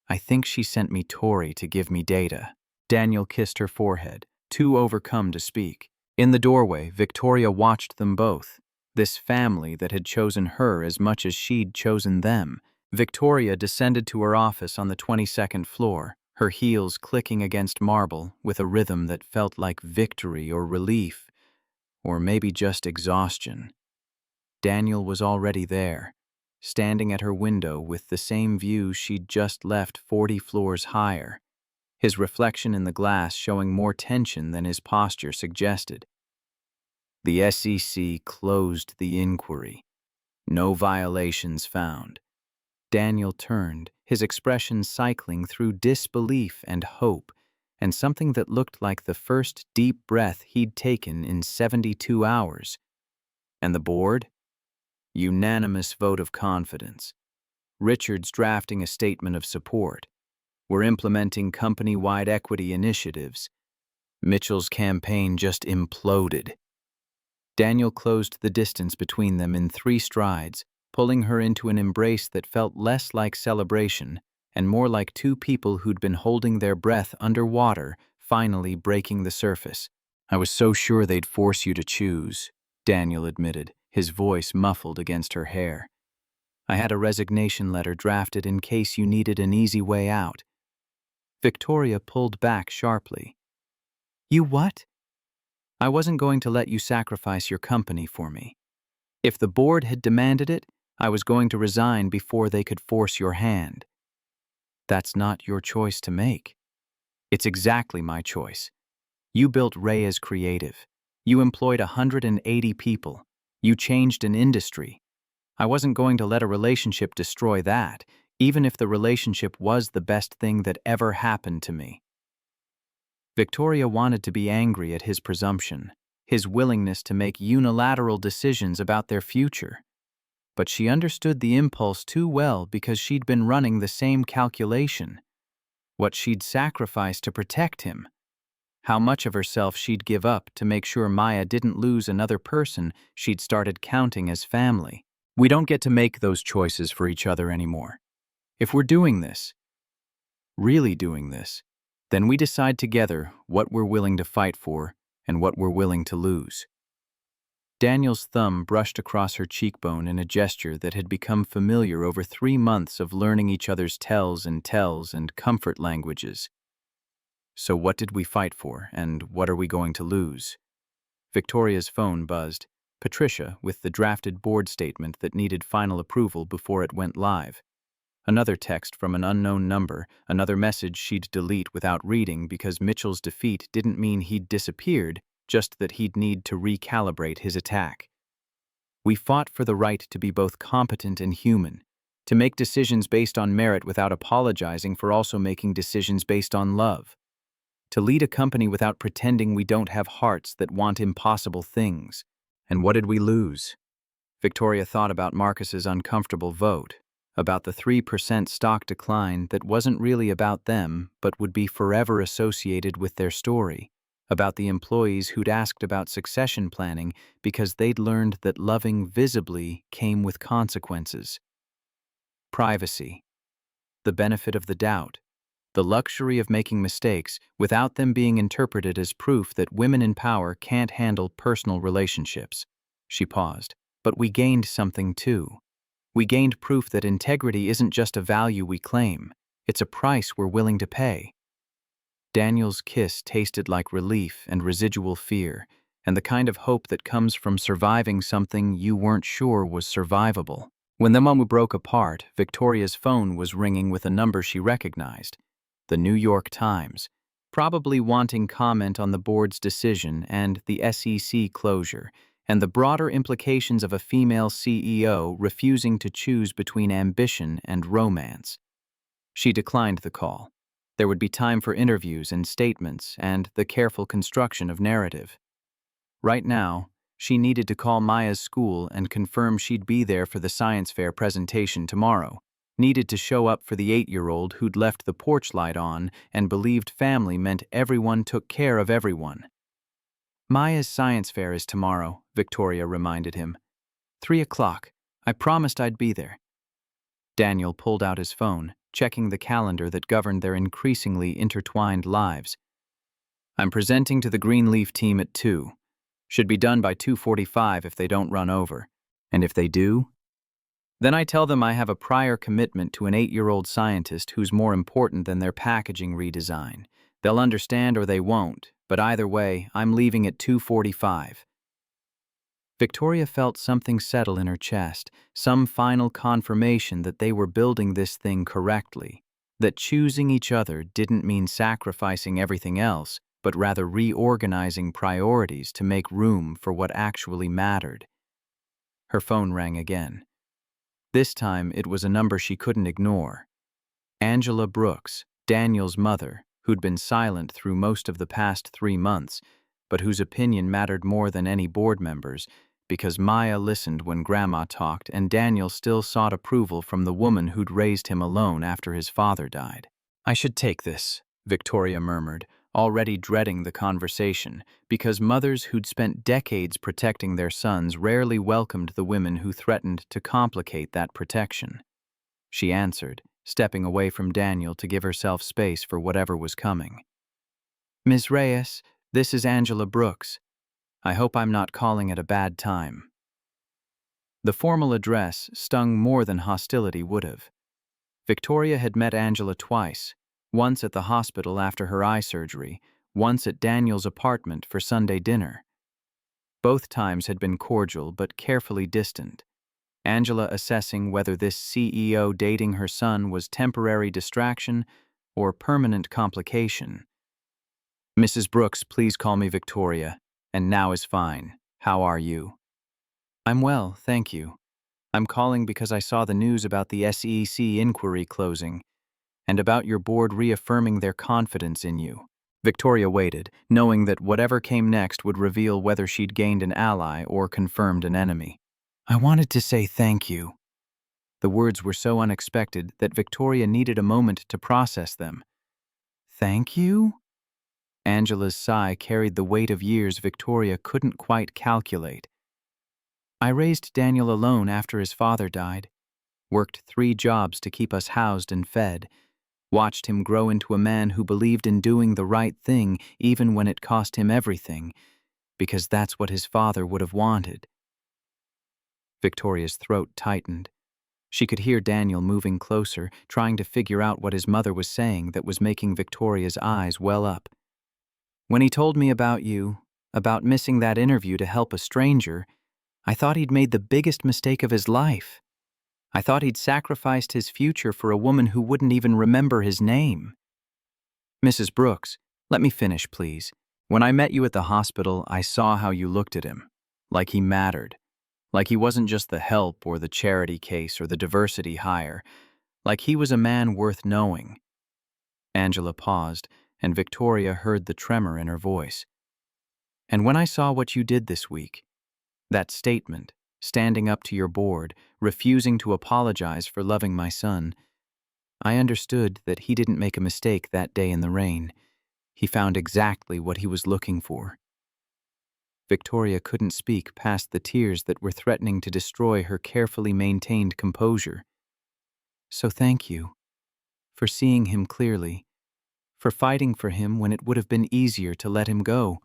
I think she sent me Tori to give me data." Daniel kissed her forehead, too overcome to speak. In the doorway, Victoria watched them both. This family that had chosen her as much as she'd chosen them. Victoria descended to her office on the 22nd floor, her heels clicking against marble with a rhythm that felt like victory or relief, or maybe just exhaustion. Daniel was already there, standing at her window with the same view she'd just left 40 floors higher, his reflection in the glass showing more tension than his posture suggested. The SEC closed the inquiry. No violations found. Daniel turned, his expression cycling through disbelief and hope, and something that looked like the first deep breath he'd taken in 72 hours. And the board? Unanimous vote of confidence. Richard's drafting a statement of support. We're implementing company-wide equity initiatives. Mitchell's campaign just imploded. Daniel closed the distance between them in 3 strides, pulling her into an embrace that felt less like celebration and more like two people who'd been holding their breath underwater, finally breaking the surface. "I was so sure they'd force you to choose," Daniel admitted, his voice muffled against her hair. "I had a resignation letter drafted in case you needed an easy way out." Victoria pulled back sharply. "You what?" "I wasn't going to let you sacrifice your company for me. If the board had demanded it, I was going to resign before they could force your hand." "That's not your choice to make." "It's exactly my choice. You built Reyes Creative. You employed 180 people. You changed an industry. I wasn't going to let a relationship destroy that, even if the relationship was the best thing that ever happened to me." Victoria wanted to be angry at his presumption, his willingness to make unilateral decisions about their future. But she understood the impulse too well because she'd been running the same calculation. What she'd sacrifice to protect him. How much of herself she'd give up to make sure Maya didn't lose another person she'd started counting as family. "We don't get to make those choices for each other anymore. If we're doing this, really doing this, then we decide together what we're willing to fight for and what we're willing to lose." Daniel's thumb brushed across her cheekbone in a gesture that had become familiar over 3 months of learning each other's tells and comfort languages. "So what did we fight for, and what are we going to lose?" Victoria's phone buzzed. Patricia, with the drafted board statement that needed final approval before it went live. Another text from an unknown number, another message she'd delete without reading because Mitchell's defeat didn't mean he'd disappeared, just that he'd need to recalibrate his attack. "We fought for the right to be both competent and human, to make decisions based on merit without apologizing for also making decisions based on love, to lead a company without pretending we don't have hearts that want impossible things. And what did we lose?" Victoria thought about Marcus's uncomfortable vote, about the 3% stock decline that wasn't really about them but would be forever associated with their story, about the employees who'd asked about succession planning because they'd learned that loving visibly came with consequences. Privacy, the benefit of the doubt, the luxury of making mistakes without them being interpreted as proof that women in power can't handle personal relationships. She paused. "But we gained something too. We gained proof that integrity isn't just a value we claim, it's a price we're willing to pay." Daniel's kiss tasted like relief and residual fear, and the kind of hope that comes from surviving something you weren't sure was survivable. When the moment broke apart, Victoria's phone was ringing with a number she recognized. The New York Times, probably wanting comment on the board's decision and the SEC closure, and the broader implications of a female CEO refusing to choose between ambition and romance. She declined the call. There would be time for interviews and statements and the careful construction of narrative. Right now, she needed to call Maya's school and confirm she'd be there for the science fair presentation tomorrow. Needed to show up for the 8-year-old who'd left the porch light on and believed family meant everyone took care of everyone. Maya's science fair is tomorrow, Victoria reminded him. 3 o'clock. I promised I'd be there. Daniel pulled out his phone, checking the calendar that governed their increasingly intertwined lives. I'm presenting to the Greenleaf team at 2. Should be done by 2:45 if they don't run over. And if they do? Then I tell them I have a prior commitment to an 8-year-old scientist who's more important than their packaging redesign. They'll understand or they won't, but either way, I'm leaving at 2:45. Victoria felt something settle in her chest, some final confirmation that they were building this thing correctly, that choosing each other didn't mean sacrificing everything else, but rather reorganizing priorities to make room for what actually mattered. Her phone rang again. This time, it was a number she couldn't ignore. Angela Brooks, Daniel's mother, who'd been silent through most of the past 3 months, but whose opinion mattered more than any board members, because Maya listened when Grandma talked and Daniel still sought approval from the woman who'd raised him alone after his father died. I should take this, Victoria murmured, already dreading the conversation, because mothers who'd spent decades protecting their sons rarely welcomed the women who threatened to complicate that protection. She answered, stepping away from Daniel to give herself space for whatever was coming. Ms. Reyes, this is Angela Brooks. I hope I'm not calling at a bad time. The formal address stung more than hostility would have. Victoria had met Angela twice, once at the hospital after her eye surgery, once at Daniel's apartment for Sunday dinner. Both times had been cordial but carefully distant, Angela assessing whether this CEO dating her son was temporary distraction or permanent complication. Mrs. Brooks, please call me Victoria, and now is fine. How are you? I'm well, thank you. I'm calling because I saw the news about the SEC inquiry closing, and about your board reaffirming their confidence in you. Victoria waited, knowing that whatever came next would reveal whether she'd gained an ally or confirmed an enemy. I wanted to say thank you. The words were so unexpected that Victoria needed a moment to process them. Thank you? Angela's sigh carried the weight of years Victoria couldn't quite calculate. I raised Daniel alone after his father died, worked 3 jobs to keep us housed and fed, watched him grow into a man who believed in doing the right thing even when it cost him everything, because that's what his father would have wanted. Victoria's throat tightened. She could hear Daniel moving closer, trying to figure out what his mother was saying that was making Victoria's eyes well up. When he told me about you, about missing that interview to help a stranger, I thought he'd made the biggest mistake of his life. I thought he'd sacrificed his future for a woman who wouldn't even remember his name. Mrs. Brooks, let me finish, please. When I met you at the hospital, I saw how you looked at him. Like he mattered. Like he wasn't just the help or the charity case or the diversity hire. Like he was a man worth knowing. Angela paused, and Victoria heard the tremor in her voice. And when I saw what you did this week, that statement, standing up to your board, refusing to apologize for loving my son, I understood that he didn't make a mistake that day in the rain. He found exactly what he was looking for. Victoria couldn't speak past the tears that were threatening to destroy her carefully maintained composure. So thank you for seeing him clearly, for fighting for him when it would have been easier to let him go,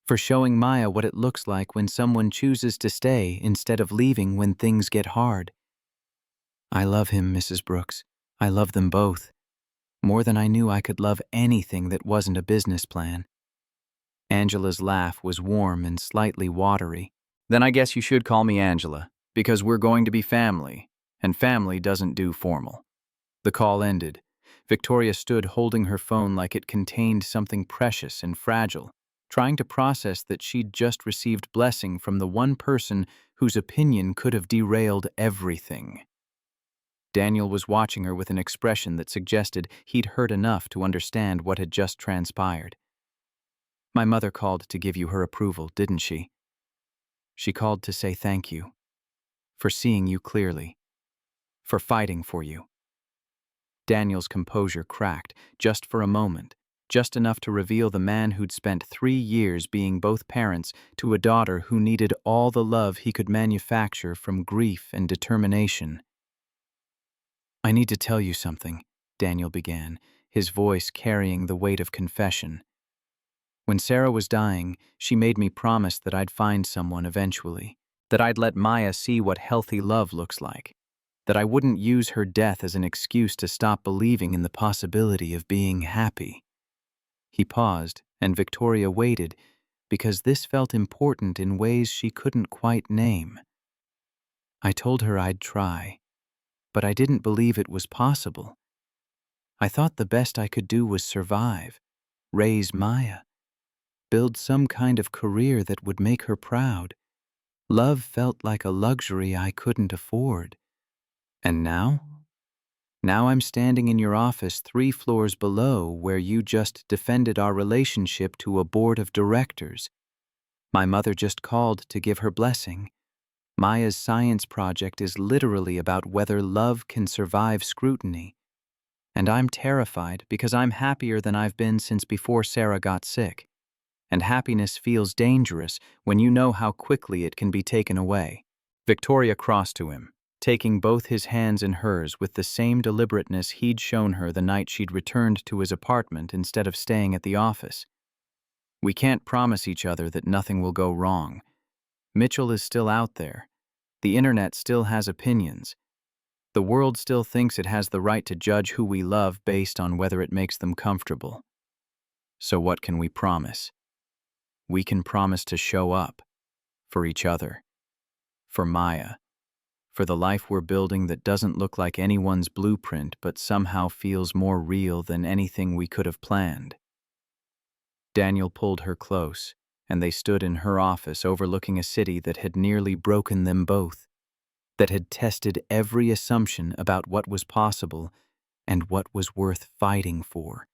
for showing Maya what it looks like when someone chooses to stay instead of leaving when things get hard. I love him, Mrs. Brooks. I love them both. More than I knew I could love anything that wasn't a business plan. Angela's laugh was warm and slightly watery. Then I guess you should call me Angela, because we're going to be family, and family doesn't do formal. The call ended. Victoria stood holding her phone like it contained something precious and fragile, trying to process that she'd just received blessing from the one person whose opinion could have derailed everything. Daniel was watching her with an expression that suggested he'd heard enough to understand what had just transpired. My mother called to give you her approval, didn't she? She called to say thank you. For seeing you clearly. For fighting for you. Daniel's composure cracked, just for a moment, just enough to reveal the man who'd spent 3 years being both parents to a daughter who needed all the love he could manufacture from grief and determination. I need to tell you something, Daniel began, his voice carrying the weight of confession. When Sarah was dying, she made me promise that I'd find someone eventually, that I'd let Maya see what healthy love looks like, that I wouldn't use her death as an excuse to stop believing in the possibility of being happy. He paused, and Victoria waited, because this felt important in ways she couldn't quite name. I told her I'd try, but I didn't believe it was possible. I thought the best I could do was survive, raise Maya, build some kind of career that would make her proud. Love felt like a luxury I couldn't afford. And now? Now I'm standing in your office 3 floors below where you just defended our relationship to a board of directors. My mother just called to give her blessing. Maya's science project is literally about whether love can survive scrutiny. And I'm terrified because I'm happier than I've been since before Sarah got sick. And happiness feels dangerous when you know how quickly it can be taken away. Victoria crossed to him, taking both his hands in hers with the same deliberateness he'd shown her the night she'd returned to his apartment instead of staying at the office. We can't promise each other that nothing will go wrong. Mitchell is still out there. The internet still has opinions. The world still thinks it has the right to judge who we love based on whether it makes them comfortable. So what can we promise? We can promise to show up. For each other. For Maya. For the life we're building that doesn't look like anyone's blueprint but somehow feels more real than anything we could have planned. Daniel pulled her close, and they stood in her office overlooking a city that had nearly broken them both, that had tested every assumption about what was possible and what was worth fighting for.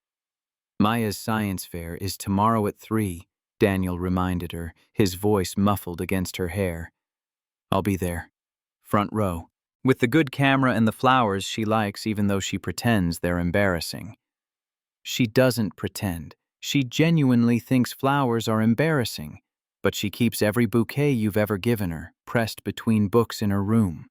Maya's science fair is tomorrow at 3, Daniel reminded her, his voice muffled against her hair. I'll be there. Front row. With the good camera and the flowers she likes even though she pretends they're embarrassing. She doesn't pretend. She genuinely thinks flowers are embarrassing, but she keeps every bouquet you've ever given her, pressed between books in her room.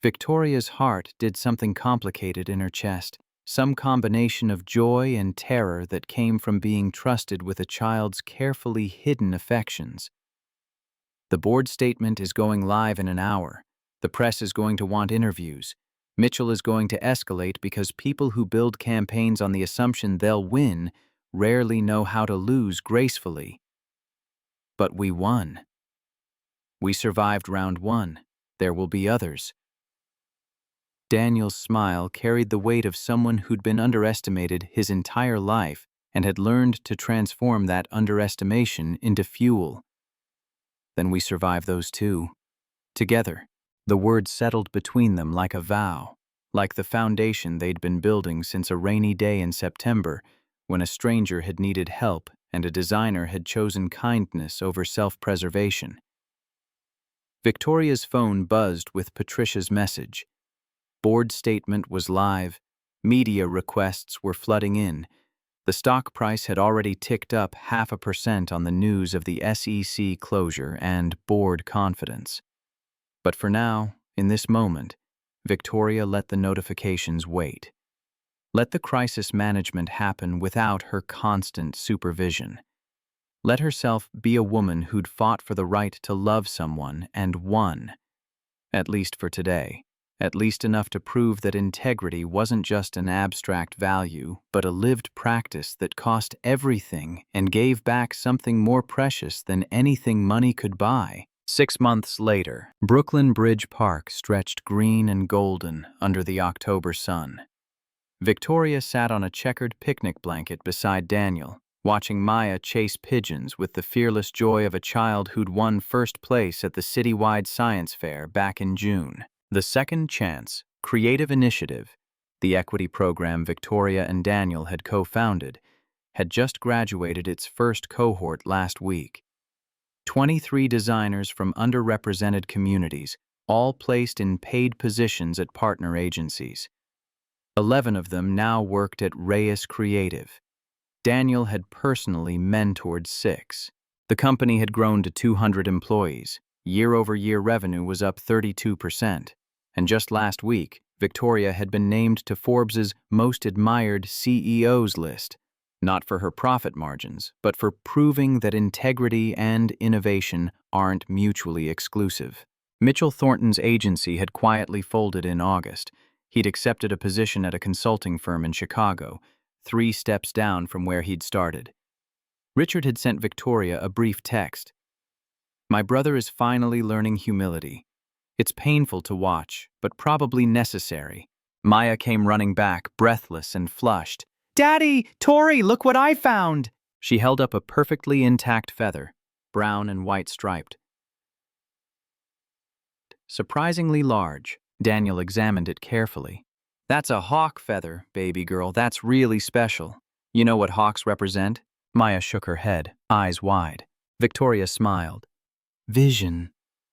Victoria's heart did something complicated in her chest, some combination of joy and terror that came from being trusted with a child's carefully hidden affections. The board statement is going live in an hour. The press is going to want interviews. Mitchell is going to escalate because people who build campaigns on the assumption they'll win rarely know how to lose gracefully. But we won. We survived round 1. There will be others. Daniel's smile carried the weight of someone who'd been underestimated his entire life and had learned to transform that underestimation into fuel. Then we survive those too. Together. The word settled between them like a vow, like the foundation they'd been building since a rainy day in September when a stranger had needed help and a designer had chosen kindness over self-preservation. Victoria's phone buzzed with Patricia's message. Board statement was live. Media requests were flooding in. The stock price had already ticked up 0.5% on the news of the SEC closure and board confidence. But for now, in this moment, Victoria let the notifications wait. Let the crisis management happen without her constant supervision. Let herself be a woman who'd fought for the right to love someone and won. At least for today. At least enough to prove that integrity wasn't just an abstract value, but a lived practice that cost everything and gave back something more precious than anything money could buy. 6 months later, Brooklyn Bridge Park stretched green and golden under the October sun. Victoria sat on a checkered picnic blanket beside Daniel, watching Maya chase pigeons with the fearless joy of a child who'd won first place at the citywide science fair back in June. The second chance Creative Initiative, the equity program Victoria and Daniel had co-founded, had just graduated its first cohort last week. 23 designers from underrepresented communities, all placed in paid positions at partner agencies. 11 of them now worked at Reyes Creative. Daniel had personally mentored 6. The company had grown to 200 employees. Year-over-year revenue was up 32%. And just last week, Victoria had been named to Forbes's Most Admired CEOs list, not for her profit margins, but for proving that integrity and innovation aren't mutually exclusive. Mitchell Thornton's agency had quietly folded in August. He'd accepted a position at a consulting firm in Chicago, 3 steps down from where he'd started. Richard had sent Victoria a brief text. "My brother is finally learning humility. It's painful to watch, but probably necessary." Maya came running back, breathless and flushed. "Daddy! Tori, look what I found!" She held up a perfectly intact feather, brown and white striped. Surprisingly large, Daniel examined it carefully. "That's a hawk feather, baby girl. That's really special. You know what hawks represent?" Maya shook her head, eyes wide. Victoria smiled. "Vision.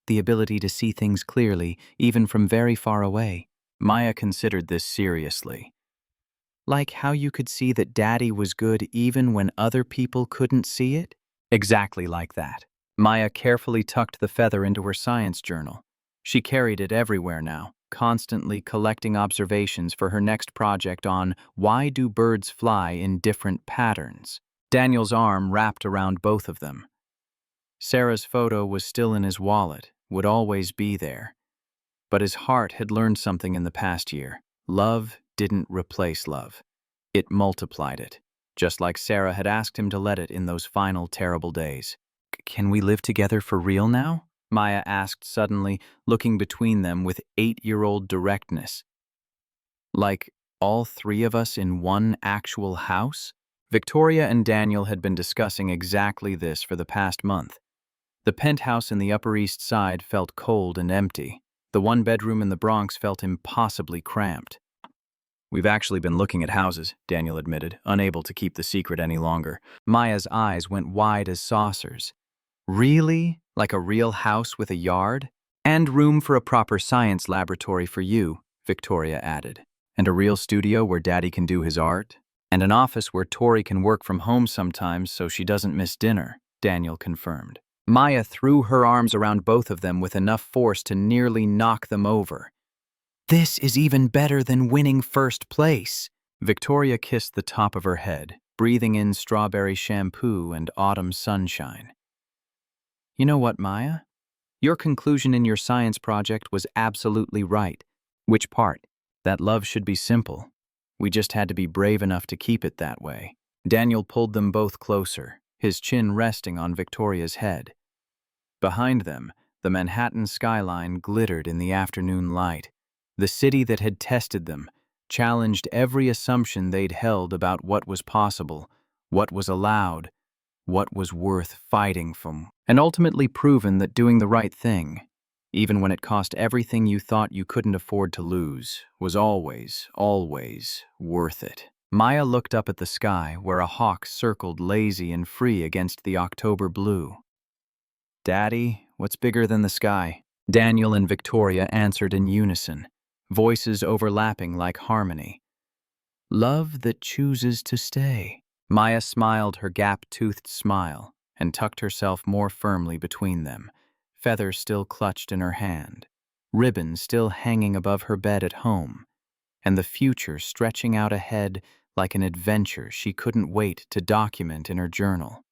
The ability to see things clearly, even from very far away." Maya considered this seriously. "Like how you could see that Daddy was good even when other people couldn't see it?" "Exactly like that." Maya carefully tucked the feather into her science journal. She carried it everywhere now, constantly collecting observations for her next project on why do birds fly in different patterns. Daniel's arm wrapped around both of them. Sarah's photo was still in his wallet, would always be there. But his heart had learned something in the past year. Love didn't replace love. It multiplied it, just like Sarah had asked him to let it in those final terrible days. "Can we live together for real now?" Maya asked suddenly, looking between them with 8-year-old directness. "Like all 3 of us in one actual house?" Victoria and Daniel had been discussing exactly this for the past month. The penthouse in the Upper East Side felt cold and empty. The 1-bedroom in the Bronx felt impossibly cramped. "We've actually been looking at houses," Daniel admitted, unable to keep the secret any longer. Maya's eyes went wide as saucers. "Really? Like a real house with a yard? And room for a proper science laboratory for you," Victoria added. "And a real studio where Daddy can do his art? And an office where Tori can work from home sometimes so she doesn't miss dinner," Daniel confirmed. Maya threw her arms around both of them with enough force to nearly knock them over. "This is even better than winning first place." Victoria kissed the top of her head, breathing in strawberry shampoo and autumn sunshine. "You know what, Maya? Your conclusion in your science project was absolutely right." "Which part?" "That love should be simple. We just had to be brave enough to keep it that way." Daniel pulled them both closer, his chin resting on Victoria's head. Behind them, the Manhattan skyline glittered in the afternoon light. The city that had tested them, challenged every assumption they'd held about what was possible, what was allowed, what was worth fighting for, and ultimately proven that doing the right thing, even when it cost everything you thought you couldn't afford to lose, was always, always worth it. Maya looked up at the sky where a hawk circled lazy and free against the October blue. "Daddy, what's bigger than the sky?" Daniel and Victoria answered in unison, voices overlapping like harmony. "Love that chooses to stay." Maya smiled her gap-toothed smile and tucked herself more firmly between them, feather still clutched in her hand, ribbon still hanging above her bed at home, and the future stretching out ahead like an adventure she couldn't wait to document in her journal.